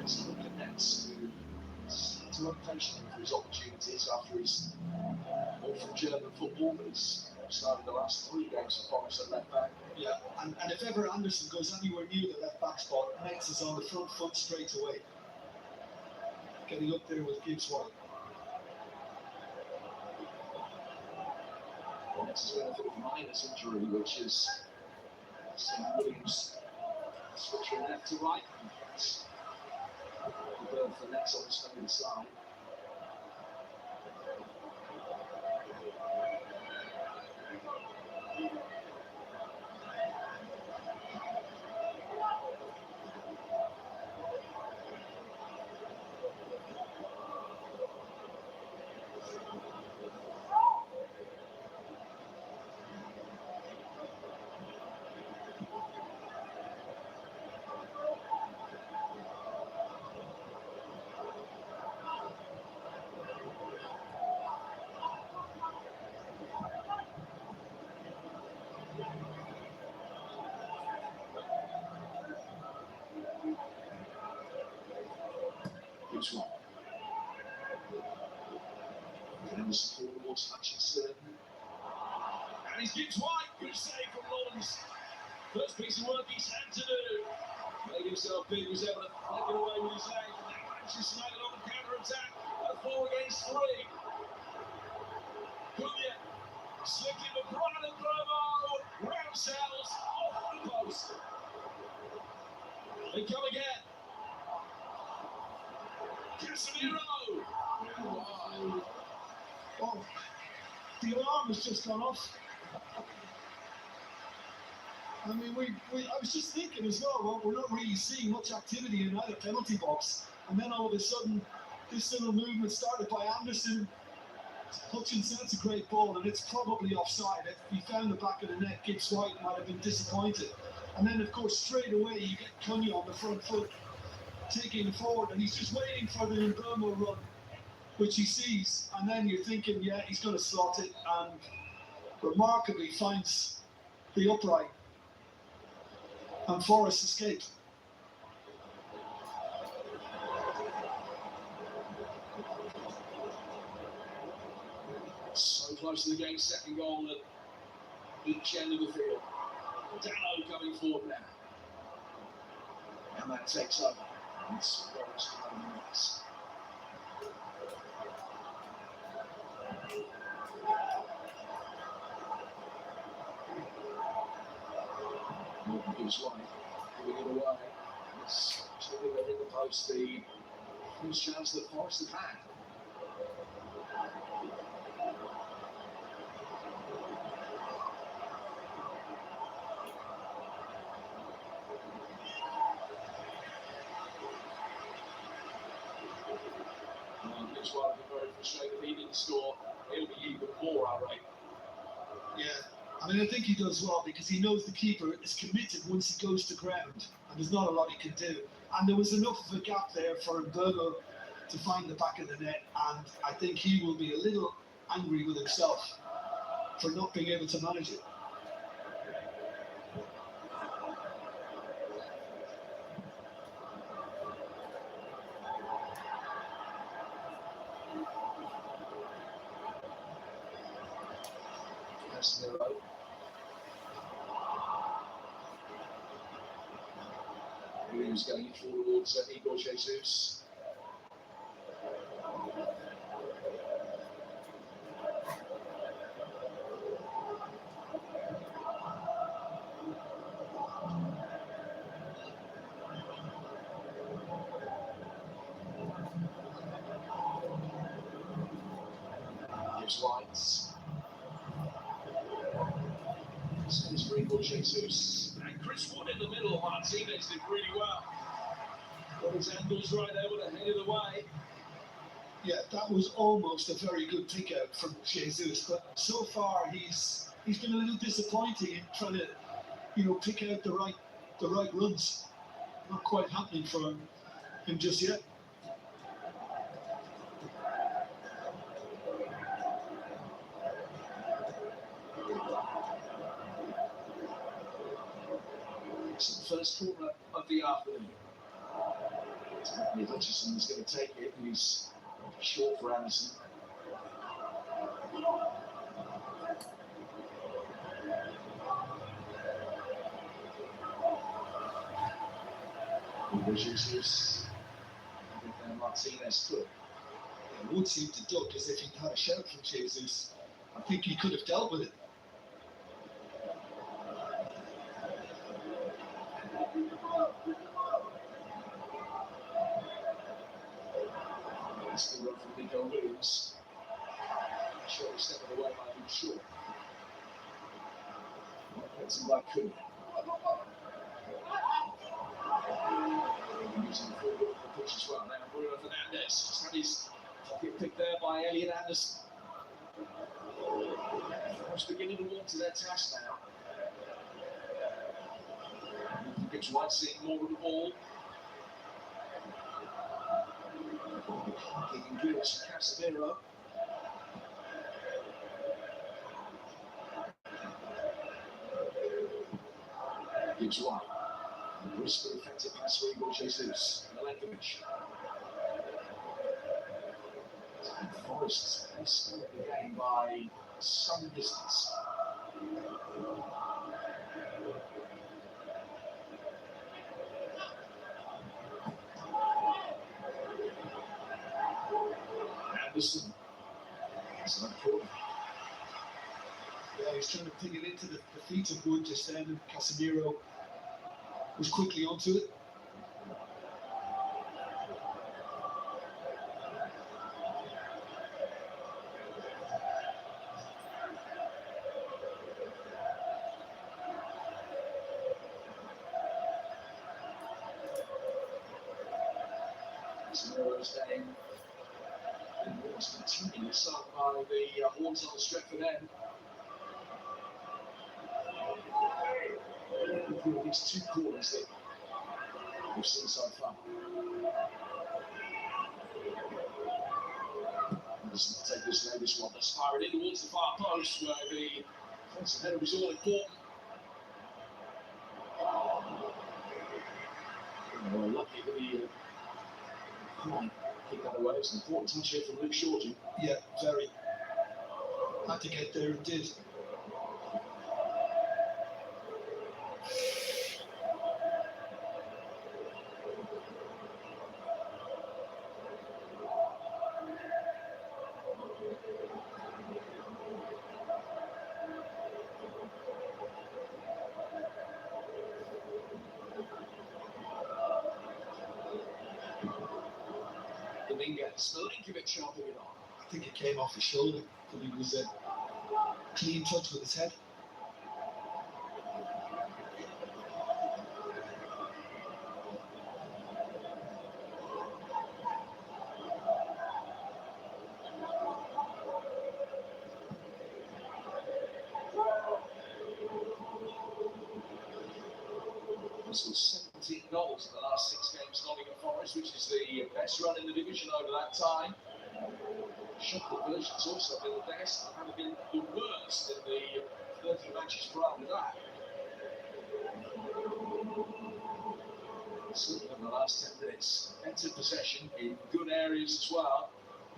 S7: So look at Nets, who to impatient for his opportunities after his awful German football, but he's started the last 3 games for Forest at left back.
S13: Yeah, and if ever Anderson goes anywhere near the left back spot, Nets is on the front foot straight away. Getting up there with Gibbs White.
S7: Nets has benefited from Miner's injury, which is seen Williams switching left to right. The bird for Nets on his favourite side. Gibbs White. And the support towards Hutchinson. And it's Gibbs White. Good save from Lawrence. First piece of work he's had to do. Made himself big, was able to take it away with his leg. And now Manchester United on the counter-attack. A 4 against 3. Cunha slicking the Brian promo. Round cells off the post. They come again. Casemiro.
S13: Oh, the alarm has just gone off. I mean, I was just thinking as well, we're not really seeing much activity in either penalty box. And then all of a sudden, this little movement started by Anderson. Hutchinson, it's a great ball, and it's probably offside. If he found the back of the net, Gibbs White might have been disappointed. And then, of course, straight away, you get Cunha on the front foot, taking forward, and he's just waiting for the Mbermo run, which he sees, and then you're thinking, yeah, he's going to slot it, and remarkably finds the upright, and Forrest escapes.
S7: So close to the game's second goal at each end of the field. Dano coming forward now. And that takes over. It's Forrest to the next. Morgan gives way, giving it away. It's something that hit the post, the first chance that Forest have had. Looks like they're very frustrated he didn't score. He'll be even more irate.
S13: Yeah, I mean, I think he does well because he knows the keeper is committed once he goes to ground, and there's not a lot he can do. And there was enough of a gap there for Mbergo to find the back of the net, and I think he will be a little angry with himself for not being able to manage it.
S7: Casemiro. Williams going towards Igor Jesus. Gives Lights. Sends for Igor Jesus. And Chris Wood in the middle. Martinez did really well. Got his angles right, able to head it away.
S13: Yeah, that was almost a very good pick out from Jesus, but so far he's been a little disappointing in trying to, pick out the right runs. Not quite happening for him just yet.
S7: It's the first corner of the afternoon. Anthony Hutchinson is going to take it, and he's short for Anderson. Jesus. I think Martinez could.
S13: It would seem to duck as if he'd had a shout from Jesus. I think he could have dealt with it.
S7: That's the run from Nico Williams. Short stepping away by Luke Shaw. That's him by Kuhn. Using the forward of the pitch as well. Now Bruno Fernandes. Just had his pocket picked there by Elliot Anderson. Forest beginning to walk to their task now. Gibbs White seeing more of the ball. Kicking good to Casemiro. Gibbs White. Crisp but effective pass for Igor Jesus. Milenkovic. Forest has split the game by some distance. Anderson. That's another corner.
S13: Yeah, he's trying to ping it into the feet of Wood just then, and Casemiro was quickly onto it.
S7: Casemiro's game was continuous up by the horns on the Stretford end. These two corners that we've seen so far. Anderson take this latest one. Let's fire it in towards the far post where the defensive header was all important. Well, lucky that he couldn't kick that away. It's an important touch here from Luke Shorty.
S13: Yeah, very. Had to get there and did.
S7: Dominguez. Milinkovic chopping it on.
S13: I think it came off his shoulder, but he was a clean touch with his head.
S7: So 17 goals in the last 6 games, Nottingham Forest, which is the best run in the division over that time. Shocked that version's also been the best, and haven't been the worst in the 30 matches prior to that. Certainly in the last 10 minutes, entered possession in good areas as well.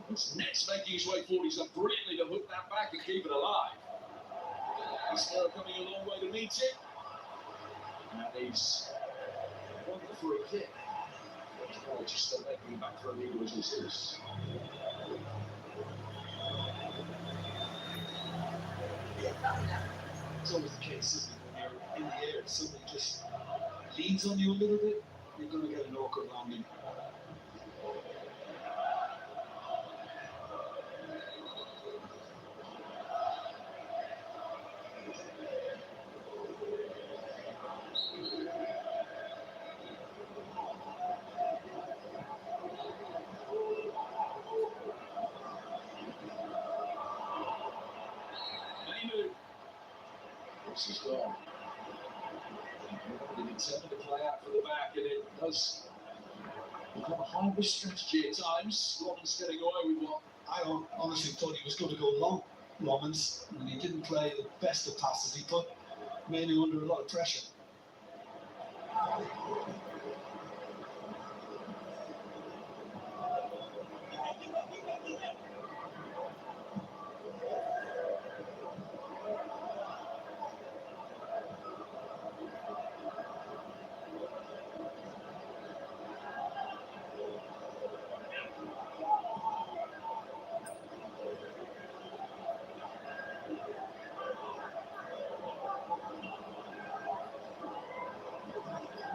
S7: It's Nets making his way forward. He's done brilliantly to hook that back and keep it alive. He's now coming a long way to meet it. And he's won the free kick. Just making it back for a legal as this is.
S13: It's always the case, isn't it? When you're in the air, if somebody just leans on you a little bit, you're going to get an awkward landing.
S7: This is gone. They determined to play out for the back, and it does become a high-risk strategy at times. Robbins getting away with what
S13: I honestly thought he was going to go long, Robbins, and he didn't play the best of passes. He put Manu under a lot of pressure.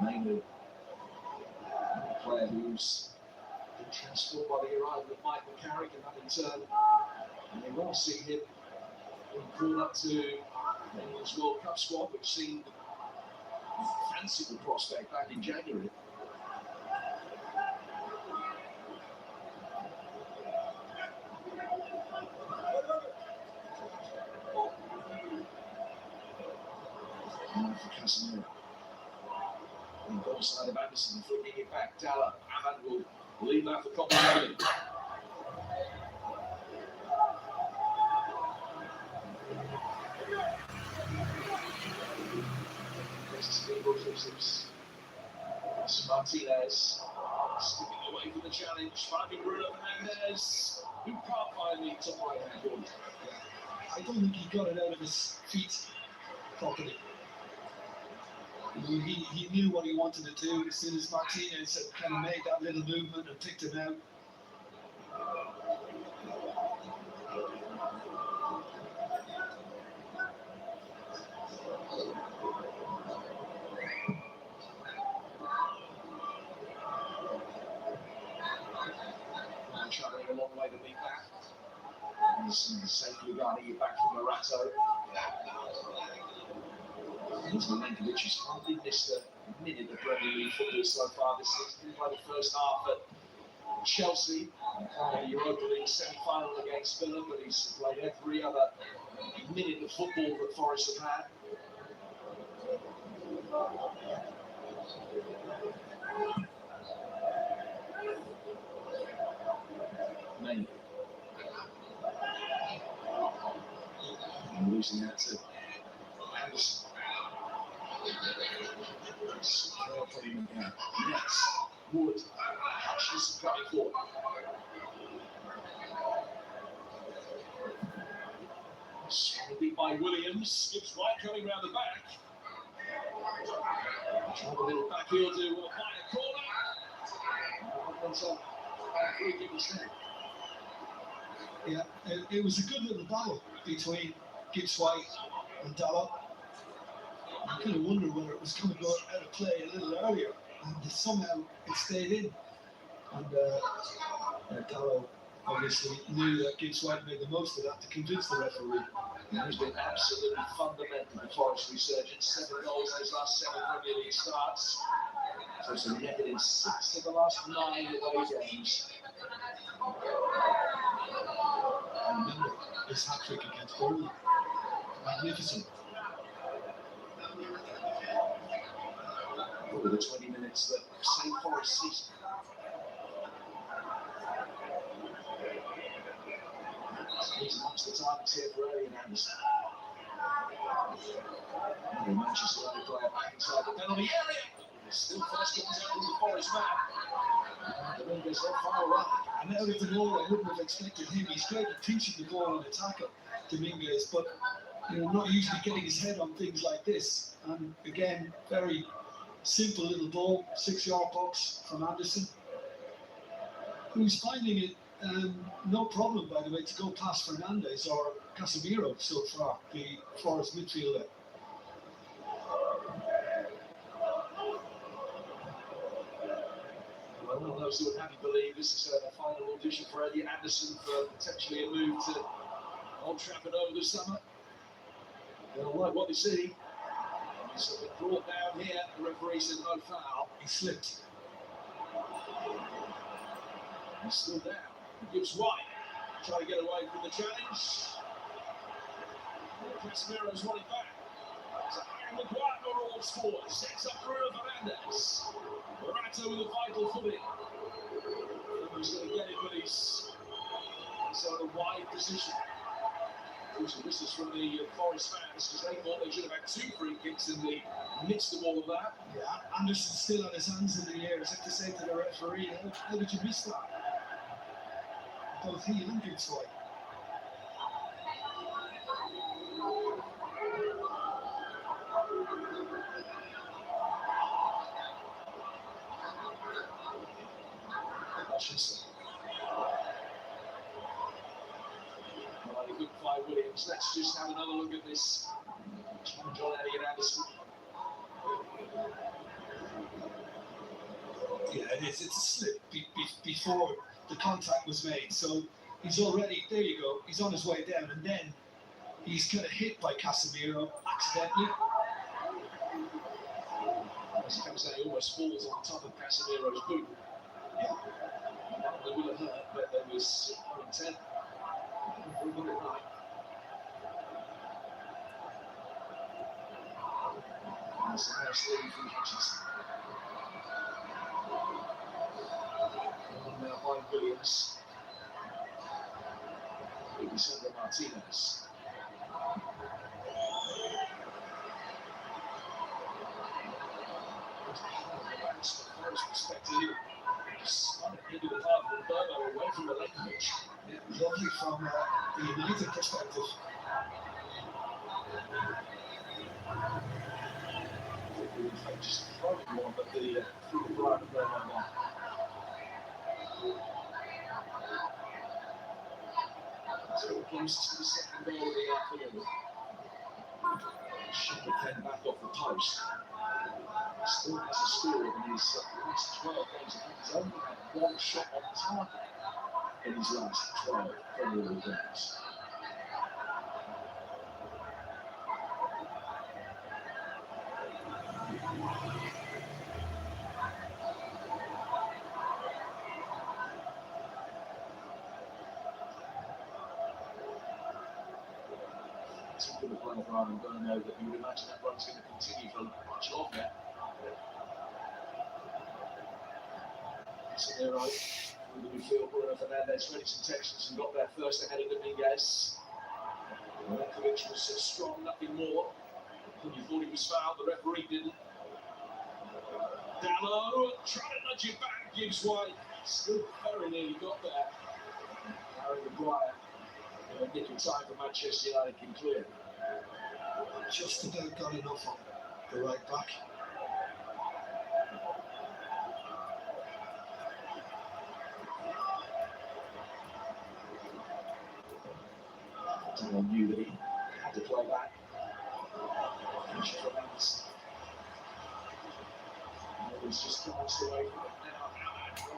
S7: Mainly a player who's been transformed by the arrival of Mike McCarrick, and that in turn, and they will see him being called up to England's World Cup squad, which seemed a fanciful prospect back in January. Now for Casemiro. On the goal side of Anderson, flicking it back. Dalla. Ahmad will leave that for Copenhagen. Martinez sticking away from the challenge, finding Bruno Fernandes, who can't find the top right hand corner.
S13: I don't think he got it out of his feet properly. He knew what he wanted to do as soon as Martinez had kind of made that little movement and picked him out.
S7: Travelling a long way to meet that. Anderson safely guarding it back from Morato. Here's Milinkovic, who's hardly missed a minute of Premier League football so far this season. He played the first half at Chelsea, playing a Europa League semi-final against Villa, but he's played every other minute of football that Forest have had. Mainly. And losing that to Anderson. Nets. Wood. Hutchinson coming forward. Beat by Williams. Gibbs White coming round the back. Trying a little back heel to find a corner. Free kick instead.
S13: Yeah, it was a good little battle between Gibbs White and Dalla. I kind of wondered whether it was going to go out of play a little earlier, and somehow it stayed in. And Gallo obviously knew that Gibbs White made the most of that to convince the referee.
S7: And he's been absolutely fundamental to Forest resurgence. 7 goals in his last 7 Premier League starts. So it's netted in 6 of the last 9 away games.
S13: And remember his hat-trick against Burnley. Magnificent.
S7: Over the 20 minutes that St. Forest season. He's amongst the targets here for Eddie and Anderson. And Manchester United player back inside the penalty area. Still first contact with the Forest man. Dominguez not far away.
S13: And out of the ball, I wouldn't have expected him. He's great at pinching the ball on a tackle, Dominguez, but not usually getting his head on things like this. And again, very simple little ball, 6-yard box from Anderson, who's finding it no problem, by the way, to go past Fernandez or Casemiro so far, the Forest midfielder.
S7: Well, all those who would happy believe this is a final audition for Eddie Anderson for potentially a move to Old Trafford over the summer. They'll like what they see. He's been brought down here. The referee said no foul.
S13: He slipped.
S7: He's still down. He gives White. Try to get away from the challenge. Casemiro's won it back. So Harry Maguire got all scored. Sets up Bruno Fernandes. Morata with a vital footing. He's going to get it, but he's on a wide position. Also, this is from the Forest fans because they thought they should have had 2 free kicks in the midst of all of that.
S13: Yeah, Anderson still had his hands in the air as if to say to the referee, how did you miss that? Both he and Gibbs White.
S7: Well, a good play, Williams. Let's just have another look at this. John Elliott Anderson.
S13: Yeah, it's a slip before the contact was made. So he's already, there you go, he's on his way down, and then he's kind of hit by Casemiro accidentally.
S7: As he comes out, he almost falls on top of Casemiro's boot.
S13: Yeah.
S7: That would have hurt, but there was intent. Very good at night. That's a nice lead from Hutchinson. And now by Williams. Maybe Sandro Martinez. From Forest perspective, just spun it into the path of Burbo away from the lane pitch.
S13: Yeah, lovely from the United perspective.
S7: Just throwing one, but the through the right of Burbo. So close to the second goal of the afternoon. Shot the pen back off the post. Still has a score in his last 12 games. I think he's only had 1 shot on target in his last 12 Premier League games. Too good a player for Ivan Burno that you would imagine that run's going to continue for much longer. So they're right through the midfield. Bruno Fernandes ready some tensions and got there first ahead of Dominguez. Milenkovic was strong, nothing more. When you thought he was fouled, the referee didn't. Dallo trying to nudge it back, gives White. Still very nearly got there. Harry Maguire. Nick in time for Manchester United can clear.
S13: Just about got enough on the right back.
S7: Someone knew that he had to play back. Finishes remains. He's just glanced away from it now.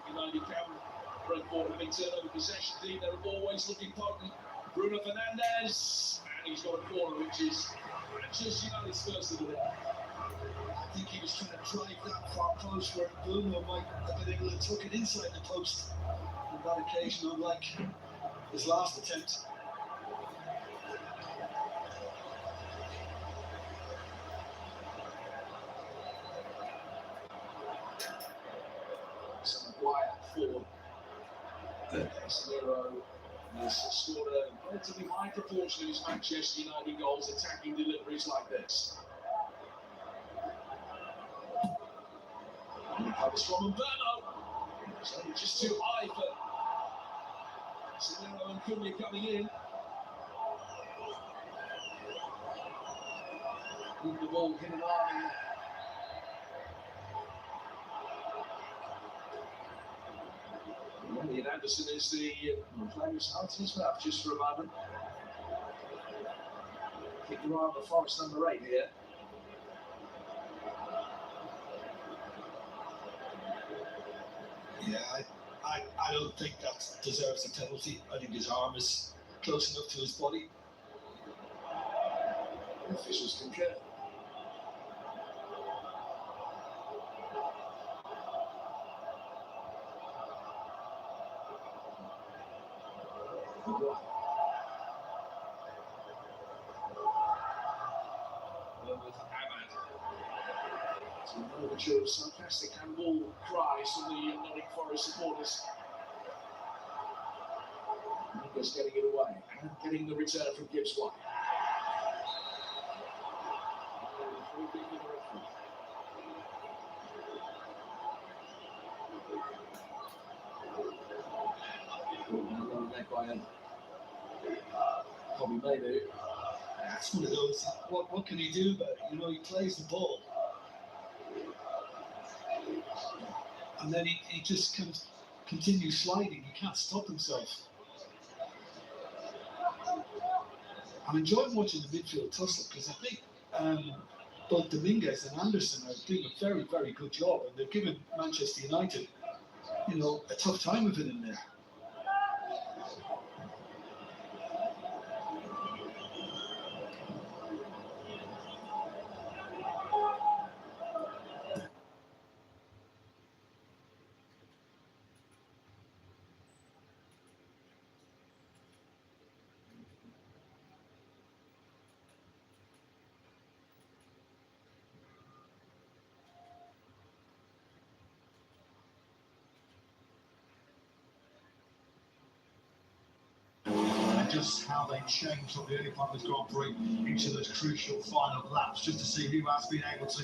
S7: United camera. Brentford have been turned over possession lead. They're always looking potent. Bruno Fernandes, and he's got a corner, which is Manchester United's first of the day.
S13: I think he was trying to drive that far post where Bruno might have been able to tuck it inside the post on that occasion, unlike his last attempt.
S7: Some Maguire for Casemiro has scored a relatively high proportion of his Manchester United goals attacking deliveries like this. And it comes from Umberto. So just too high for Casemiro and Cunha coming in. With the ball hit an arm. Ian Anderson is the player who's out of his mouth just for a moment. Keep your eye on the Forest number 8 here.
S13: Yeah, I don't think that deserves a penalty. I think his arm is close enough to his body.
S7: The officials concur. Some overture, sarcastic handball cries from the Nottingham Forest supporters. Just getting it away and getting the return from Gibbs White. By Bobby Maybu.
S13: That's one of those. What can he do about it? You know, he plays the ball. And then he just continues sliding. He can't stop himself. I'm enjoying watching the midfield tussle because I think both Dominguez and Anderson are doing a very, very good job, and they've given Manchester United, you know, a tough time of it in there. Just how they changed from the early part of this Grand Prix into those crucial final laps, just to see who has been able to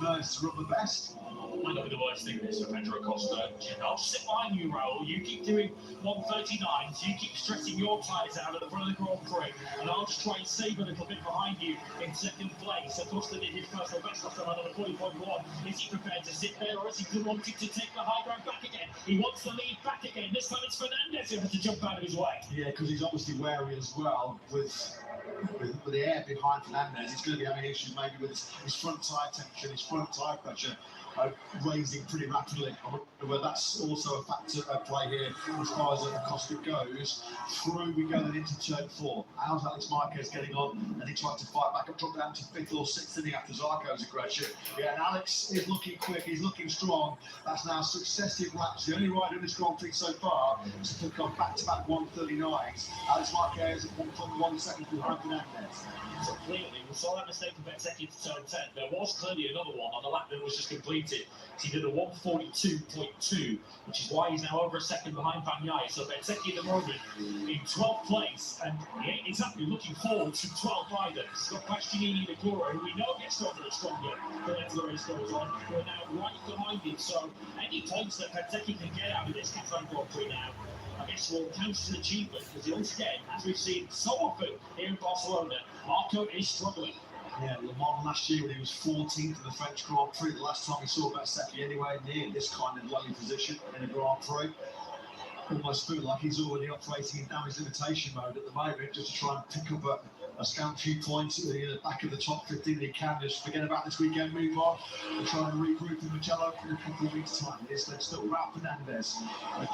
S13: merge to run the best.
S14: Might not be the worst thing this for Pedro Costa. I'll sit behind you, Raul. You keep doing 139s. You keep stressing your tyres out at the front of the Grand Prix, and I'll just try and save a little bit behind you in second place. Costa did his personal best last time out on the 40.1. Is he prepared to sit there, or is he wanting to take the high ground back again? He wants the lead back again. This time it's Fernandes who has to jump out of his way.
S13: Yeah, because he's obviously wary as well with the air behind Fernandes. He's going to be having issues maybe with his front tyre tension, his front tyre pressure raising pretty rapidly. I wonder whether that's also a factor at play here as far as Costa goes. Through we go then into turn 4. How's Alex Marquez getting on? And he tried to fight back up, drop down to 5th or 6th inning after Zarco's aggression. Yeah, and Alex is looking quick, he's looking strong. That's now successive laps. The only rider in this Grand Prix so far to pick on back-to-back 139s. Alex Marquez at 1.1 seconds behind Fernandes.
S14: So clearly, we saw that mistake from Benteke to turn 10. There was clearly another one on the lap that was just completed. He did a 142.2, which is why he's now over a second behind Bagnaia. So Benteke at the moment in 12th place, and he ain't exactly looking forward to 12 riders. He's got Bastianini and Agura, who we know get stronger and stronger as the race goes on, who are now right behind him. So any points that Benteke can get out of this Catalan Grand Prix now, I guess will count as an achievement, because once again, as we've seen so often here in Barcelona, Marco is struggling.
S13: Yeah, Le Mans last year when he was 14th in the French Grand Prix, the last time we saw Benteke anywhere near this kind of low position in a Grand Prix. Almost feel like he's already operating in damage limitation mode at the moment, just to try and pick up a scant few points at the back of the top 15. He can just forget about this weekend, move on, and try and regroup in Magello in a couple of weeks' time. It is still Ralph Fernandez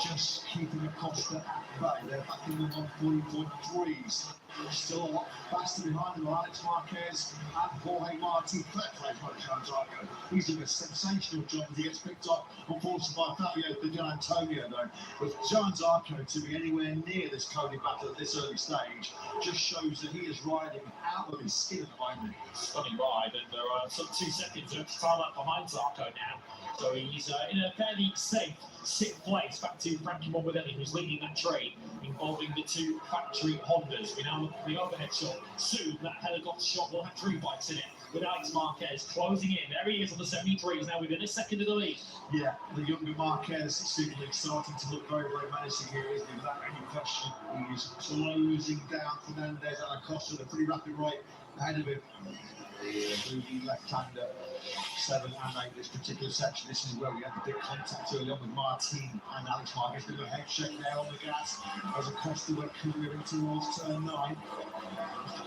S13: just keeping Acosta at bay. They're back in the 140.3s. Still a lot faster behind them, Alex Marquez and Jorge Martin. Fair play by Joan Zarco. He's doing a sensational job as he gets picked up, unfortunately, by Fabio Di Antonio, though. With Joan Zarco to be anywhere near this Cody battle at this early stage just shows that he is riding out of his skin at the moment.
S14: Stunning ride, and there are some 2 seconds of time up behind Zarco now. So he's in a fairly safe 6th place, back to Frankie Morbidelli, who's leading that trade involving the 2 factory Hondas. We now look at the overhead shot. Soon that helicopter shot will have 3 bikes in it, with Alex Marquez closing in. There he is on the 73. He's now within a second of the lead.
S13: Yeah, the younger Marquez seemingly starting to look very, very menacing here, isn't he? Without any question, he's closing down Fernandez and Acosta at a pretty rapid rate ahead of him. The left-hander 7 and 8 this particular section. This is where we had the big contact early on with Martin and Alex Marquez. Bit of a head shake there on the gas as Acosta went clearing towards turn 9.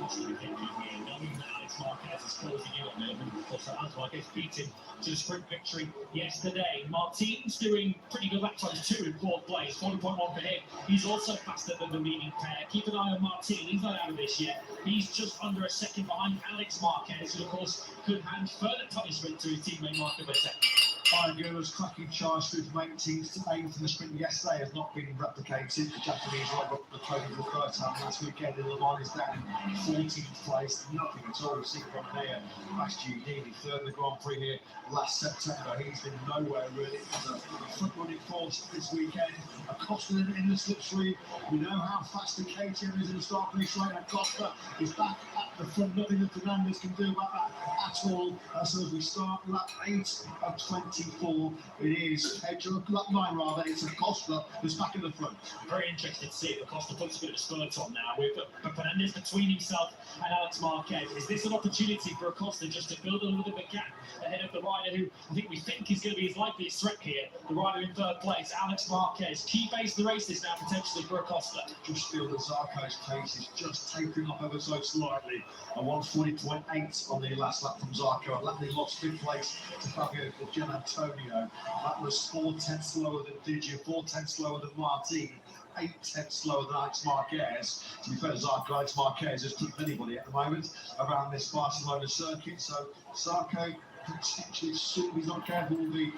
S14: Alex Marquez is closing in on him, and of course Alex Marquez beat him to the sprint victory yesterday. Martin's doing pretty good lap times too in 4th place, 40.1 for him. He's also faster than the leading pair. Keep an eye on Martin, he's not out of this yet. He's just under a second behind Alex Marquez, who of course could hand further punishment to his teammate Marco Bezzecchi.
S13: Bayagura's cracking charge through from 18th to 8th in the sprint yesterday has not been replicated. The Japanese rider up the podium for the first time last weekend in Le Mans is down in 14th place. Nothing at all to see from there. Bastianini, 3rd in the Grand Prix here last September. He's been nowhere really. It's a front-running force this weekend. Acosta in the slipstream. We know how fast the KTM is in the start-finish line. Acosta is back at the front. Nothing that Fernandez can do about that at all. So as we start lap 8 of 24, it is Pedro, lap 9 rather, it's Acosta who's back in the front.
S14: Very interested to see if Acosta puts a bit of spurt on now with Fernandez between himself and Alex Marquez. Is this an opportunity for Acosta just to build a little bit of a gap ahead of the rider who I think we think is going to be his likeliest threat here, the rider in 3rd place, Alex Marquez. Key base the race is now potentially for Acosta.
S13: Just feel that Zarco's pace is just tapering off ever so slightly. A 140.8 on the last lap from Zarco. A lap he lost 5th place to Fabio Di Antonio. That was 4/10 slower than Digia, 4/10 slower than Martin, 8/10 slower than Alex Marquez. To be fair to Zarco, Alex Marquez has put anybody at the moment around this Barcelona circuit. So Zarco potentially, soon, he's not careful, will be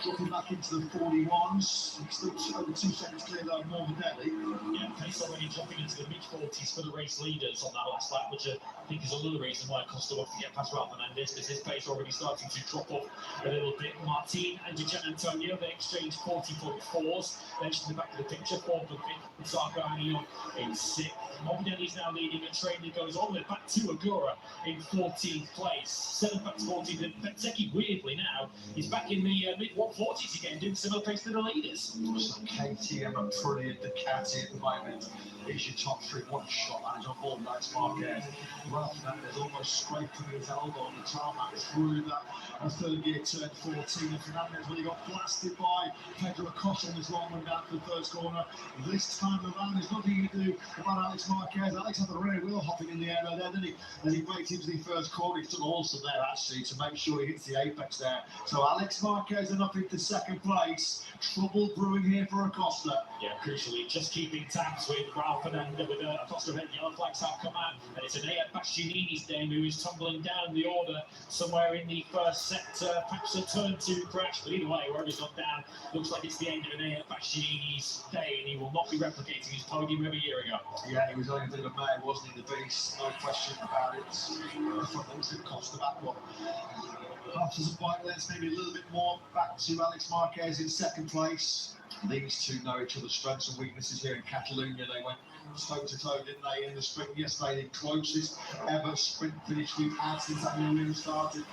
S13: dropping back into the 41s. He's still over 2 seconds clear though of Morbidelli.
S14: Yeah, pace already dropping into the mid-40s for the race leaders on that last lap, which I think is another reason why Costa wants to get past Ralph Fernandez, because his pace already starting to drop off a little bit. Martin and Gian Antonio, they exchanged 40.4s. Mentioned the back of the picture, 4th and 5th. Zarco hanging on in 6th. Morbidelli's now leading a train that goes all the way back to Agura in 14th place. 7th back to 14th. Bezzecchi, weirdly now, he's back in the mid-140s again, doing similar pace to the leaders.
S13: Some KTM and Aprilia Ducati at the moment. Here's your top 3, one shot, and he's on board with Alex Marquez. Ralph Fernandez almost scraping his elbow on the tarmac through that 3rd gear turn 14. And Fernandez really got blasted by Pedro Acosta on his long one down to the 1st corner. This time around, there's nothing you can do about Alex Marquez. Alex had the rear wheel hopping in the air there, didn't he? As he braked into the 1st corner, he took also there actually to make sure he hits the apex there. So Alex Marquez and up into 2nd place. Trouble brewing here for Acosta.
S14: Yeah, crucially, just keeping tabs with Ralph Fernandez with Acosta red yellow flags have come out. And it's an Bastianini's dame who is tumbling down the order somewhere in the 1st sector. Perhaps a turn 2 crash, but either way, wherever he's gone down, looks like it's the end of an Bastianini's day, and he will not be replicating his podium of a year ago.
S13: Yeah, he was only a bit of a mare, wasn't he, the beast? No question about it. I thought that was the Costa back one. Perhaps as a bike length, maybe a little bit more back to Alex Marquez in 2nd place. These two know each other's strengths and weaknesses here in Catalonia. They went toe to toe, didn't they, in the sprint yesterday? The closest ever sprint finish we've had since that new started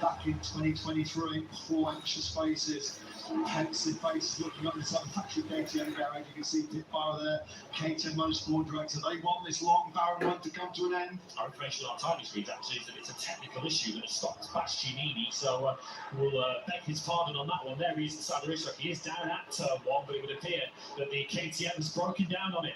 S13: back in 2023. 4 anxious faces, pensive faces looking up inside the factory KTM garage. You can see Pit Barrow there, KTM Motorsport Director. They want this long barren run to come to an end.
S14: Our information on our timing speed actually is that it's a technical issue that has stopped Bastianini, so we'll beg his pardon on that one. There he is inside the racetrack. He is down at turn 1, but it would appear that the KTM has broken down on it.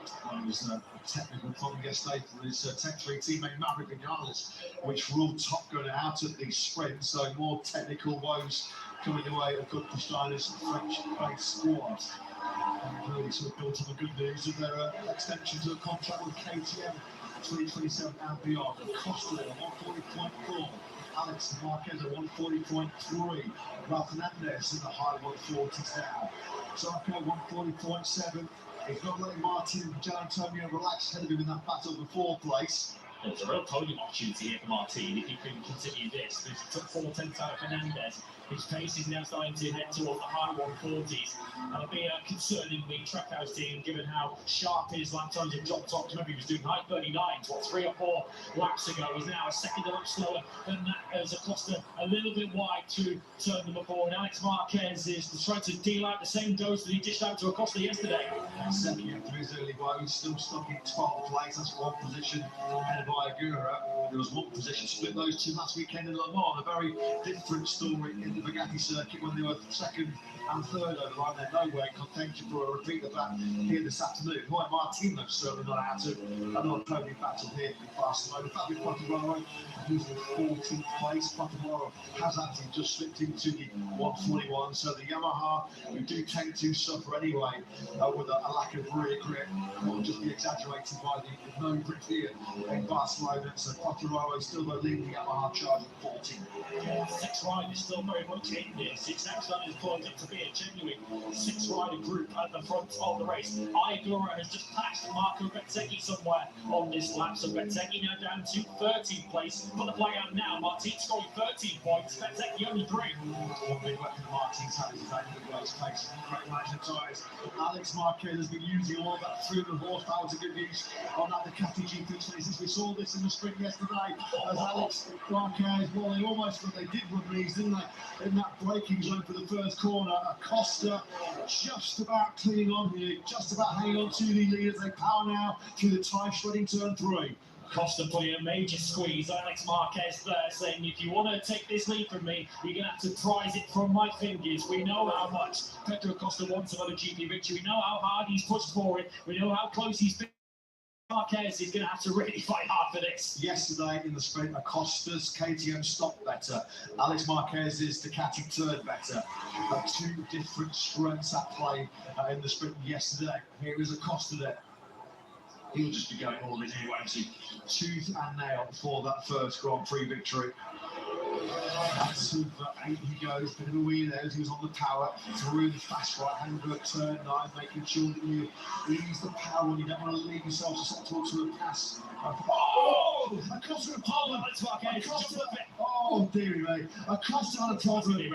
S13: It was a technical problem yesterday for his Tech 3 teammate Maverick Vinales, which were all top gunner out of these sprints, so more technical woes coming away of good Steiner's French-based squad. And really sort of built on the good news of their extension to a contract with KTM 2027 and beyond. Costa at 140.4, Alex Marquez at 140.3, Ralph Fernandez in the high 140s now. Zarco 140.7. He's not letting Martin and Gian Antonio relax ahead of him in that battle for fourth place.
S14: There's a real podium opportunity here for Martin if he can continue this. Because he took 4 tenths out of Fernandez. His pace is now starting to head towards the high 140s. And it'll be concerning the Trackhouse team, given how sharp his lap times have dropped off. Remember, he was doing high 39s, 3 or 4 laps ago. He's now a second a lap slower than that as Acosta a little bit wide to turn number 4. And Alex Marquez is trying to deal out the same dose that he dished out to Acosta yesterday.
S13: Second after his early woes, still stuck in 12th place. That's one position ahead of Ayagura. There was one position split those two last weekend in Le Mans. A very different story in the Bugatti circuit when they were second and third over the line. They're nowhere in contention for a repeat of that here this afternoon. Why Martino's certainly not out of another podium battle here in Barcelona. Fabio Quartararo losing 14th place. Quartararo has actually just slipped into the 141. So the Yamaha, who do tend to suffer anyway with a lack of rear grip, will just be exaggerated by the no grip here in Barcelona. So Quartararo is still the leading Yamaha charge at 14.
S14: Yeah, 6 riders still very much in this. It's now starting to point up to be a genuine 6-rider group at the front of the race. Ayagura has just passed Marco Bezzecchi somewhere on this lap. So Bezzecchi now down to 13th place for the play-out now. Martin scoring 13 points, Bezzecchi only 3.
S13: One big weapon Martin's had is his own race pace. Great management tyres. Alex Marquez has been using all that 300 horsepower to good use on that Ducati GP26. We saw this in the sprint yesterday as Alex Marquez, well, they almost they did run these, didn't they, in that braking zone for the first corner. Acosta just about clinging on here, just about hanging on to the lead as they power now through the tyre shredding turn 3.
S14: Costa putting a major squeeze. Alex Marquez there saying, if you want to take this lead from me, you're going to have to prize it from my fingers. We know how much Pedro Costa wants a MotoGP victory. We know how hard he's pushed for it. We know how close he's been. Marquez is going to have to really fight hard for this.
S13: Yesterday in the sprint, Acosta's KTM stopped better. Alex Marquez's Ducati turned better. Two different strengths at play in the sprint yesterday. Here is Acosta there. He'll just be going all in here, won't he? Tooth and nail for that first Grand Prix victory. That's 8 he goes, bit of a wheel there as he was on the power, through the fast right-hand at turn 9, making sure that you ease the power and you don't want to leave yourself susceptible to a pass. Oh! Acosta a problem! Oh, dearie me. Acosta on a problem.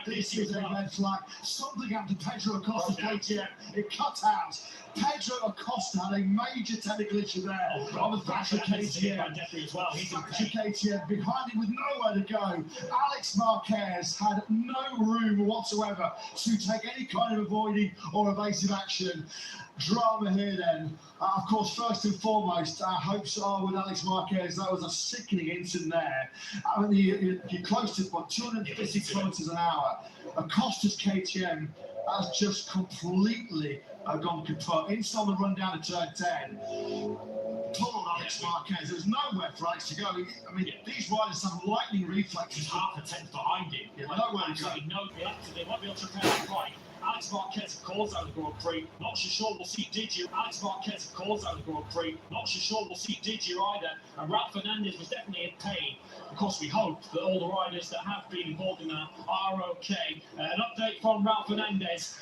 S13: This is a red flag. Something happened to Pedro Acosta's KTM. It cut out. Pedro Acosta had a major technical issue there on the Thatcher KTM. Thatcher KTM behind him with nowhere to go. Alex Marquez had no room whatsoever to take any kind of avoiding or evasive action. Drama here then. Of course, first and foremost, our hopes are with Alex Marquez. That was a sickening incident there. I mean, you're close to 250 kilometers an hour. Acosta's KTM has just completely gone kaput. Inside on the run down to turn 10. Poor Alex Marquez. There's nowhere for Alex to go. I mean, these riders have lightning reflexes.
S14: He's half a tenth behind him.
S13: Yeah, nowhere to go.
S14: They might be able to repair that right. Alex Marquez calls out the Grand Prix. Not so sure we'll see Didier. Alex Marquez calls out the Grand Prix. Not so sure we'll see Didier either. And Ralph Fernandez was definitely in pain. Of course, we hope that all the riders that have been involved in that are okay. An update from Ralph Fernandez.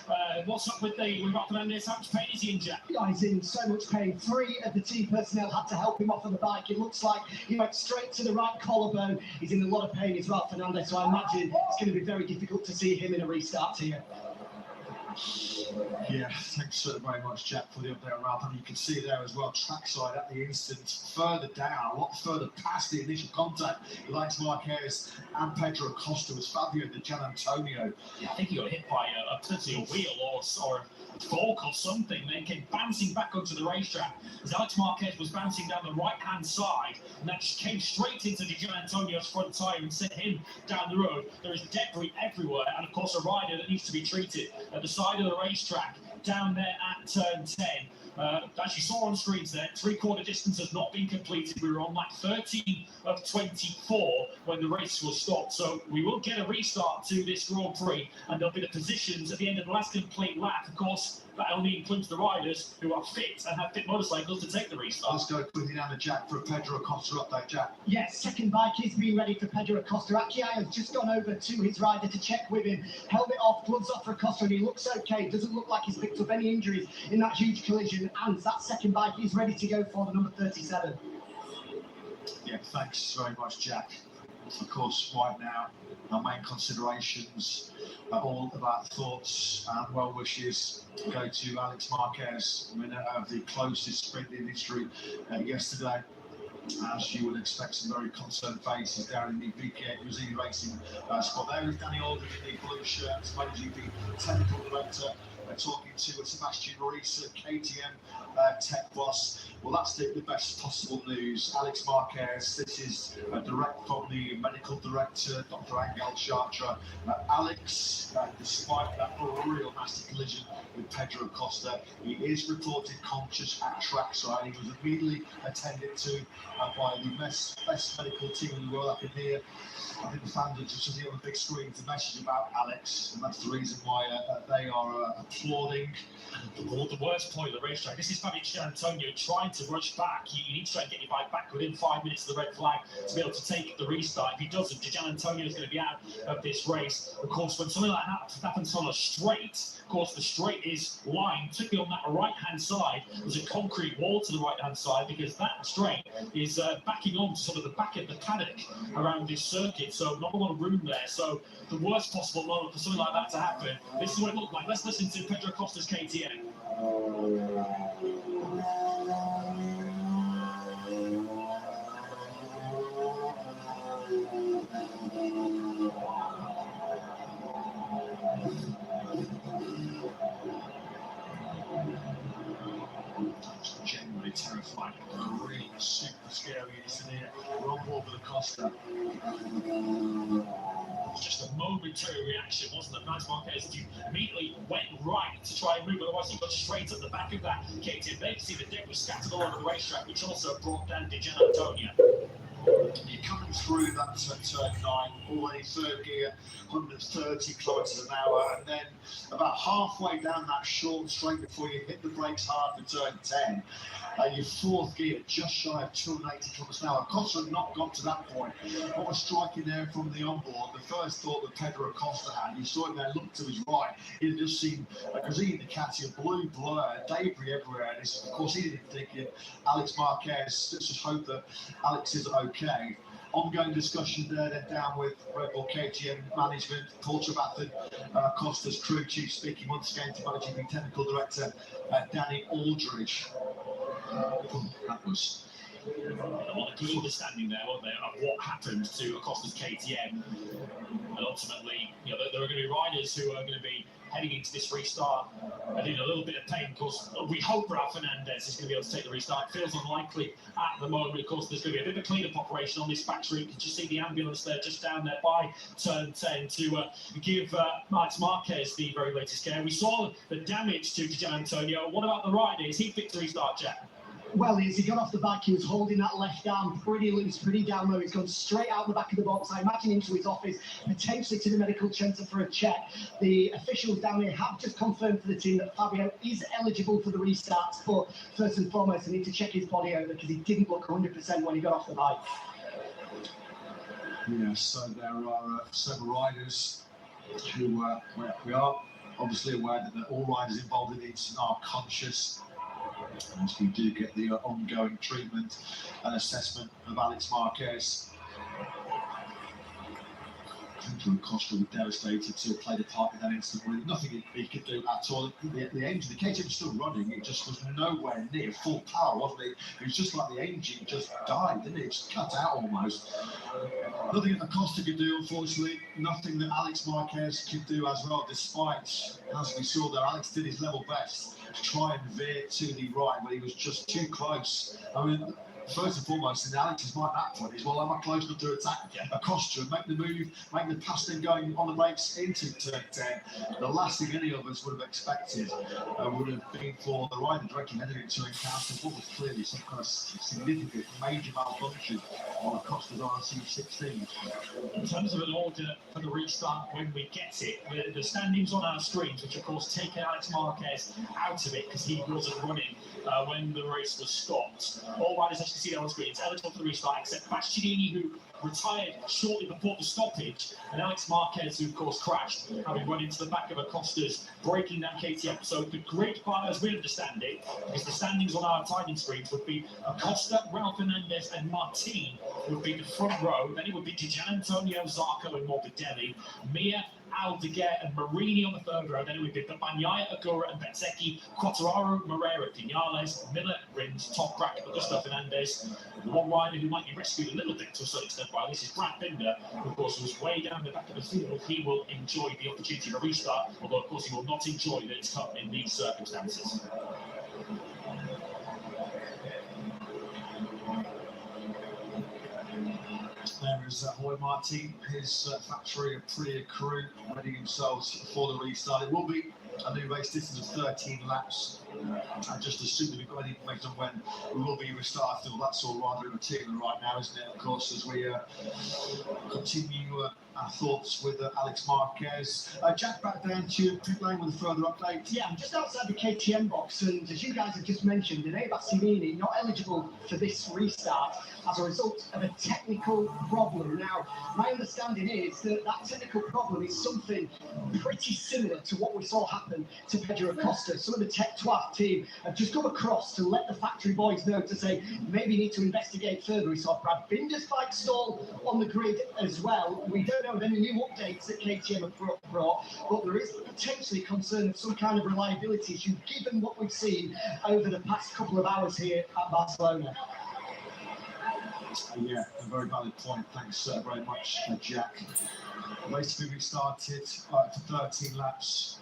S14: What's up with Ralph Fernandez? How much pain is he in, Jack?
S15: He's in so much pain. 3 of the team personnel had to help him off of the bike. It looks like he went straight to the right collarbone. He's in a lot of pain as Ralph Fernandez, so I imagine it's going to be very difficult to see him in a restart here.
S13: Yeah, thanks very much, Jack, for the update on Ralph. And you can see there as well, trackside at the instant, further down, a lot further past the initial contact with Alex Marquez and Pedro Acosta was Fabio de Gian Antonio.
S14: Yeah, I think he got hit by potentially a wheel or a fork or something. Then came bouncing back onto the racetrack as Alex Marquez was bouncing down the right-hand side, and that just came straight into de Gian Antonio's front tyre and sent him down the road. There is debris everywhere, and of course a rider that needs to be treated at the side of the racetrack. down there at turn 10. As you saw on screens there, three-quarter distance has not been completed. We were on lap 13 of 24 when the race was stopped. So we will get a restart to this Grand Prix, and there'll be the positions at the end of the last complete lap. Of course, that only includes the riders who are fit and have fit motorcycles to take the restart.
S13: Let's go quickly down to Jack for a Pedro Acosta update, Jack.
S15: Yes, second bike is being ready for Pedro Acosta. Akiyai has just gone over to his rider to check with him. Helmet off, gloves off for Acosta, and he looks okay. Doesn't look like he's picked up any injuries in that huge collision. And that second bike is ready to go for the number 37.
S13: Yeah, thanks very much, Jack. Of course, right now, our main considerations, all of our thoughts and well wishes go to Alex Marquez, winner of the closest sprint in history yesterday. As you would expect, some very concerned faces down in the VK Brazilian Racing spot. There is Danny Aldridge in the blue shirt, managing the technical director. Talking to Sebastian Maurice at KTM Tech Boss. Well, that's the best possible news. Alex Marquez, this is direct from the medical director, Dr. Angel Chartra. Alex, despite that real nasty collision with Pedro Acosta, he is reported conscious at trackside. He was immediately attended to by the best medical team in the world. I can hear, I think the fans are just sitting on the big screen to message about Alex, and that's the reason why they are applauding.
S14: The worst point of the racetrack, this is Fabio Antonio trying to rush back. You need to try and get your bike back within 5 minutes of the red flag to be able to take the restart. If he doesn't, Gian Antonio is going to be out of this race. Of course, when something like that happens on a straight, of course, the straight is lined, particularly on that right-hand side. There's a concrete wall to the right-hand side because that straight is backing on to sort of the back of the paddock around this circuit. So not a lot of room there. So the worst possible moment for something like that to happen. This is what it looked like. Let's listen to Pedro Acosta's KTM.
S13: Genuinely terrifying. Really super scary, isn't it? We're on board with Acosta.
S14: It's just a momentary reaction, wasn't it? Max Marquez immediately went right to try and move, otherwise he got straight at the back of that KTM. They see the deck was scattered all over the racetrack, which also brought down Gian Antonio.
S13: You're coming through that turn 9, already third gear, 130 kilometres an hour, and then about halfway down that short straight before you hit the brakes hard for turn 10, your fourth gear, just shy of 280 kilometres an hour. Acosta had not got to that point. What was striking there from the onboard, the first thought that Pedro Acosta had, you saw him there, looked to his right, it had just seemed like Brazilian Ducati, a blue blur, debris everywhere, and of course he didn't think it. Alex Marquez, let's just hope that Alex is okay. Ongoing discussion there, then down with Red Bull KTM management, Paul Trevathan, Acosta's crew chief, speaking once again to managing the technical director, Danny Aldridge. That was
S14: a good understanding there, wasn't there, of what happened to Acosta's KTM. And ultimately, you know, there are going to be riders who are going to be heading into this restart and in a little bit of pain. Of course, we hope Raul Fernandez is going to be able to take the restart. It feels unlikely at the moment. Of course, there's going to be a bit of a clean-up operation on this back street. You can just see the ambulance there, just down there by turn 10 to give Max Marquez the very latest care. We saw the damage to Gian Antonio. What about the rider? Is he fit to restart, Jack?
S15: Well, as he got off the bike, he was holding that left arm pretty loose, pretty down low. He's gone straight out the back of the box, I imagine into his office, potentially to the medical centre for a check. The officials down here have just confirmed for the team that Fabio is eligible for the restarts, but first and foremost, they need to check his body over because he didn't look 100% when he got off the bike.
S13: Yeah, so there are several riders who we are obviously aware that all riders involved in the incident are conscious. As we do get the ongoing treatment and assessment of Alex Marquez. Pedro Acosta was devastated to have played a part in that incident. Really nothing he could do at all. The engine, the KTM was still running, it just was nowhere near full power, wasn't it? It was just like the engine just died, didn't it? It just cut out almost. Nothing that Acosta could do, unfortunately. Nothing that Alex Marquez could do as well, despite, as we saw there, Alex did his level best to try and veer to the right, but he was just too close. I mean, first and foremost, in Alex's mind at that point is, well, am I close enough to attack Acosta and make the move, make the pass then going on the brakes into turn 10? The last thing any of us would have expected would have been for the rider directly headed into encounter what was clearly some kind of significant major malfunction on Acosta's RC16.
S14: In terms of an order for the restart when we get it, the standings on our screens, which of course taken Alex Marquez out of it because he wasn't running when the race was stopped. All riders, as you can see on screens, eligible for the restart except Bastianini, who retired shortly before the stoppage, and Alex Marquez, who of course crashed, having run into the back of Acosta's, breaking down KTM. So the grid, as we understand it, is the standings on our timing screens would be Acosta, Ralph Fernandez and Martin would be the front row. Then it would be Gian Antonio, Zarco and Morbidelli, Mir, Aldeguer and Marini on the third row. Then it would be Bagnaia, Agura and Bezzecchi, Quattararo, Moreira, Vinales, Miller, Rins, Toprak, Augusto Fernandez. The one rider who might be rescued a little bit to a certain extent by this is Brad Binder, who of course was way down the back of the field. He will enjoy the opportunity to restart, although of course he will not enjoy that it's cut in these circumstances.
S13: There is Roy Martin, his factory Aprilia crew, readying themselves for the restart. It will be a new race distance of 13 laps. And just as soon as we've got any information on when we will be restarted, well, that's all rather immaterial right now, isn't it? Of course, as we continue our thoughts with Alex Marquez. Jack, back down to pit lane with a further update.
S15: Yeah, I'm just outside the KTM box, and as you guys have just mentioned, Dene Bastianini not eligible for this restart as a result of a technical problem. Now, my understanding is that that technical problem is something pretty similar to what we saw happen to Pedro Acosta. Some of the Tech 12 team have just come across to let the factory boys know to say maybe need to investigate further. We saw Brad Binder's bike stall on the grid as well. We don't know of any new updates that KTM have brought, but there is potentially concern of some kind of reliability issue given what we've seen over the past couple of hours here at Barcelona.
S13: Yeah, a very valid point. Thanks very much, Jack. Race to be restarted for 13 laps.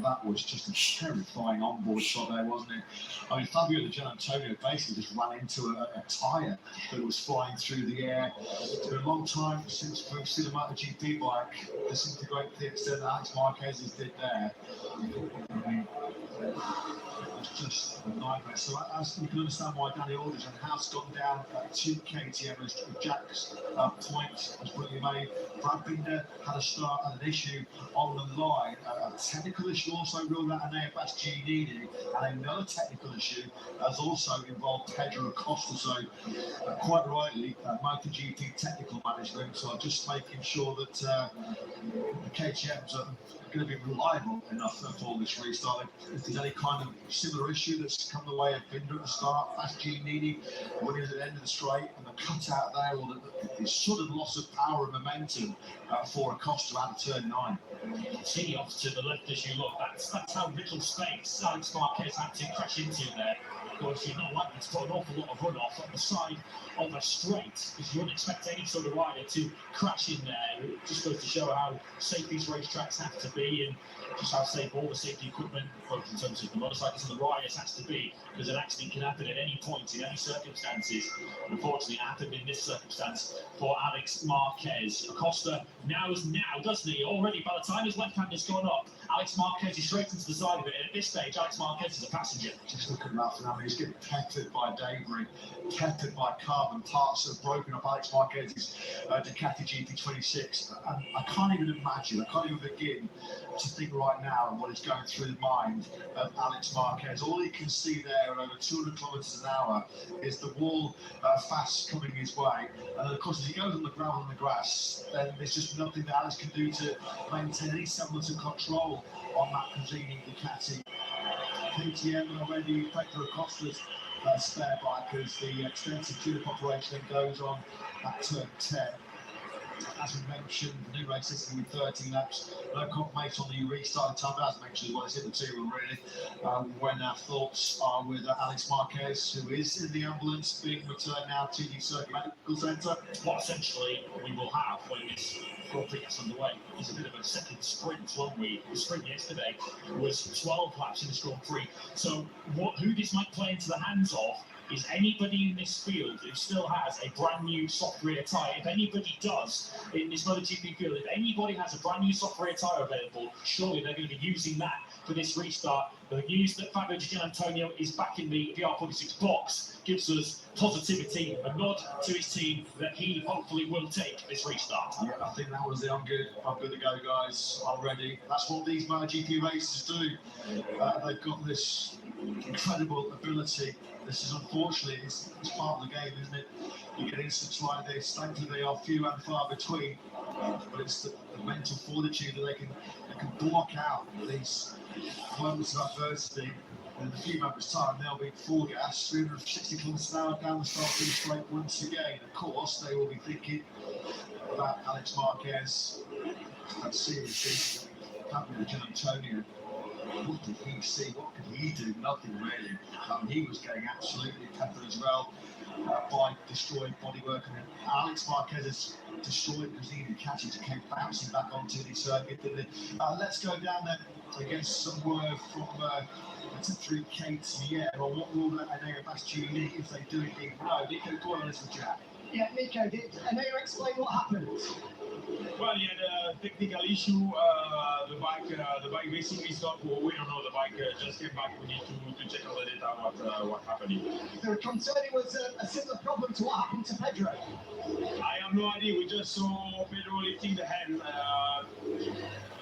S13: That was just a terrifying onboard shot there, wasn't it? I mean, Fabio Di Gianantonio basically just ran into a tyre that was flying through the air. It's been a long time since we've seen a MotoGP bike disintegrate to the extent that Alex Marquez's did there. It's just a nightmare. So as you can understand why Danny Aldridge has gone down to KTM as Jack's point was brilliantly made. Brad Binder had a start and an issue on the line. A technical issue also ruled out Enea Bastianini, and another technical issue has also involved Pedro Acosta. So quite rightly, MotoGP technical management are just making sure that the KTMs are going to be reliable enough for this restart. If there's any kind of similar issue that's come the way of Binder at the start, Bastianini winning at the end of the straight, and the cutout there, or the sudden loss of power and momentum for Acosta out of turn 9.
S14: See off to the left as you look. That's how little space Alex Marquez had to crash into there. Of course, you're not likely to put an awful lot of runoff on the side of a straight, because you wouldn't expect any sort of rider to crash in there. It just goes to show how safe these racetracks have to be, and just how safe all the safety equipment, both in terms of the motorcycles and the riders, has to be, because an accident can happen at any point, in any circumstances. Unfortunately, it happened in this circumstance for Alex Marquez. Acosta knows now, doesn't he? Already, by the time his left hand has gone up, Alex Marquez is straight into the side of it, and at this stage, Alex Marquez is a passenger.
S13: Just look at Ralph Fernandez, he's getting peppered by debris, peppered by carbon parts that have broken up Alex Marquez's Ducati GP26. And I can't even imagine, I can't even begin to think right now what is going through the mind of Alex Marquez. All he can see there at over 200 kilometers an hour is the wall fast coming his way. And of course, as he goes on the gravel and the grass, then there's just nothing that Alex can do to maintain any semblance of control on that Pizzini Ducati. KTM already Pedro Acosta's spare bike as the extensive tune-up operation then goes on at turn 10. As we mentioned, the new race system with 13 laps, no confirmation on the restarting time, but as mentioned, well, it's immaterial really. When our thoughts are with Alex Marquez, who is in the ambulance being returned now to the Circuit Medical Centre.
S14: What essentially we will have when this Grand Prix gets underway is a bit of a second sprint, won't we? The sprint yesterday was 12 laps in this Grand Prix. So who this might play into the hands of is anybody in this field who still has a brand new soft rear tyre, if anybody does in this MotoGP field, if anybody has a brand new soft rear tyre available, surely they're going to be using that for this restart. The news that Fabio Di Gianantonio is back in the VR46 box gives us positivity, a nod to his team that he hopefully will take this restart.
S13: Yeah, I think that was it. I'm good to go, guys. I'm ready. That's what these MotoGP races do. They've got this incredible ability. This is unfortunately, it's part of the game, isn't it? You get incidents like this. Thankfully, they are few and far between. But it's the mental fortitude that they can block out these moments of adversity. In a few moments' time, they'll be full gas, 360 kilometers an hour down the start-finish straight once again. Of course, they will be thinking about Alex Marquez. Let's see, Fabio Di Gianantonio. What did he see? What could he do? Nothing really. He was getting absolutely peppered as well by destroyed bodywork. And Alex Marquez is destroyed because he didn't catch it. He came bouncing back onto the circuit, didn't he? Let's go down there and get some word from through KTM on what will Enea Bastianini if they do indeed know. Nico, go on this with Jack.
S15: Yeah, Nico, did Enea explain what happened?
S3: Well, he had a technical issue. The bike basically stopped. Well, we don't know. The bike just came back. We need to check all the data what happened.
S15: Is there a concern it was a similar problem to what happened to Pedro?
S3: I have no idea. We just saw Pedro lifting the hand.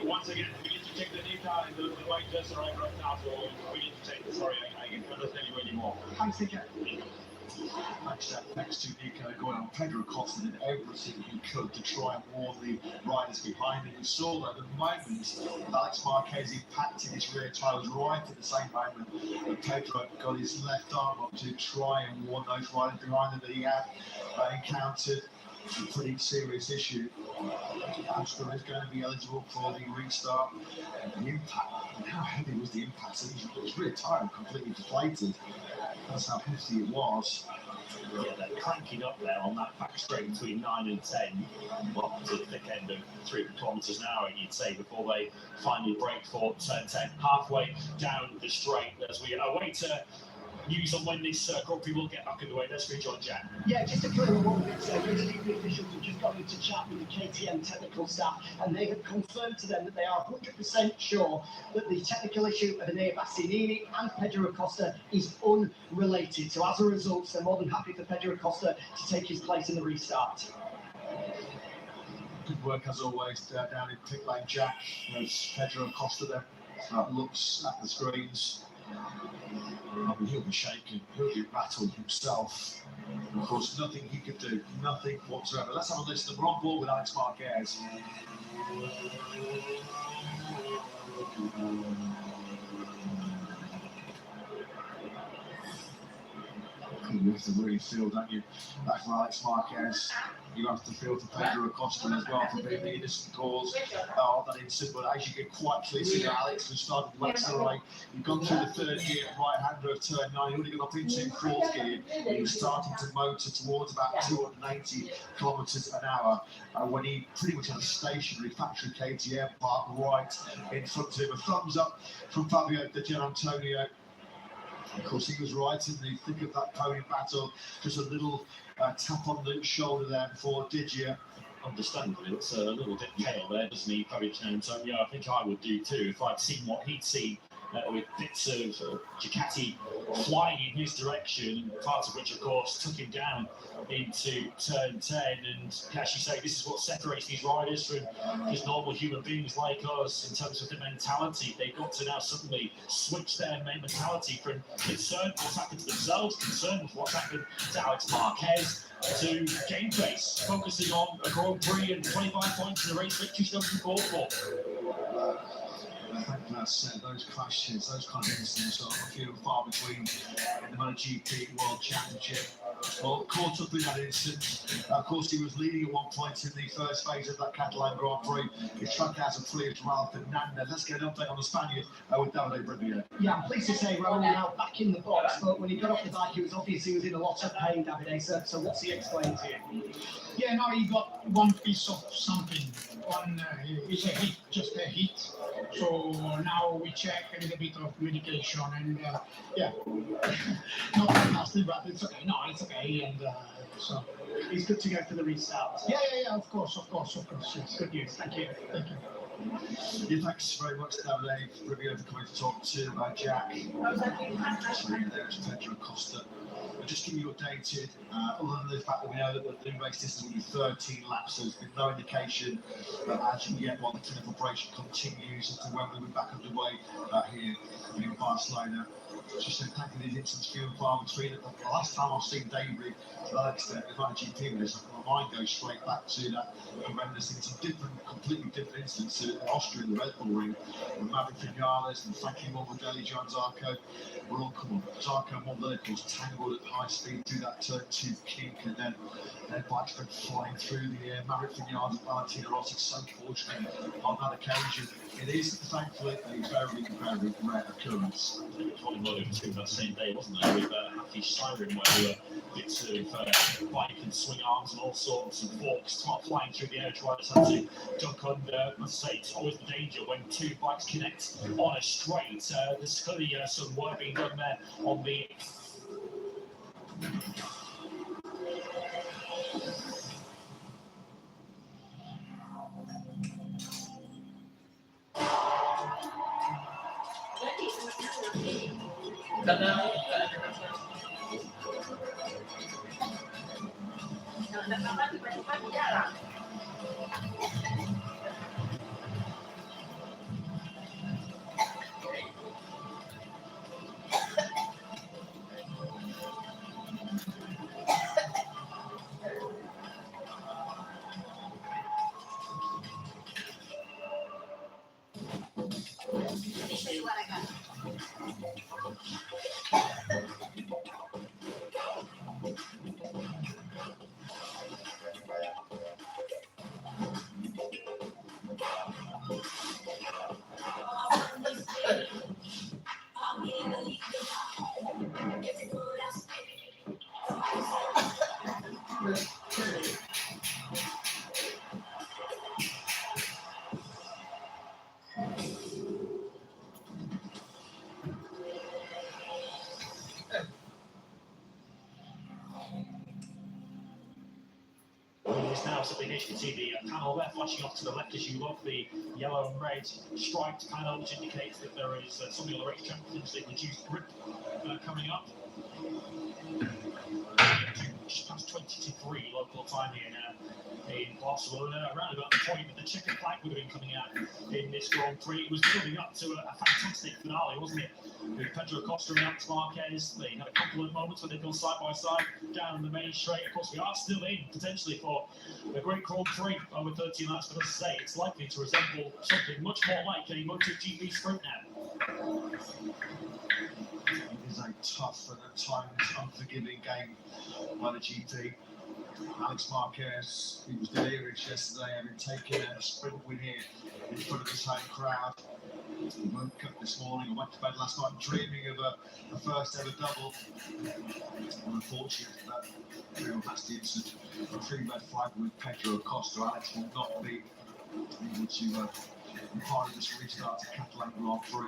S3: Once again, we need to check the data, and the bike just arrived right now, so we need to check. Sorry, I can't understand you anymore.
S15: Thanks, Nico.
S13: Thanks to Nico going on. Pedro Costa did everything he could to try and warn the riders behind him. You saw that the moment Alex Marquez impacted his rear tyre was right at the same moment that Pedro got his left arm up to try and warn those riders behind him that he had encountered a pretty serious issue. Astra is going to be eligible for the restart. The impact, how heavy was the impact? His rear tyre completely deflated. That's how hefty it was.
S14: Yeah, they're cranking up there on that back straight between 9 and 10, well, to the thick end of 300 kilometres an hour, you'd say, before they finally break for turn 10, halfway down the straight as we await news on when this Grand Prix will get back underway. Let's rejoin Jack.
S15: Yeah, just to clear up one bit, the officials have just got into chat with the KTM technical staff, and they have confirmed to them that they are 100% sure that the technical issue of Enea Bastianini and Pedro Acosta is unrelated. So as a result, they're more than happy for Pedro Acosta to take his place in the restart.
S13: Good work as always down in pit lane, Jack. As Pedro Acosta there looks at the screens. I mean, he'll be shaken, he'll be rattled himself. Of course, nothing he could do, nothing whatsoever. Let's have a listen. We're on board with Alex Marquez. You have to really feel, don't you? That's Alex Marquez. You have to feel for Pedro Acosta as well for being the innocent cause of that incident. But as you can quite clearly see, Alex has started to accelerate. You've gone through the third gear, right-hander of turn 9. You've already got up into fourth gear. He was starting to motor towards about 280 kilometres an hour when he pretty much had a stationary factory KTM park right in front of him. A thumbs up from Fabio Di Gianantonio. Of course, he was right in the thick of that podium battle. Just a little tap on the shoulder there before Digia.
S14: Understandably, looks a little bit pale there, doesn't he, Fabio Di Gianantonio? I think I would do too if I'd seen what he'd seen with bits of Ducati flying in his direction, parts of which, of course, took him down into turn 10. And as you say, this is what separates these riders from just normal human beings like us in terms of the mentality. They've got to now suddenly switch their mentality from concern with what's happened to themselves, concern with what's happened to Alex Marquez, to game face, focusing on a Grand Prix and 25 points in the race victory still to be fought for.
S13: I think that's those clashes, those kind of incidents are few and far between in the MotoGP World Championship. Well, caught up in that incident. Of course, he was leading at one point in the first phase of that Catalan Grand Prix. His track out of free as Raul Fernandez. Let's get an update on the Spaniard with Davide Brivio.
S15: Yeah, I'm pleased to say Raul now back in the box, but when he got off the bike, he was in a lot of pain, Davide. So what's he explained to you?
S16: Yeah, now he got one piece of something. It's a hit, just a hit.
S10: So now we check a little bit of medication and yeah, not fantastic, but it's okay. No, it's okay, and so he's good to go for the restart. Yeah, of course, yes. Good news. Thank you.
S13: Yeah, thanks very much, Davide, for being able to come in to talk to Jack. So there is Pedro Costa. I'll just keep you updated, other than the fact that we know that the new race distance will be 13 laps, so there's been no indication as yet while the clinical preparation continues as to when we'll be back underway here in Barcelona. Just saying, thank you, these incidents few and far between. The last time I've seen David to that extent with my GP race, my mind goes straight back to that horrendous thing. It's a completely different instance in Austria in the Red Bull Ring, with Maverick Vinales and Frankie Morbidelli, John Zarco. We're all come on. Zarco and Morbidelli, of course, tangled at high speed through that turn 2 kink, and then their bikes went flying through the air. Maverick Vinales and Valentino Rossi, so fortunate on that occasion. It is, thankfully, a very, very rare occurrence.
S14: Probably more than two that same day, wasn't there, with Happy Siren, where we were bits of bike and swing arms and all sorts, and forks start flying through the air. Drivers had to duck under. I must say, it's always the danger when two bikes connect on a straight. There's clearly some work being done there on the. Now something you can see the panel there flashing off to the left as you look, the yellow and red striped panel, which indicates that there is something on the race track, potentially reduced grip coming up. Just past 20 to 3 local time here now in Barcelona, around about the point that the checkered flag would have been coming out in this Grand Prix. It was building up to a fantastic finale, wasn't it? With Pedro Costa and Alex Marquez, they had a couple of moments where they go side by side down the main straight. Of course, we are still in potentially for a great Grand Prix over 13 laps, but as I say, it's likely to resemble something much more like a MotoGP sprint now.
S13: It is a tough and at times unforgiving game by the GP. Alex Marquez, he was delirious yesterday, having taken a sprint win here in front of his home crowd. He woke up this morning and went to bed last night dreaming of a first ever double. Unfortunate that real nasty incident, a 3-red flag with Pedro Costa. Alex will not be able to part of this restart to Catalan Grand Prix.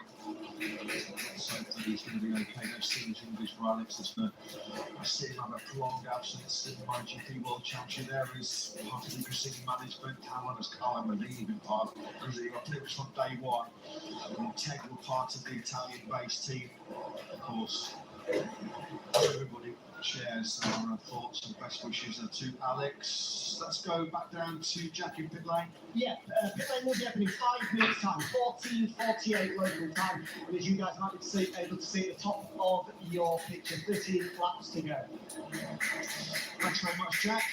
S13: So that he's going to be okay. No serious injuries for Alex. That's going to see him have a prolonged absence in the MotoGP World Championship. There is part of the Gresini management. How long has Carlo Marini been part of the pretty much from day one? An integral part of the Italian-based team, of course. Everybody shares our thoughts and best wishes to Alex. Let's go back down to Jack in pit lane.
S15: Yeah, pit lane will be open in 5 minutes time, 14:48 local time. And as you guys might be able to see at the top of your picture, 13 laps to go.
S13: Thanks very much, Jack.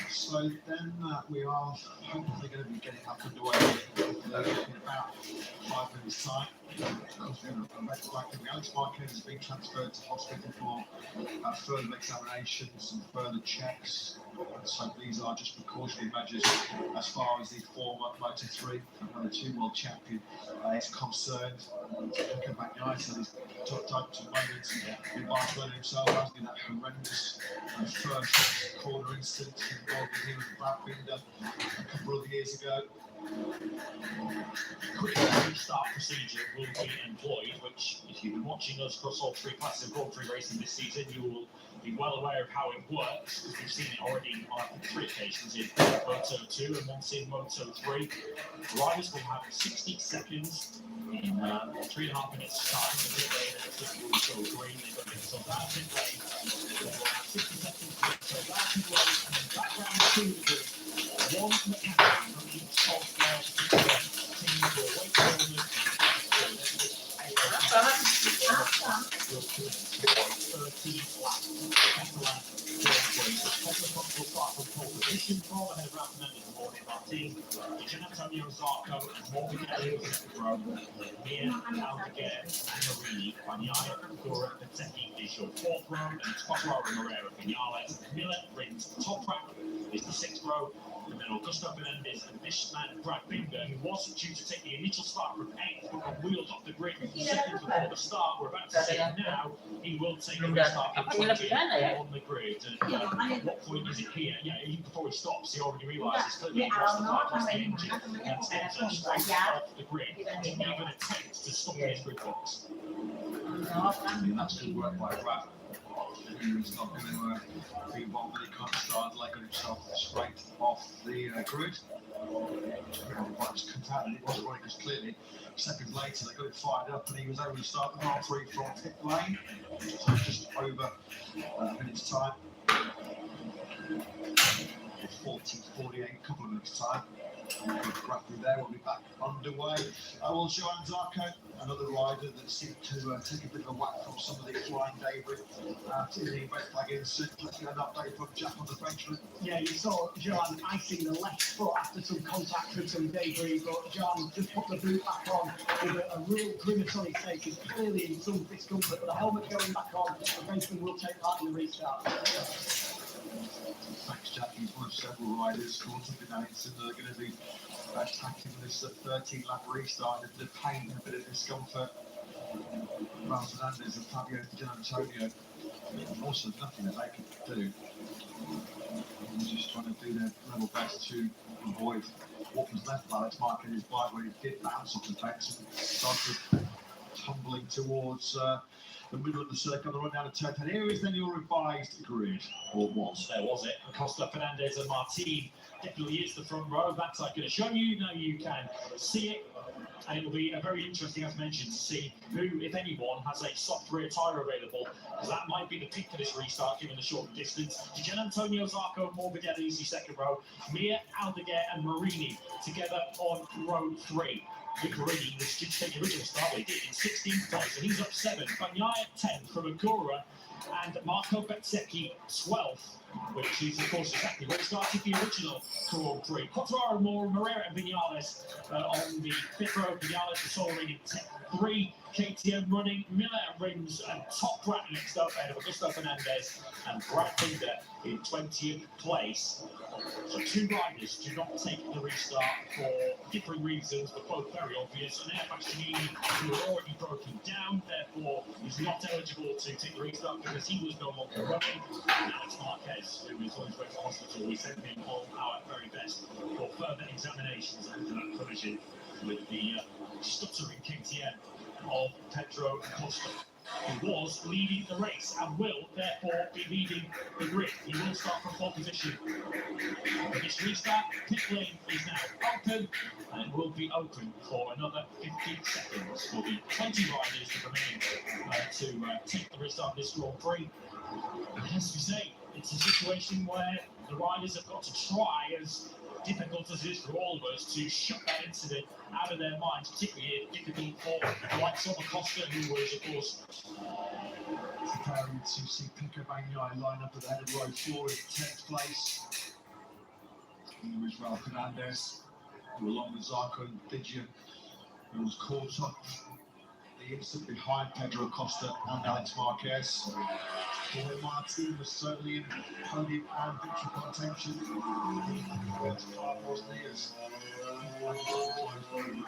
S13: So then we are hopefully going to be getting up underway in about 5 minutes time. Because we're going to red flag. Alex Marquez has been transferred to hospital for further examinations and further checks. So these are just precautionary measures as far as the former Moto3 and Moto2 world champion is concerned. Looking back now, so he's tucked up to moments in Barcelona himself, hasn't he? That horrendous first corner incident involving him and Brad Binder a couple of years ago.
S14: Quick restart procedure will be employed, which, if you've been watching us across all three classes of Grand Prix racing this season, you will be well aware of how it works, because we've seen it already on 3 occasions in Moto 2 and once in Moto 3. Riders will have 60 seconds in 3.5 minutes time. The pit lane will go green, they've got to get themselves out of pit lane. They will have 60 seconds to get themselves out of pit lane, and then back round to the grid. One mechanic from each of their teams will wait for them. Will commence for 13 laps. Will start from pole position, from ahead of Ralph Fernandez and Morgan Martin. Gian Antonio Zarco and Morgan Elliott in the row. Mia, Aldeguer, and Marini. Bagnaia, Cora, Bezzecchi is your 4th row, and Quattro, Morera, Vinales, Miller, Rins. Top track is the 6th row. And then Augusto Fernandez and this man, Brad Binder, who was due to take the initial start from 8th, but wheeled off the grid seconds before the start. We're about to see it now. He will take the restart in 20 on the grid. And at what point is it here? Yeah, even before he stops, he already realises clearly he wants the bike, wants the engine, and steps straight off the grid. Didn't even attempt to stop in his grid box.
S5: I mean, that's good work by Brad. He was not going to be involved in any kind of start, like got himself straight off the grid. Quite just confounded it wasn't running, because clearly seconds later they got it fired up and he was able to start the Grand Prix from pit lane. So just over a minute's time. 48, a couple of minutes time. Roughly there, we'll be back underway. Well, Joan Zarco, another rider that seemed to take a bit of a whack from some of the flying debris in the red flag incident. Let's get an update from Jack on the Frenchman.
S15: Yeah, you saw Joan icing the left foot after some contact with some debris, but Joan just put the boot back on with a real grimace on his face. He's clearly in some discomfort, but the helmet going back on, the Frenchman will take part in the restart.
S5: Thanks, Jack. He's one of several riders caught up in that incident that are going to be tackling this 13-lap restart. A bit of pain, a bit of discomfort. Ralph Fernandez and Fabio Gian Antonio, also nothing that they could do. They're just trying to do their level best to avoid what was left of Alex Marquez's bike, where he did bounce off the fence and started tumbling towards the middle of the circle on the run down to turn 10. Here is then your revised grid, or was.
S14: There was it. Acosta, Fernandez and Martin definitely is the front row. That's I can show you. Now you can see it. And it will be very interesting, as mentioned, to see who, if anyone, has a soft rear tyre available, because that might be the pick for this restart, given the short distance. Gian Antonio Zarco and Morbidelli is the 2nd row. Mia, Aldeguer and Marini together on row 3. With Marini, was due to take the original start, but he did in 16th place, and he's up 7. Bagnaia 10th from Agora, and Marco Bezzecchi 12th, which is, of course, exactly where he started the original Grand Prix. Quattraro, Morera and Vinales on the 5th row. Vinales was already in 3. KTM running, Miller and Rins and Top Rat next up ahead of Augusto Fernandez and Brad Binder in 20th place. So 2 riders do not take the restart for different reasons, but both very obvious. And Air Fascianini, who had already broken down, therefore is not eligible to take the restart because he was no longer running. And Alex Marquez, who is on his way to hospital, we sent him on our very best for further examinations after that collision with the stuttering KTM of Pedro Acosta, who was leading the race and will therefore be leading the grid. He will start from pole position. For this restart, pit lane is now open and will be open for another 15 seconds for the 20 riders that remain to take the restart of this Grand Prix. And as we say, it's a situation where the riders have got to try, as difficult as it is for all of us, to shut that incident out of their minds, particularly difficult for the likes of Acosta, who was, of course,
S5: preparing to see Pico Bagnaia line up at the head of row 4 in 10th place. Here is Ralph Fernandez, who along with Zarco and Digia, who was caught up the instant behind Pedro Acosta and Alex Marquez. Jorge Martin was certainly in podium and victory contention. Wasn't he? As very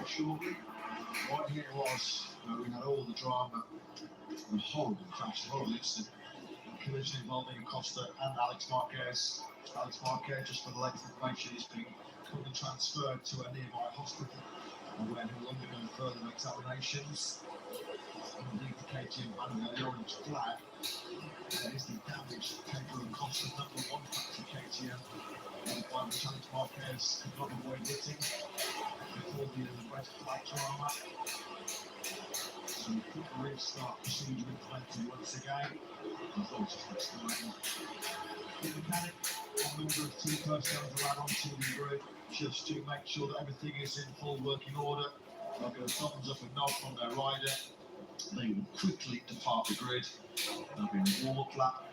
S5: shortly. Right here it was, where we had all the drama, a horrible crash, a horrible incident, a collision involving Acosta and Alex Marquez. Alex Marquez, just for the latest information, is being
S13: currently transferred to a nearby hospital, where he'll undergo further examinations. Underneath the KTM banner, the orange flag, there is the damaged Pedro Acosta number 1 factory KTM, by which Alex Marquez could not avoid hitting before the red flag drama. So quick restart procedure implemented once again. I thought just explain. The mechanic, a member of team personnel is allowed onto the grid just to make sure that everything is in full working order. They'll get a thumbs up and nod from their rider. They will quickly depart the grid. There'll be a warm-up lap,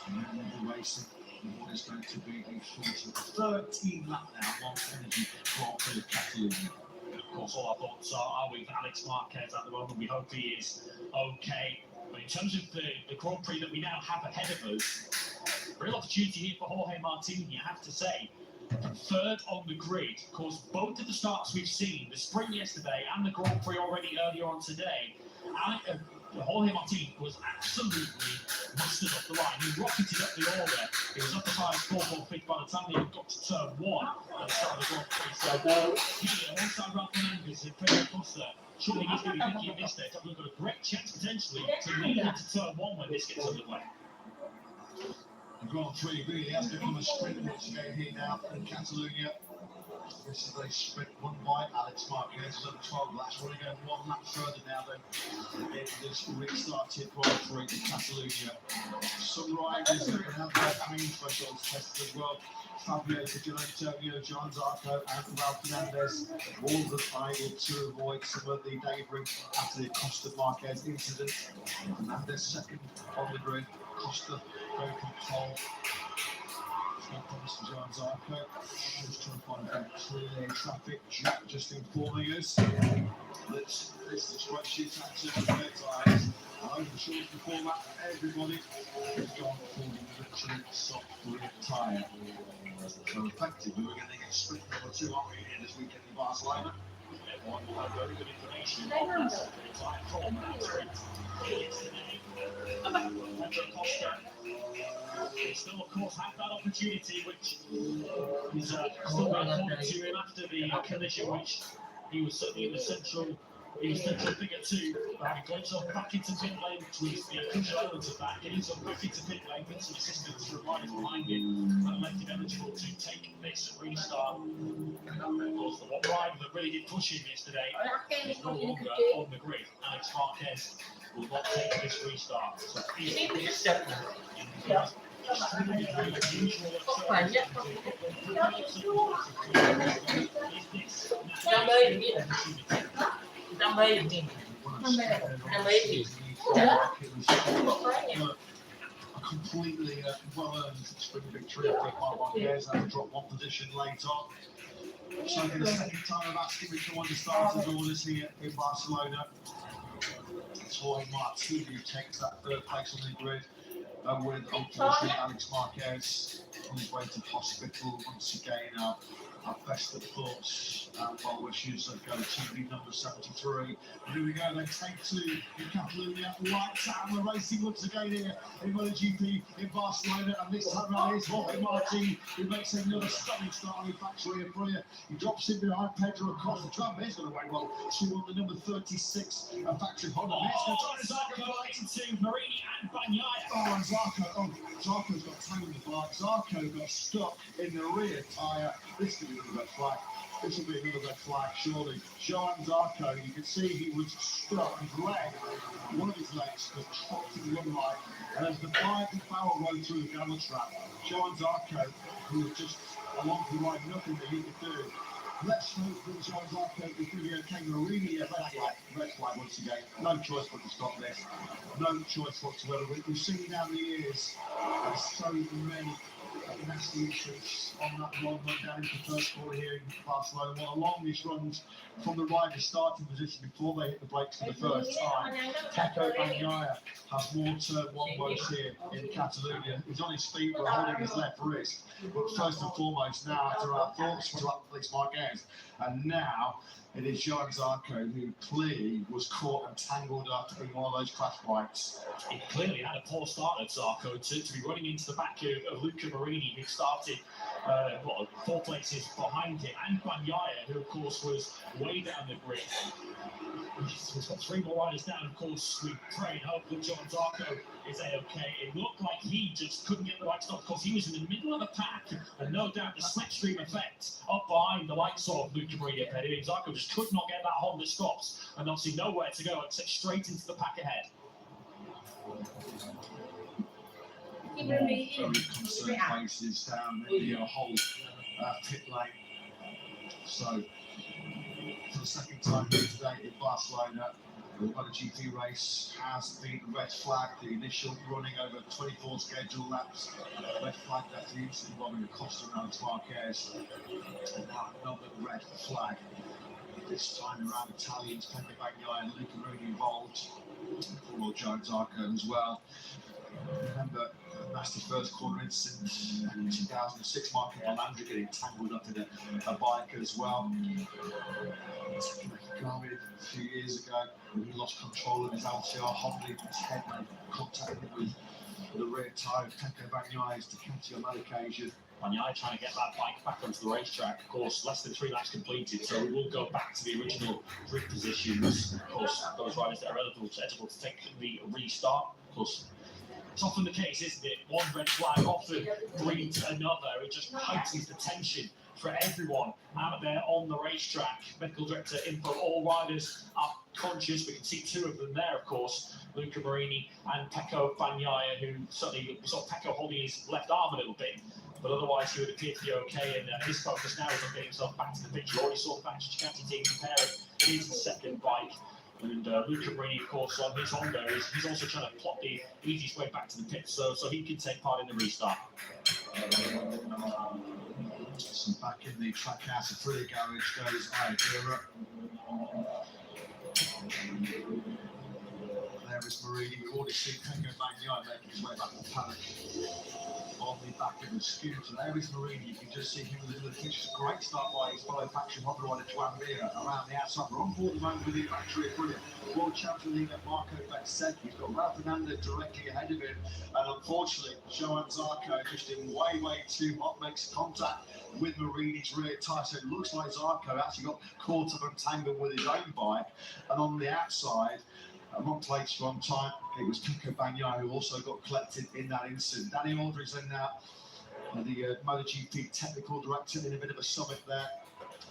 S13: and then they'll be racing in what is going to be a 13 lap now, Monster Energy Grand Prix of Catalonia.
S14: Of course, all our thoughts are with Alex Marquez at the moment. We hope he is okay. But in terms of the Grand Prix that we now have ahead of us, real opportunity here for Jorge Martin, I have to say. Third on the grid. Of course, both of the starts we've seen, the sprint yesterday and the Grand Prix already earlier on today, Jorge Martin was absolutely mastered off the line. He rocketed up the order. He was up as high as 4.5 by the time they got to turn 1 at the start of the Grand Prix. So, here, alongside Ralph Fernandez and Pedro Acosta, surely he's going to be thinking of this stage. We've got a great chance potentially to lead into turn 1 when this gets underway.
S13: The Grand Prix really has become a sprint once again here now in Catalonia. This is a sprint won by Alex Marquez, another 12 laps. We're going to go 1 lap further now than in this restarted Grand Prix in Catalonia. Some riders are going to have their pain thresholds tested as well. Fabio Di Antonio, John Zarco and Ralph Fernandez, all of them able to avoid some of the debris after the Costa Marquez incident. Fernandez second on the grid, Costa very controlled. No promise for John Zarco. Just trying to find a clear traffic, just informing us that this is what she's had to the red tyres. I'm sure the format for everybody has gone for the literally soft rear tyre. So effectively, we're going to get sprint number 2, aren't we, here this weekend in Barcelona?
S14: Everyone will have very good information on that tyre from that sprint yesterday. Pedro Acosta, they still, of course, have that opportunity, which is still being afforded to him after the collision, which he was certainly in the central figure 2, but having got himself back into pit lane, which was the crucial element of that, getting himself back into pit lane with some assistance from riders behind him, that left him eligible to take this restart. Of course, the one rider that really did push him yesterday is no longer on the grid. Alex Marquez will not take this restart. So
S13: completely well-earned sprint victory by Marquez and drop 1 position late on. So for the second time I've asked him to come on the starters orders here in Barcelona. It's Jorge Martin who takes that 3rd place on the grid, with unfortunately Alex Marquez on his way to hospital once again. Our best of thoughts and well wishes that go to TV number 73. And here we go, then take 2 in Catalonia. Lights out, and we're racing once again here in MotoGP in Barcelona. And this time around is Jorge Martin, who makes another stunning start on the factory of Bria. He drops in behind Pedro Acosta. The travel is going to wait well. She won the number 36 factory Honda.
S14: Zarco into Marini and Bagnaia.
S13: Oh, and Zarco's got time in the bike. Zarco got stuck in the rear tyre. This could be another red flag. This will be another red flag, surely. Joan Zarco, you can see he was stuck. His leg, one of his legs, was chopped to the run line. And as the bike and barrel rode through the gravel trap, Joan Zarco, who was just along the right, nothing that he could do. Let's hope that Joan Zarco is going to be okay. Marini, red flag once again. No choice but to stop this. No choice whatsoever. We've seen down the years so many nasty issues on that long run down into the first quarter here in Barcelona. One of the longest runs from the rider's starting position before they hit the brakes for the first time. Paco Bagnaia has more turn 1 woes here in Catalonia. He's on his feet but holding his left wrist. But first and foremost, now after our thoughts to Alex Marquez, and now It is Johan Zarco who clearly was caught and tangled up in one of those crash bikes.
S14: He clearly had a poor start at Zarco to be running into the back of Luca Marini, who started 4 places behind him, and Bagnaia, who of course was way down the grid. We've got 3 more riders down. Of course, we pray and hope that Johan Zarco is A-okay. It looked like he just couldn't get the right stop because he was in the middle of the pack, and no doubt the slipstream effect up behind the likes of Luca Marini ahead of him. Zarco just could not get that Honda stops, and obviously nowhere to go except straight into the pack ahead.
S13: Very concerned faces down the whole pit lane. So, for the second time today in Barcelona, the MotoGP race has been red flagged. The initial running over 24 scheduled laps, red flagged after the incident involving Acosta and Alex Marquez. And now another red flag. This time around, Italians Pecco Bagnaia and Luca Marini involved. Poor old Johan Zarco as well. Remember a nasty first corner incident in 2006, Marco Melandri getting tangled up in a bike as well. A few years ago, when he lost control of his LCR Honda, his head contacted with the rear tyre of Pecco Bagnaia's Ducati on that occasion.
S14: Bagnaia trying to get that bike back onto the racetrack. Of course, less than 3 laps completed, so we will go back to the original grid positions. Of course, those riders that are eligible to take the restart. Of course, it's often the case, isn't it? One red flag often breeds another. It just heightens the tension for everyone out there on the racetrack. Medical director info, all riders are conscious. We can see 2 of them there, of course, Luca Marini and Pecco Bagnaia, who certainly, we saw Pecco holding his left arm a little bit, but otherwise he would appear to be okay, and his focus now is on getting himself back to the pitch. You already saw the Vantage Ducati team preparing his second bike. And Luca Marini, of course, on his Honda, he's also trying to plot the easiest way back to the pit, so he can take part in the restart.
S13: So back in the track house, through the garage goes Aguirre. There is Marini. We've already seen Pecco Bagnaia making his way back to paddock on the back of the scooter. There is Marini. You can just see him in the picture. Great start by his fellow factory Honda rider Joan Mir around the outside. We're on board at the moment with the factory brilliant World Champion leader Marco Bezzecchi. He's got Ralph Fernando directly ahead of him, and unfortunately Johan Zarco just in way too hot, makes contact with Marini's rear tyre. So it looks like Zarco actually got caught up and tangled with his own bike, and on the outside, a month later on time, it was Pecco Bagnaia who also got collected in that incident. Danny Aldridge then now, the MotoGP technical director, in a bit of a summit there.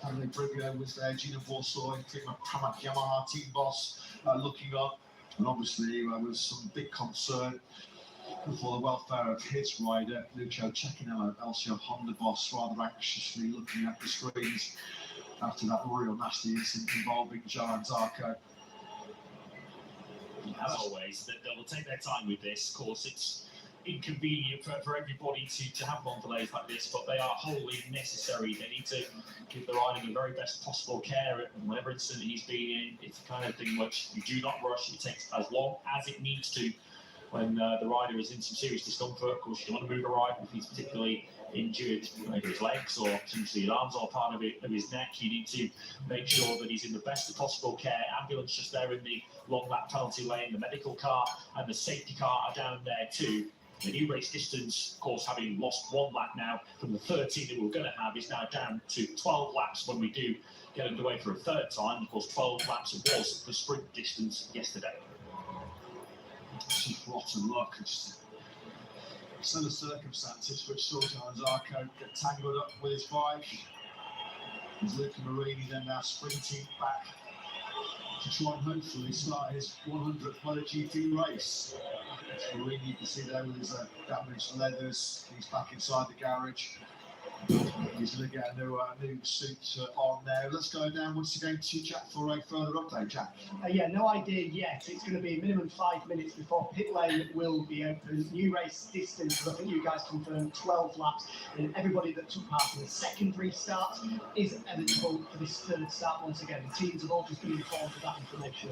S13: Henry Brigio was there, Gino Borsoy, Pramac Yamaha team boss, looking up, and obviously with some big concern for the welfare of his rider, Lucio Cecchinello, LCR Honda boss, rather anxiously looking at the screens after that real nasty incident involving Johan Zarco.
S14: As always, they will take their time with this. Of course, it's inconvenient for everybody to have long delays like this, but they are wholly necessary. They need to give the rider the very best possible care at whatever incident he's been in. It's the kind of thing which you do not rush. It takes as long as it needs to. When the rider is in some serious discomfort, of course, you don't want to move a rider if he's particularly injured, maybe his legs or potentially his arms or part of his neck. You need to make sure that he's in the best possible care. Ambulance just there in the long lap penalty lane, the medical car and the safety car are down there too. The new race distance, of course, having lost 1 lap now from the 13 that we were going to have, is now down to 12 laps when we do get underway for a 3rd time. Of course, 12 laps it was the sprint distance yesterday.
S13: Some rotten luck. Some of the circumstances which saw Johan Zarco get tangled up with his bike. As Luca Marini then now sprinting back to try and hopefully start his 100th MotoGP race. Marini, you can see there with his damaged leathers, he's back inside the garage. He's going to get a new suit on there. Let's go down once again to Jack for a further update. Jack.
S15: Yeah, no idea yet. It's going to be minimum 5 minutes before pit lane will be open. New race distance, I think you guys confirmed 12 laps. And everybody that took part in the second restart is eligible for this 3rd start once again. The teams have all just been informed of that information.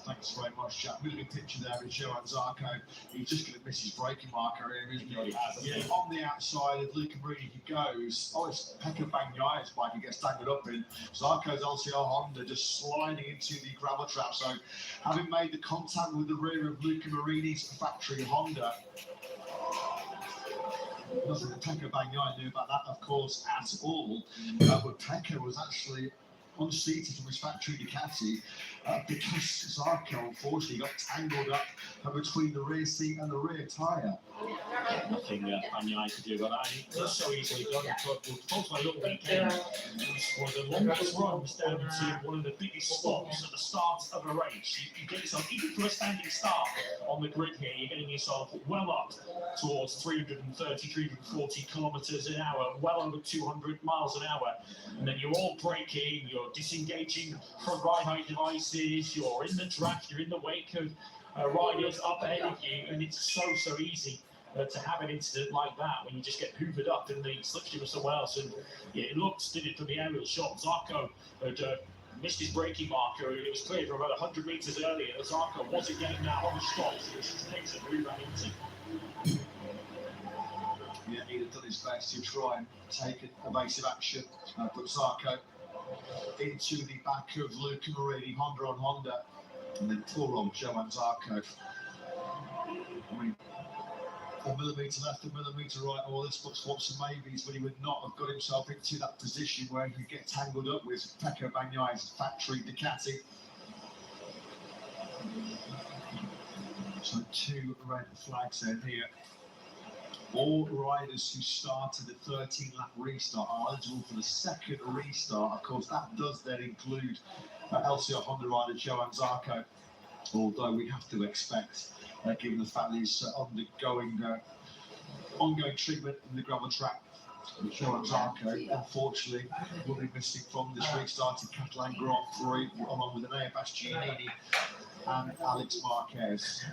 S13: Thanks very much, Jack. Really good picture there with Johan Zarco. He's just going to miss his braking marker here, isn't he? On the outside of Luca Marini, he goes. Oh, it's Pekka Bagnaya's bike he gets tangled up in. Zarco's LCR Honda just sliding into the gravel trap. So having made the contact with the rear of Luca Marini's factory Honda, nothing that Pekka Bagnaya knew about that, of course, at all. But Pekka was actually unseated from his factory Ducati because Zarco unfortunately got tangled up between the rear seat and the rear tyre.
S14: Nothing Bagnaya could do about that. It was so easily done. Talk about your weekend. It was one of the longest runs down to one of the biggest stops at the start of a race. You get yourself, even from a standing start on the grid here, you're getting yourself well up towards 330, 340 kilometres an hour, well over 200 miles an hour. And then you're all braking, you're disengaging from ride-height devices, you're in the draft, you're in the wake of riders up ahead of you, and it's so easy to have an incident like that when you just get hoovered up in the slipstream of someone else. And yeah, it looked, did it from the aerial shot. Zarco had missed his braking marker. It was clear from about 100 metres earlier that Zarco wasn't getting that on the stop. So it's just a case of who he ran into.
S13: Yeah, he'd have done his best to try and take evasive action, but Zarco into the back of Luca Marini, Honda on Honda, and then poor old Johan Zarco. I mean, a millimetre left, a millimetre right, all this looks for some maybes, but he would not have got himself into that position where he could get tangled up with Pekka Bagnaya's factory Ducati. So 2 red flags in here. All riders who started the 13-lap restart are eligible for the second restart. Of course, that does then include LCR Honda rider Johan Zarco, although we have to expect, given the fact that he's undergoing ongoing treatment in the gravel track, Johan Zarco, unfortunately, will be missing from this restarted Catalan Grand Prix, along with Enea Bastianini and Alex Marquez.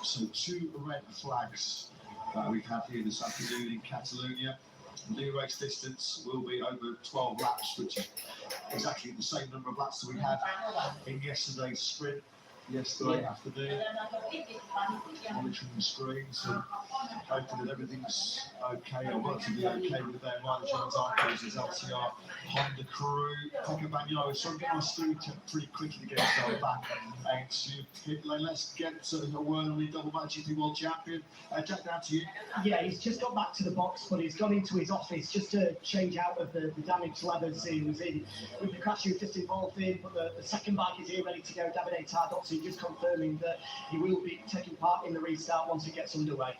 S13: So 2 red flags we've had here this afternoon in Catalonia. The new race distance will be over 12 laps, which is exactly the same number of laps that we had in yesterday's sprint. Yesterday afternoon, monitoring the screens and hoping that everything's okay or relatively okay with their rider Johan Zarco's his LCR Honda crew. Pekka Bagnaya was sort of getting on speed pretty quickly to get himself back into pit lane. Let's get a word on the double match GP World Champion. Jack, down to you.
S15: Yeah, he's just got back to the box, but he's gone into his office just to change out of the damaged leathers he was in with the crash he was just involved in. But the second bike is here ready to go. Davide Tardozzi just confirming that he will be taking part in the restart once it gets underway.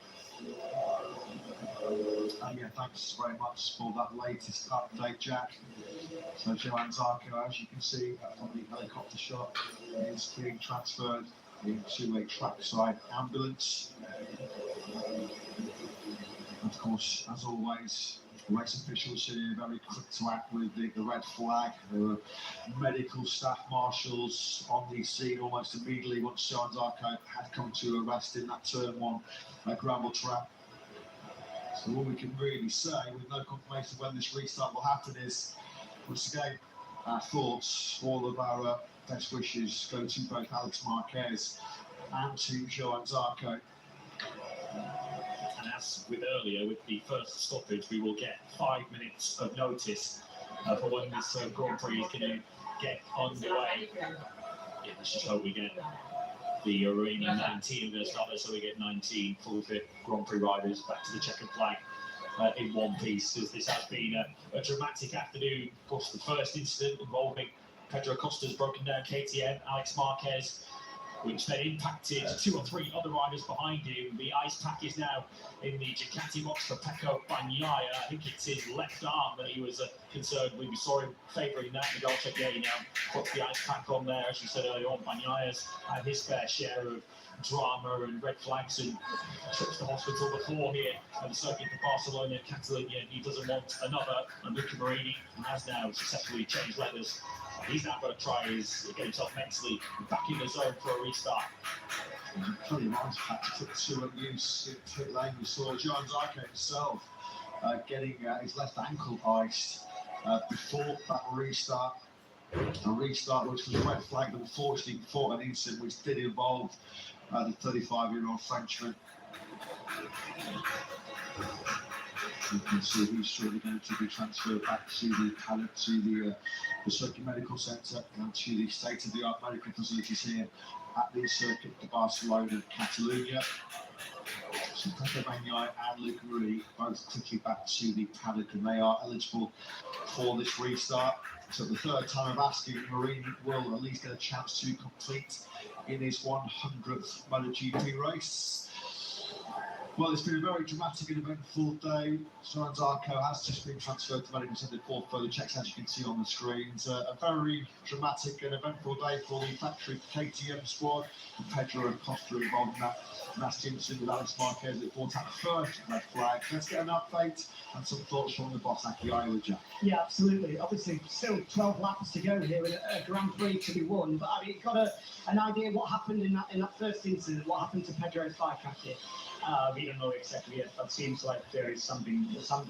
S13: Yeah, thanks very much for that latest update, Jack. So Johan Zarco, as you can see from the helicopter shot, is being transferred into a trackside ambulance. Of course, as always, race officials here very quick to act with the red flag. There were medical staff marshals on the scene almost immediately once Johan Zarco had come to arrest in that turn 1 gravel trap. So all we can really say, with no confirmation of when this restart will happen, is once again our thoughts, all of our best wishes go to both Alex Marquez and to Johan Zarco.
S14: And as with earlier, with the first stoppage, we will get 5 minutes of notice for when this Grand Prix is going to get underway. Yeah, let's just hope we get the remaining 19 going to start there, so we get 19 full fit Grand Prix riders back to the checkered flag in one piece, because this has been a dramatic afternoon. Of course, the first incident involving Pedro Acosta's broken down KTM, Alex Marquez, which then impacted 2 or 3 other riders behind him. The ice pack is now in the Ducati box for Pekka Bagnaya. I think it's his left arm that he was concerned with. We saw him favouring that. The goal check, yeah, he now puts the ice pack on there. As you said earlier on, Bagnaya's had his fair share of drama and red flags and trips to hospital before here at the circuit for Barcelona and Catalonia. He doesn't want another, and Luca Marini has now successfully changed leathers. He's now got to try his get himself mentally back in the zone for a restart.
S13: Plenty of ice packs took 2 use in pit lane. We saw Johan Zarco himself getting his left ankle iced before that restart. A restart which was red flagged, unfortunately, before an incident which did involve the 35-year-old Frenchman. You can see he's shortly going to be transferred back to the pallet, to the Circuit Medical Centre and to the state-of-the-art medical facilities here at the Circuit de Barcelona, Catalonia. So Pepe Bagnaia and Luca Marini both quickly back to the paddock, and they are eligible for this restart. So the third time of asking, Marini will at least get a chance to complete in his 100th MotoGP race. Well, it's been a very dramatic and eventful day. Zoran Zarco has just been transferred to medical centre for further checks, as you can see on the screens. A very dramatic and eventful day for the factory KTM squad. Pedro Acosta involved in that nasty incident with Alex Marquez that brought out the first red flag. Let's get an update and some thoughts from the boss, Aki Ayuja.
S15: Yeah, absolutely. Obviously, still 12 laps to go here and a Grand Prix to be won. But I mean, you've got an idea what happened in that first incident, what happened to Pedro's bike, Aki?
S16: We don't know exactly yet, but seems like there is some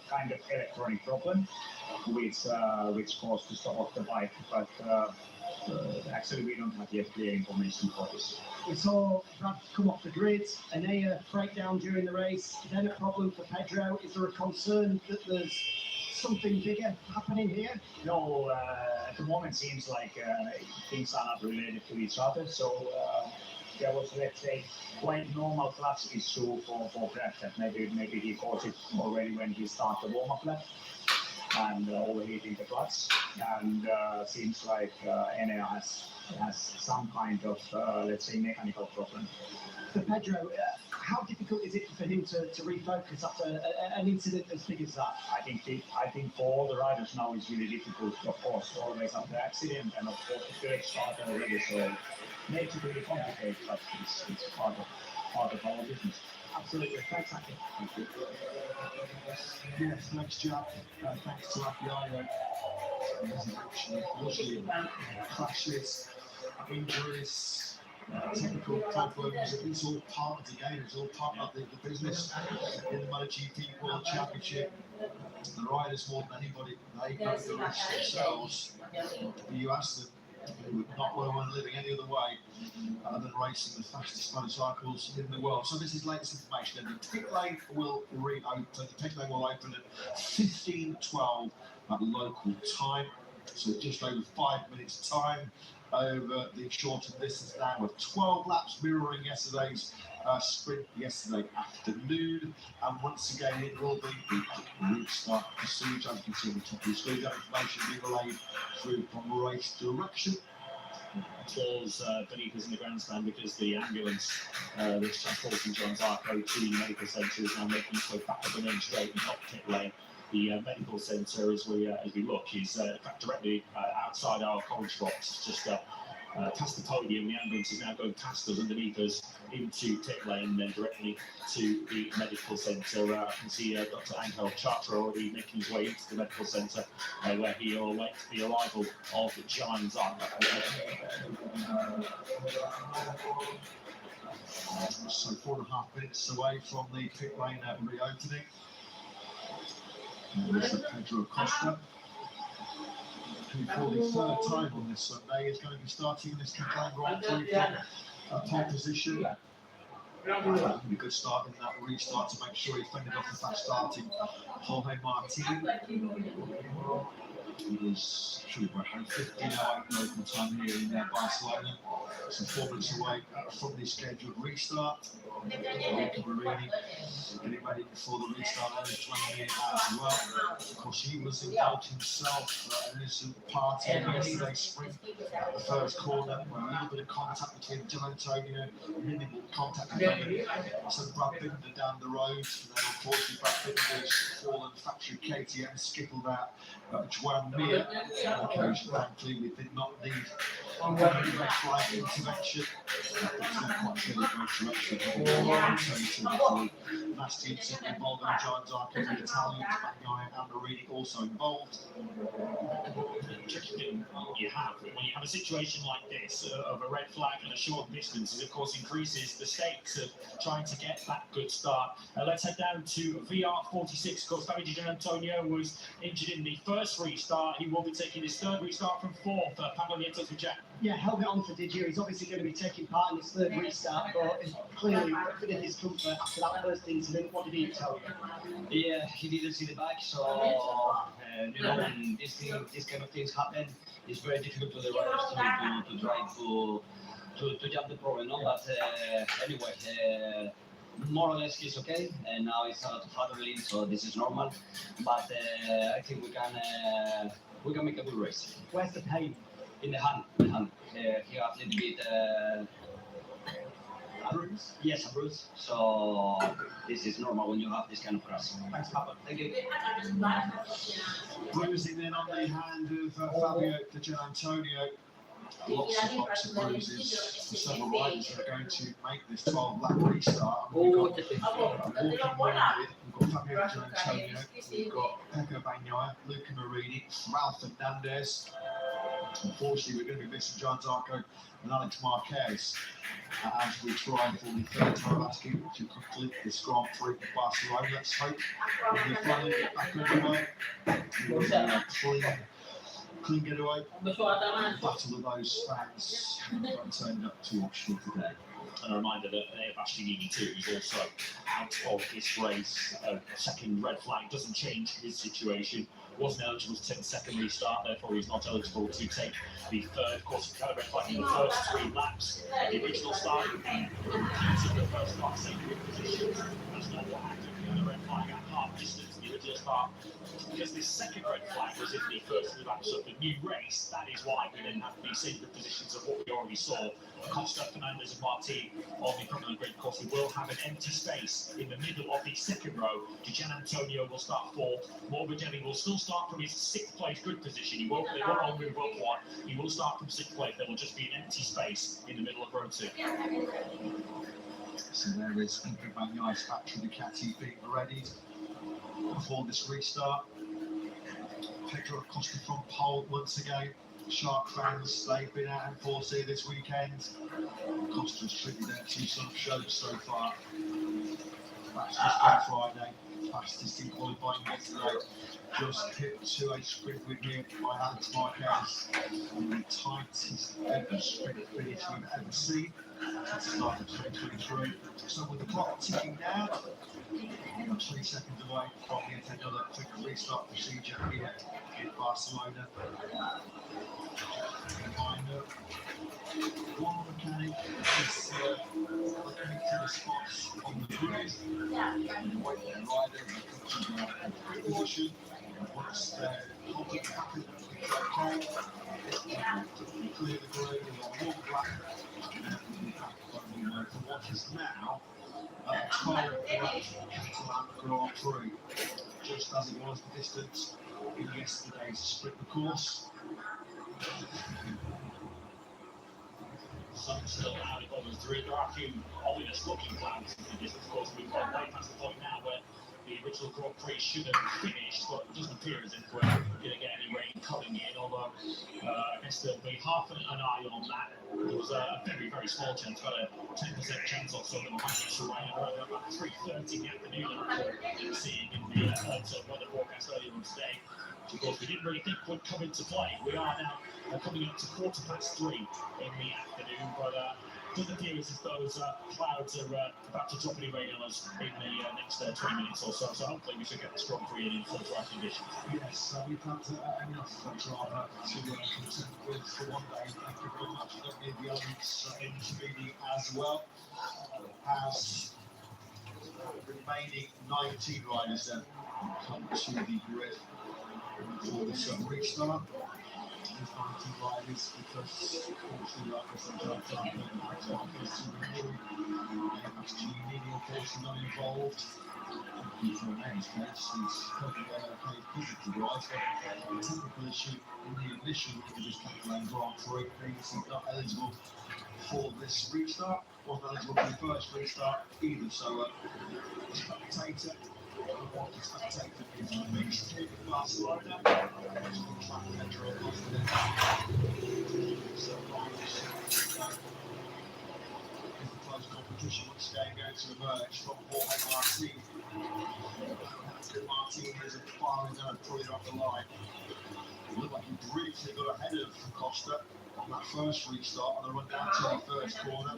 S16: kind of electronic problem which caused the stop of the bike. But actually, we don't have yet clear information for this.
S15: We saw Brad come off the grid, Anea breakdown during the race, then a problem for Pedro. Is there a concern that there's something bigger happening here?
S16: No, at the moment seems like things are not related to each other. So there was, let's say, quite normal clutch issue for Brad, that maybe he caught it already when he started the warm-up lap and overheating the clutch. And seems like Enea has some kind of, let's say, mechanical problem.
S15: For Pedro, how difficult is it for him to refocus after an incident as big as that?
S16: I think for all the riders now it's really difficult, of course, always after accident, and of course the third start already, so makes it really complicated, but it's part of our business.
S15: Absolutely. Thanks, Aki.
S13: Thank you. Yes, thanks, Jack. Thanks to Aki Ayuja. Unfortunately, crashes, injuries, technical problems, it's all part of the game, it's all part of the business in the MotoGP World Championship. The riders, more than anybody, they go the risk themselves. You ask them, they would not want to living any other way other than racing the fastest motorcycles in the world. So this is latest information. And the pit lane will reopen. The pit lane will open at 15:12 at local time. So just over 5 minutes time over the shortened distance now, with 12 laps mirroring yesterday's sprint yesterday afternoon. And once again, it will be the restart procedure. As you can see on the top of the screen, that information being relayed through from race direction.
S14: Applause beneath us in the grandstand, because the ambulance that's transporting John Zarco to the medical centre is now making its way back up the main straight and up pit lane. The medical centre, as we look, is in fact directly outside our college box, just past the podium. The ambulance is now going past us, underneath us, into pit lane, and then directly to the medical centre. I can see Dr. Angel Charter already making his way into the medical centre, where he will await the arrival of John Zarco.
S13: So 4.5 minutes away from the pit lane reopening. And there's Pedro Acosta, who for the third time on this Sunday is going to be starting this Catalan Grand Prix from pole position. A good start in that restart to make sure he fended off the fast starting Jorge Martin. He was around 15 hour local time here in Barcelona. So 4 minutes away from the scheduled restart. Luca Marini getting ready before the restart, and is joining in as well. Of course, he was involved himself in this party in yesterday's sprint. The first corner, a little bit of contact between Gil Antonio, minimal contact between so Brad Binder down the road, and then unfortunately Brad Binder's fallen factory KTM skittled out. Juan Mir, on occasion, thankfully we did not need red flag intervention. That's not quite sure the direction. Nasty incident involving John Zarco, the Italians, Bagnaia and Marini also involved.
S14: Tricky thing you have when you have a situation like this of a red flag and a short distance, it of course increases the stakes of trying to get that good start. Let's head down to VR 46. Of course, Davide Di Antonio was injured in the first restart. He will be taking his third restart from fourth. Pablo Nietos with Jack.
S15: Yeah, helmet on for Didier. He's obviously going to be taking part in his third restart, but clearly a bit of discomfort after that first incident. What did he tell you?
S17: Yeah, he didn't see the back, so you know, when this kind of things happen, it's very difficult to the riders to try to jump the problem, no? But anyway, more or less he's okay, and now it's a lot of adrenaline, so this is normal. But I think we can make a good race.
S15: Where's the pain?
S17: In the hand. He has a little bit.
S15: A bruise?
S17: Yes, a bruise. So this is normal when you have this kind of crash.
S15: Thanks, Papa.
S17: Thank you.
S13: Bruising then on the hand of Fabio Di Antonio. Lots of bruises for several riders that are going to make this 12-lap restart. We've got walking wounded, we've got Fabio Di Antonio, we've got Pecco Bagnaia, Luca Marini, Ralph Fernandez. Unfortunately, we're going to be missing John Zarco and Alex Marquez as we try for the third time asking to complete this Grand Prix of Barcelona. Let's hope we'll be flying back underway. We'll be clean getaway. Battle of those fans that turned up to Oxford today.
S14: And a reminder that Bastianini too is also out of this race. A second red flag doesn't change his situation. Wasn't eligible to take the second restart, therefore he's not eligible to take the third. Of course, he had a red flag in the first 3 laps. The original start, he repeated the first start, same position. That's not what happened. He had a red flag at half distance in the original start. Because this second red flag was in the first 3 laps of the new race, that is why we didn't have the same positions of what we already saw. Costa, Fernandez and Martin on the front of the grid. Of course, we will have an empty space in the middle of the second row. Gian Antonio will start 4th. Morbidelli will still start from his 6th place grid position. They won't all move up one. He will start from 6th place. There will just be an empty space in the middle of row 2.
S13: So there is Pecco Bagnaia's factory Ducati being readied before this restart. Pedro Acosta from pole once again. Shark fans, they've been out in force here this weekend. Acosta's treated out 2 some shows so far. Fastest on Friday, fastest in qualifying yesterday. Just hit to a sprint win here by Alex Marquez. And the tightest ever sprint finish we've ever seen since the start of 2023. So with the clock ticking down, 3 seconds away from yet another quick restart procedure here in Barcelona. Reminder, one mechanic is looking to the spots on the grid and wait their rider in the position. Once their contact happens, it's okay. To clear the grid on 1 lap, and we'll be back to what is now a 12-lap Catalan Grand Prix, just as it was the distance in yesterday's sprint course.
S14: Sun still out of over 3. There are a few ominous looking clouds in the distance. Of course, we've got way past the point now where the original Grand Prix should have finished, but it doesn't appear as if we're going to get any rain coming in, although I guess there'll be half an eye on that. There was a very, very small chance, about a 10% chance or so that we might get some rain around about 3:30 in the afternoon, I'm seeing in the weather forecast earlier on today. Of course, we didn't really think would come into play. We are now coming up to 3:15 in the afternoon, but it doesn't appear as if those clouds are about to drop any rain on us in the next 20 minutes or so. So hopefully we should get this Grand Prix in full dry conditions.
S13: Yes, we've had enough drama to contend with for one day. Thank you very much. I don't need the elements intervening as well as remaining 19 riders then come to the grid for this restart. There's 19 riders because, unfortunately, like I said, John Zarco and Alex Marquez to remove. Bastianini, unfortunately, not involved. For Men's case, he's perfectly okay physically wise, but a technical issue in the initial of this Catalan Grand Prix means he's not eligible for this restart. Wasn't eligible for the first restart either, so the spectator. What the spectator is mixed here in Barcelona. Track Pedro Acosta actually got ahead of Costa on that first restart on the run down to the first corner.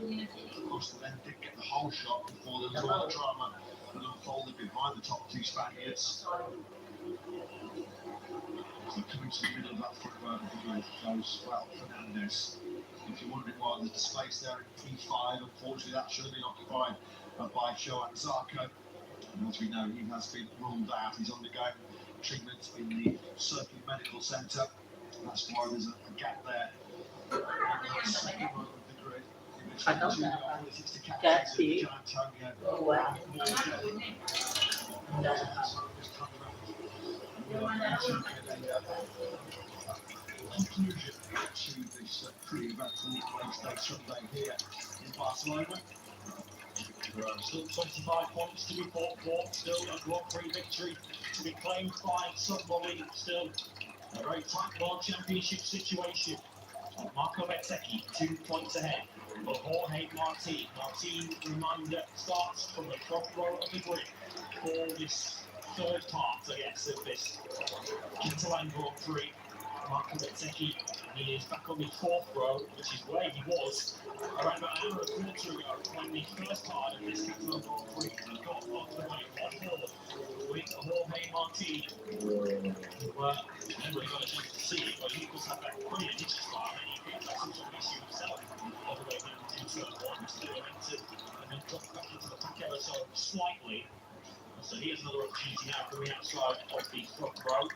S13: Costa then did get the whole shot before there was all the drama that unfolded behind the top two Spaniards. So coming to the middle of that front row of the grid goes, well, Fernandez. If you're wondering why there's the space there in P5, unfortunately that should have been occupied by Joan Zarco. And as we know, he has been ruled out. He's undergoing treatment in the Circuit Medical Centre. That's why there's a gap there. On the second row of the grid, in between the two politics to captains of Gian Antonio and Morgan. Conclusion to this pretty eventful race day Sunday here in Barcelona.
S14: Still 25 points to be fought for, still a Grand Prix victory to be claimed by somebody, still a very tight World Championship situation. Marco Bezzecchi 2 points ahead, but Jorge Martin. Martin, reminder, starts from the front row of the grid for this third part, I guess, of this Catalan Grand Prix. Marco Bezzecchi, he is back on the fourth row, which is where he was around about an hour and a quarter ago when the first part of this Catalan Grand Prix got off the way 1-4 with Jorge Martin. Nobody got a chance to see it, but he was had that brilliant hitch start and he picked up some sort of issue himself all the way down to turn one, still entered and then dropped back into the pack ever so slightly. So here's another opportunity now from the outside of the front row.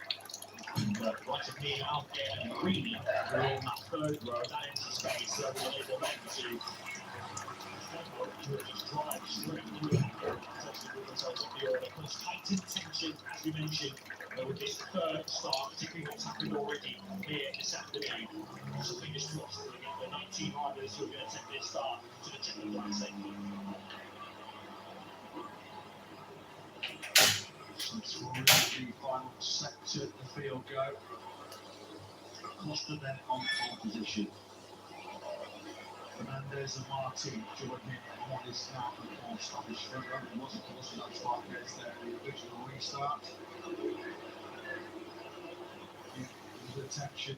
S14: And right of me, Alfie and Marini are in that third row, that empty space, so we'll enable them to just drive straight through that third. That's actually good themselves up the order. Because heightened tension, as we mentioned, with this third start, particularly what's happened already here this afternoon. So fingers crossed that we get the 19 riders who are going to take this start to the Czech Classic.
S13: So through the final sector, the field go. Costa then on pole position. Fernandez and Martin join him on his now more established front row. There was, of course, with that Marquez there in the original restart. There's a tension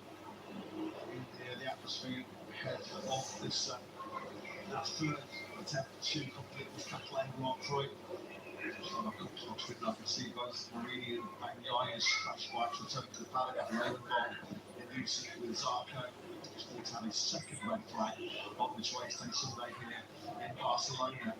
S13: in the atmosphere ahead of this that third attempt to complete this Catalan Grand Prix. So I can see both Marini and Bagnaya's crash bikes return to the paddock after Ravenball in unison with Zarco. Sports had his second red flag on this race day Sunday here in Barcelona.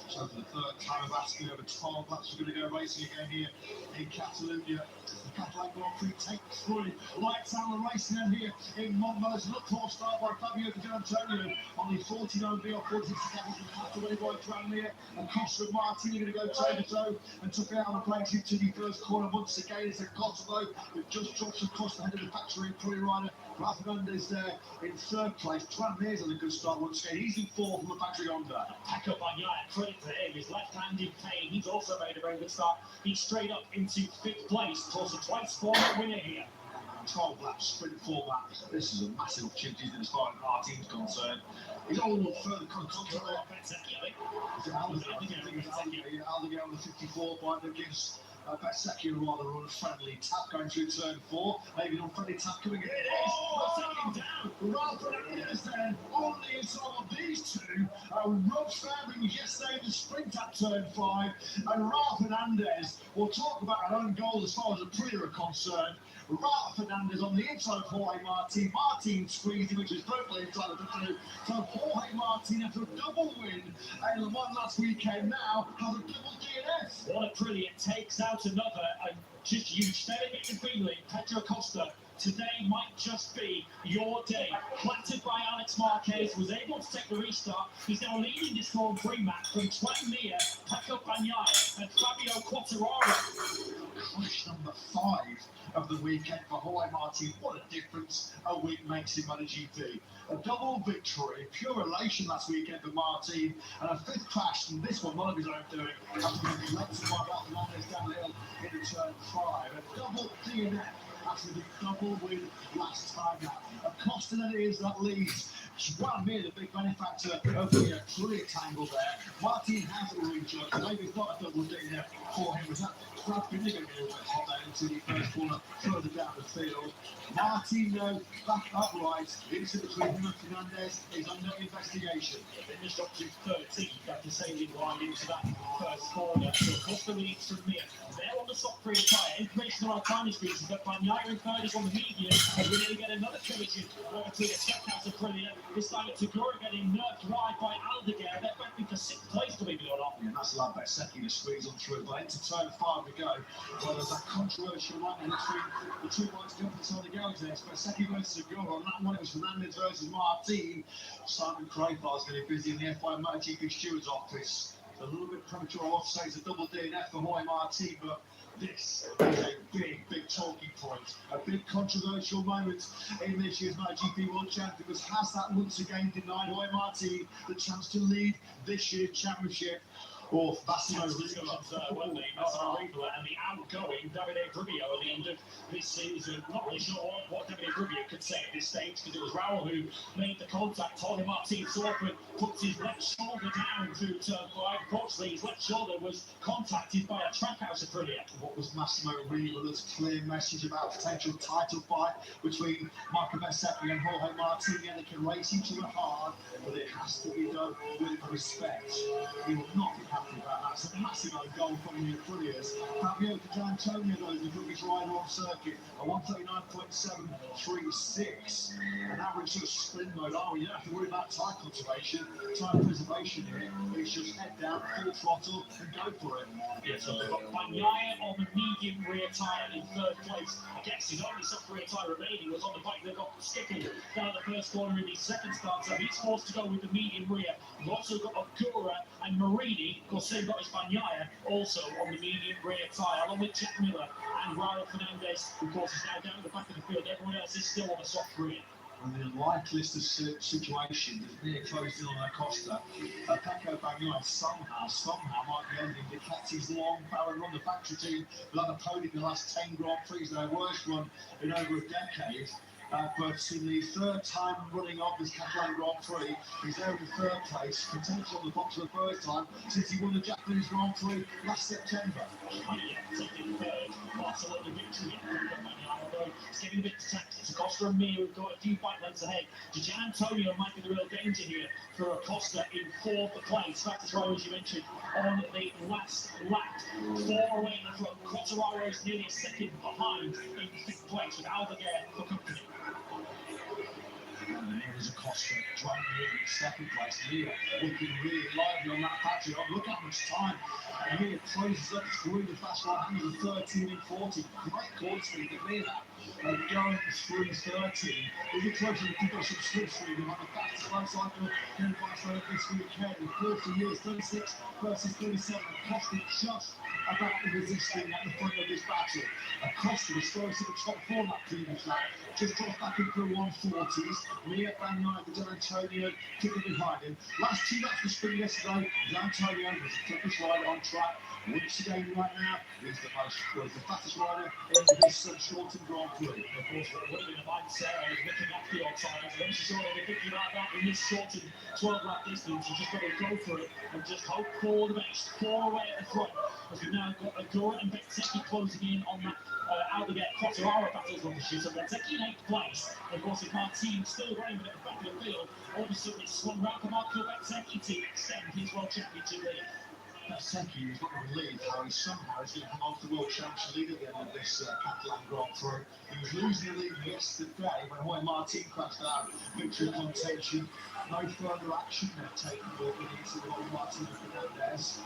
S13: So for the third time of asking, over 12 laps we're going to go racing again here in Catalonia. The Catalan Grand Prix takes 3. Lights out the racing end here in Montmel's. Look for a start by Fabio Di Antonio on the 49B or 46 seconds after when he got around here. And Costa and Martin are going to go toe to toe and took it out on the plate into the first corner once again. It's a Costa though, who just drops across the head of the factory Puri rider. Rafa Fernandez there in third place. Twan Mears on a good start once again. He's in fourth from the factory Honda.
S14: Paco Bagnaia, credit to him, his left hand in pain. He's also made a very good start. He's straight up into 5th place, towards a twice former winner here.
S13: 12 laps, sprint format. This is a massive opportunity as far as our team's concerned. He's all further contact there. Is it Aldeguer on the 54 bike that gives Bezzecchi a rather unfriendly tap going through turn 4. Maybe an unfriendly tap coming in. It is! Oh, down! Ralph Fernandez then on the inside of these two. Rob Fairbank yesterday in the sprint at turn 5. And Ralph Fernandez will talk about an own goal as far as the Aprilia are concerned. Ralph Fernandez on the inside of Jorge Martin. Martin squeezing, which is totally inside of the two. So Jorge Martin, after a double win in Le Mans last weekend, now has a double DNS.
S14: What Aprilia takes out another, and just you staring at the feeling, Pedro Costa. Today might just be your day. Flattered by Alex Marquez, was able to take the restart. He's now leading this Grand Prix match from Twan Mir, Paco Bagnaia and Fabio Quartararo.
S13: Crash number 5 of the weekend for Jorge Martin. What a difference a week makes in MotoGP. A double victory, pure elation last weekend for Martin, and a 5th crash, and this one not of his own doing, after being collected by Ralph Fernandez down the hill into turn 5. A double DNF after the double win last time out. Acosta then it is that leads match. Well, me, the big benefactor of the Aprilia tangle there. Martin has a rejudge. Maybe it's not a double DNF for him. Was that Brad Finnegan a little bit hot there into the first corner further down the field? Martino back upright. Into between him and Fernandez is under investigation.
S14: Then just dropped to 13th after sailing wide into that first corner. So across the leads from Mir. They're on the soft free tyre. Information on our timing screens is that Bagnaia in third is on the medium. And we're going to get another collision over to the Steakhouse of Aprilia. This time it's Segura getting nerfed right by Aldeguer. They're battling for 6th place, believe it or not.
S13: Yeah, that's allowed Bezzecchi to squeeze on through. But into turn 5 we go. Well, there's that controversial line between the two bikes jumping inside the garage there. It's Bezzecchi versus Segura. On that one, it was Fernandez versus Martin. Simon Crayfar's getting busy in the F1 MotoGP Stewards office. A little bit premature, I'll say it's a double DNF for Jorge Martin, but this is a big, big talking point. A big controversial moment in this year's MotoGP World Championship, because has that once again denied Jorge Martin the chance to lead this year's championship? Or Massimo Rigola,
S14: weren't they? Massimo Rigola and the outgoing Davide Brivio at the end of this season. Not really sure what Davide Brivio could say at this stage, because it was Raul who made the contact. Jorge Martin Sorkin puts his left shoulder down through turn 5. Unfortunately, his left shoulder was contacted by a Trackhouse Aprilia.
S13: What was Massimo Rigola's clear message about potential title fight between Marco Bezzecchi and Jorge Martin? Yeah, they can race each other hard, but it has to be done with respect. He will not be happy about that. It's a massive goal from the Aprilias. Fabio Di Giannantonio, though, is the quickest rider on circuit, a 139.736. An average sort of sprint mode. Oh, you don't have to worry about time conservation, time preservation here. It's just head down, full throttle, and go for it.
S14: Yeah, so they've got Bagnaia on the medium rear tyre in third place. I guess his only soft rear tyre remaining was on the bike that got skipping down the first corner in his second start, so he's forced to go with the medium rear. We've also got Ogura and Marini, of course, same got his Bagnaia, also on the medium rear tyre, along with Jack Miller and Raul Fernandez, who, of course, is now down at the back of the field. Everyone else is still on the soft rear.
S13: And the unlikeliest of situations is near closing on Acosta. Pecco Bagnaia somehow might be ending Ducati's long barrel run. The factory team will have a podium in the last 10 Grand Prix, their worst run in over a decade. But in the third time running of this Catalan Grand Prix, he's there in third place, potentially on the box for the first time since he won the Japanese Grand Prix last September.
S14: Taking third, Barcelona victory. Although it's getting a bit taxed. It's Acosta and Mir who've got a few bike lengths ahead. Di Giannantonio might be the real danger here for Acosta in fourth place. Fastest rider, as you mentioned, on the last lap. 4 away in the front. Quartararo is nearly a second behind in fifth place with Aldeguer for company.
S13: And here is Acosta driving in second place. Mir looking really lively on that patch. Look how much time. And Mir closes up through the fast right-handers of 13 and 14. Great corner speed at Mir. Going through 13. Is it closer to pick up some slipstream? They might be fastest lap cycle in Barcelona this weekend. In 40 years, 36 versus 37. Acosta just about resisting at the front of this battle. Acosta was close to the top 4 that previous lap. Just dropped back into the 140s. Mir, Bagnaia, Di Giannantonio kicking behind him. Last 2 laps of spring yesterday, Di Giannantonio was the quickest rider on track. Once again, right now, he's the fastest rider in this shortened Grand Prix.
S14: Of course, what would have been a mindset is looking after your tyres. I'm sure they were thinking about that in this shortened 12-lap distance. You just got to go for it and just hope for the best. 4 away at the front. As we've now got Agura and Bezzecchi closing in on that Aldeguer Quartararo battles on the shoot. So Bezzecchi in 8th place. And of course, if Martin still running at the back of the field, all of a sudden it's swung round for Marco Bezzecchi to extend his World Championship lead.
S13: Bezzecchi is not going to believe how he somehow is going to come off the World Championship lead at the end of this Catalan Grand Prix. He was losing the lead yesterday when Jorge Martin crashed out victory contention. No further action there taken into Jorge Martin and Fernandez.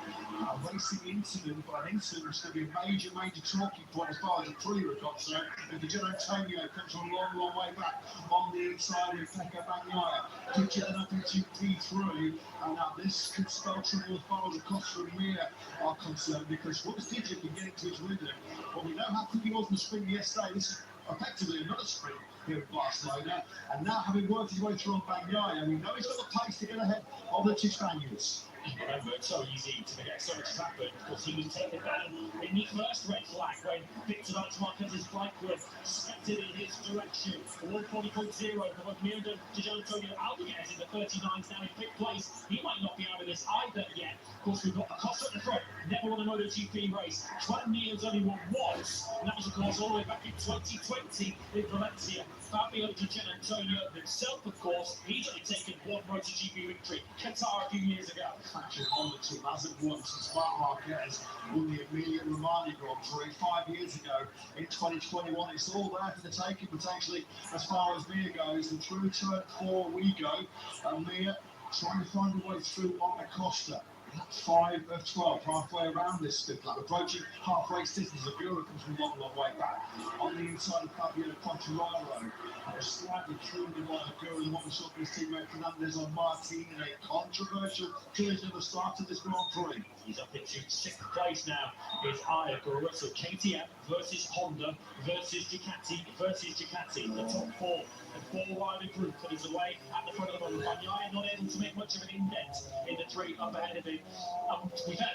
S13: Racing incident, but an incident which is going to be a major talking point as far as the Aprilia are concerned. And Di Giannantonio comes from a long, long way back on the inside with Pecco Bagnaia. Puts it up into P3, and now this could spell trouble as far as Acosta and Mir are concerned, because once Digit can get into his rhythm, well, we know how quick he was in the spring yesterday. This is effectively another sprint here at Barcelona, and now having worked his way through on Bagnaia, we know he's got the pace to get ahead of the two Spaniards.
S14: Remember, it's so easy to forget so much has happened because he was taken down in the first red flag when Victor Marquez's flag was spected in his direction. 140.0 for both Mir and Antonio Alvarez in the 39s down in fifth place. He might not be out of this either yet. Of course, we've got Acosta at the front. Never won a MotoGP race. Juan Mir's only won once. And that was, of course, all the way back in 2020 in Valencia. Fabio Di Giannantonio himself, of course, he's only taken one MotoGP victory. Qatar a few years ago.
S13: Factory Honda team hasn't won since Marc Marquez won the Emilia Romagna Grand Prix 5 years ago in 2021. It's all there for the taking potentially as far as Mir goes. And through turn 4 we go. And Mir trying to find a way through on Acosta. 5 of 12, halfway around this split lap, approaching halfway distance. Agura comes from a long, long way back. On the inside of Fabio Quartararo, slightly through the one Agura, and what we saw from his teammate Fernandez on Martin in a controversial collision at the start of this Grand Prix.
S14: He's up into 6th place now. Is Agura, so KTM versus Honda versus Ducati versus Ducati. The top 4 and 4 rider group that is away at the front of the moment. Bagnaia not able to make much of an indent in the 3 up ahead of him.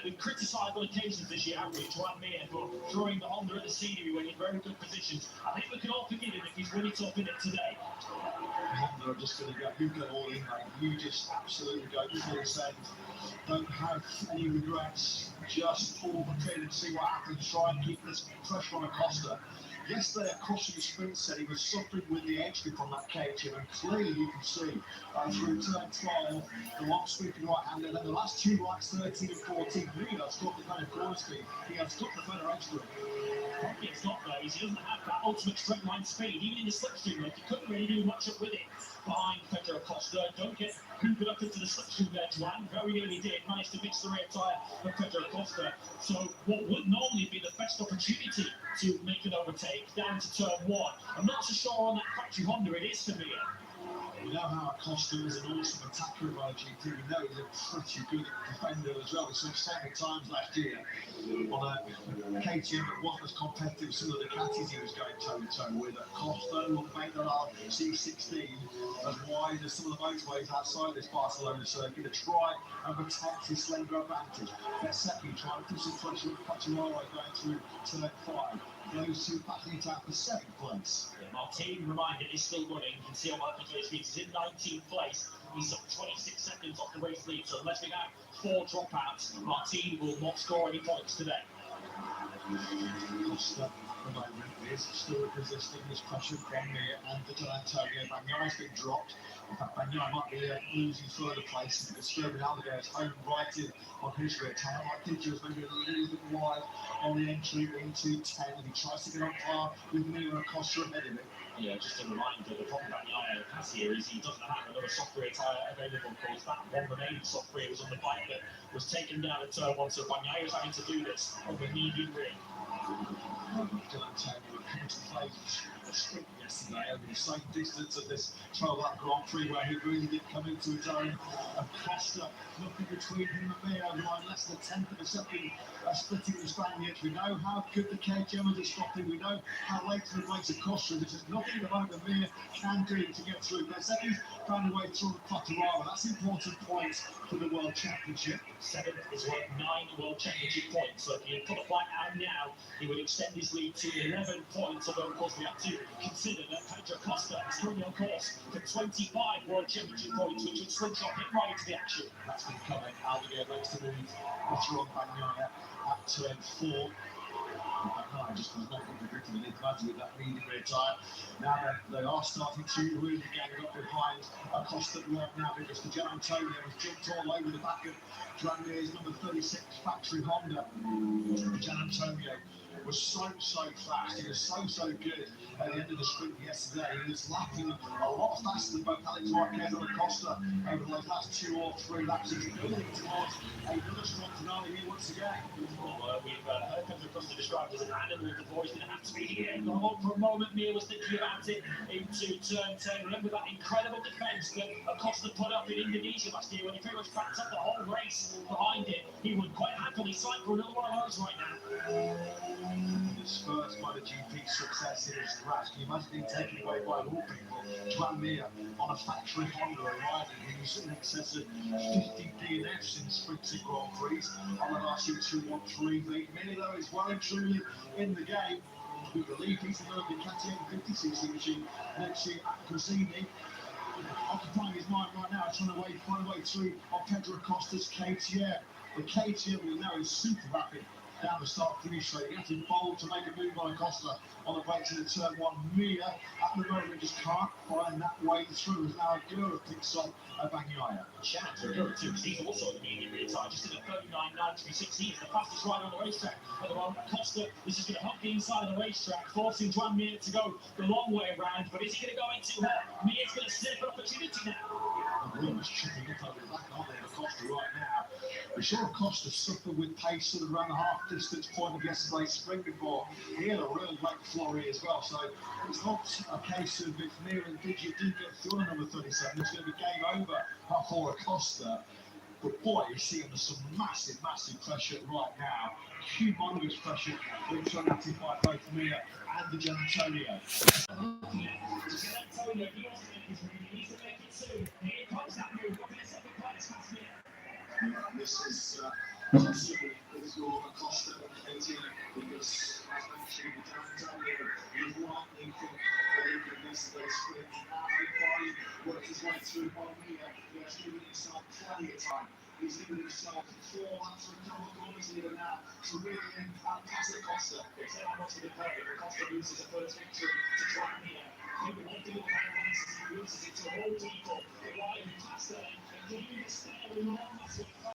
S14: We've criticised on occasions this year, haven't we, Juan Mir for throwing the Honda at the scenery when in very good positions. I think we can all forgive him if he's really top in it today.
S13: Honda are just going to go, you go all in, mate. You just absolutely go to this end. Don't have any regrets. Just pull the pin and see what happens. Try and keep this pressure on Acosta. Yesterday, Acosta the sprint said he was suffering with the entry from that KTM, and clearly you can see through turn 12, the long sweeping right-hander, and then the last 2 rights, 13 and 14, really has got the kind of corner speed. He has got the better edge through.
S14: Probably it's not though, he doesn't have that ultimate straight line speed. Even in the slipstream, he couldn't really do much up with it behind Pedro Acosta. Don't get hoovered up into the slipstream there, Juan. Very nearly did. Managed to mix the rear tyre of Pedro Acosta. So what would normally be the best opportunity to make an overtake down to turn 1. I'm not so sure on that factory Honda it is for me.
S13: We know how Acosta is an awesome attacker of MotoGP. We know he's a pretty good defender as well. We saw him so many times last year on a KTM that wasn't as competitive as some of the Ducatis he was going toe-to-toe with. Acosta will make that C16 as wide as some of the motorways outside this Barcelona circuit to try and protect his slender advantage. Bezzecchi trying to put some pressure on Quartararo going through turn 5. Those 2 battling it out for 7th place.
S14: Yeah, Martin, reminder, is still running. You can see on my place he's in 19th place. He's up 26 seconds off the race lead, so unless we have 4 dropouts, Martin will not score any points today.
S13: Costa, at the moment, is still resisting this pressure from Mir and Di Giannantonio. Bagnaia's been dropped. In fact, Bagnaia might be losing further place because Fiorentina Alvarez home righted on his rear tyre. I think he was maybe a little bit wide on the entry into 10, and he tries to get on par with Mir and Acosta ahead of him.
S14: Yeah, just a reminder, the problem Bagnaia has here is he doesn't have another soft rear tyre available. Of course, that one remaining soft rear was on the bike that was taken down at turn 1, so Bagnaia is having to do this on the medium rear.
S13: Giannantonio came to play a sprint yesterday over the same distance of this 12-lap Grand Prix where he really did come into his own. Acosta looking between him and Mir, line less than 1/10 of a second, splitting the Spaniards. We know how good the KTMers are stopping. We know how late the race Acosta. There's just nothing at the moment Mir can do to get through. Bezzecchi's found a way through Quartararo. That's important points for the World Championship.
S14: 7th is worth 9 World Championship points. So if you put a flag out now, he would extend his lead to 11 points. Although, of course, we have to consider that Pedro Acosta is currently on course for 25 World Championship points, which would slingshot him right into the action.
S13: That's been coming. Alvarez makes the move. Butter on Bagnaia at turn 4. Bagnaia just was not predicting the advantage with that medium rear tyre. Now they are starting to really gang up behind Acosta right now because Di Giannantonio has jumped all over the back of Juan Mir's number 36 factory Honda. Di Giannantonio was so fast. He was so good at the end of the sprint yesterday. He was lapping a lot faster than both Alex Marquez and Acosta over those last 2 or 3 laps. He's building towards another strong finale here once again.
S14: Well, we've heard Pedro Acosta described as an animal. The voice didn't have to be here. Got on for a moment. Mir was thinking about it into turn 10. Remember that incredible defence that Acosta put up in Indonesia last year when he pretty much backed up the whole race behind it. He would quite happily sign for another one of those right now.
S13: his first MotoGP success in his crash. Can you imagine being taken away by all people? Juan Mir on a factory Honda arriving. He was in excess of 50 DNFs in sprinting Grand Prix. On the last year 213 beat. Mir though is well and truly in the game. We believe he's another Ducati 850cc machine next year at Gresini. Occupying his mind right now, trying to find a way through on Pedro Acosta's KTM. The KTM we know is super rapid down the start-finish straight. You have to be bold to make a move on Acosta on the way to the turn one. Mir at the moment just can't find that way through as now Aguirre picks up Bagnaia.
S14: Chance Aguirre too, because he's also the medium retired, just in a 39.936. He's the fastest rider on the racetrack at the moment. Acosta is just going to hump the inside of the racetrack, forcing Juan Mir to go the long way around. But is he going to go into her? Mir's going to sniff an opportunity now.
S13: Aguirre's chipping up over the back, aren't they, of Acosta right now. We saw Acosta suffer with pace sort of around the half-distance point of yesterday's sprint before. He had a real late flurry as well, so it's not a case of if Mir and Digit do get through on number 37, it's going to be game over for Acosta. But boy, you see under some massive pressure right now. Humongous pressure being thrown at him by both Mir and the Gian Antonio.
S14: Antonio, he wants to make his move, he needs to make it soon. Here comes that move, looking at second place, past Mir.
S13: This is possibly with your Acosta and KTM because, as mentioned, Gian Antonio is lightning from yesterday's sprint. Now he finally worked his way through one Mir. He has given himself plenty of time. He's given himself 4 laps for a couple of corners here now to really pass Acosta.
S14: It's how much of the play. Acosta loses a first victory to Juan Mir. Maybe one thing about Juan is he loses it to all people. Why he passed her and gave him a stare in the last week.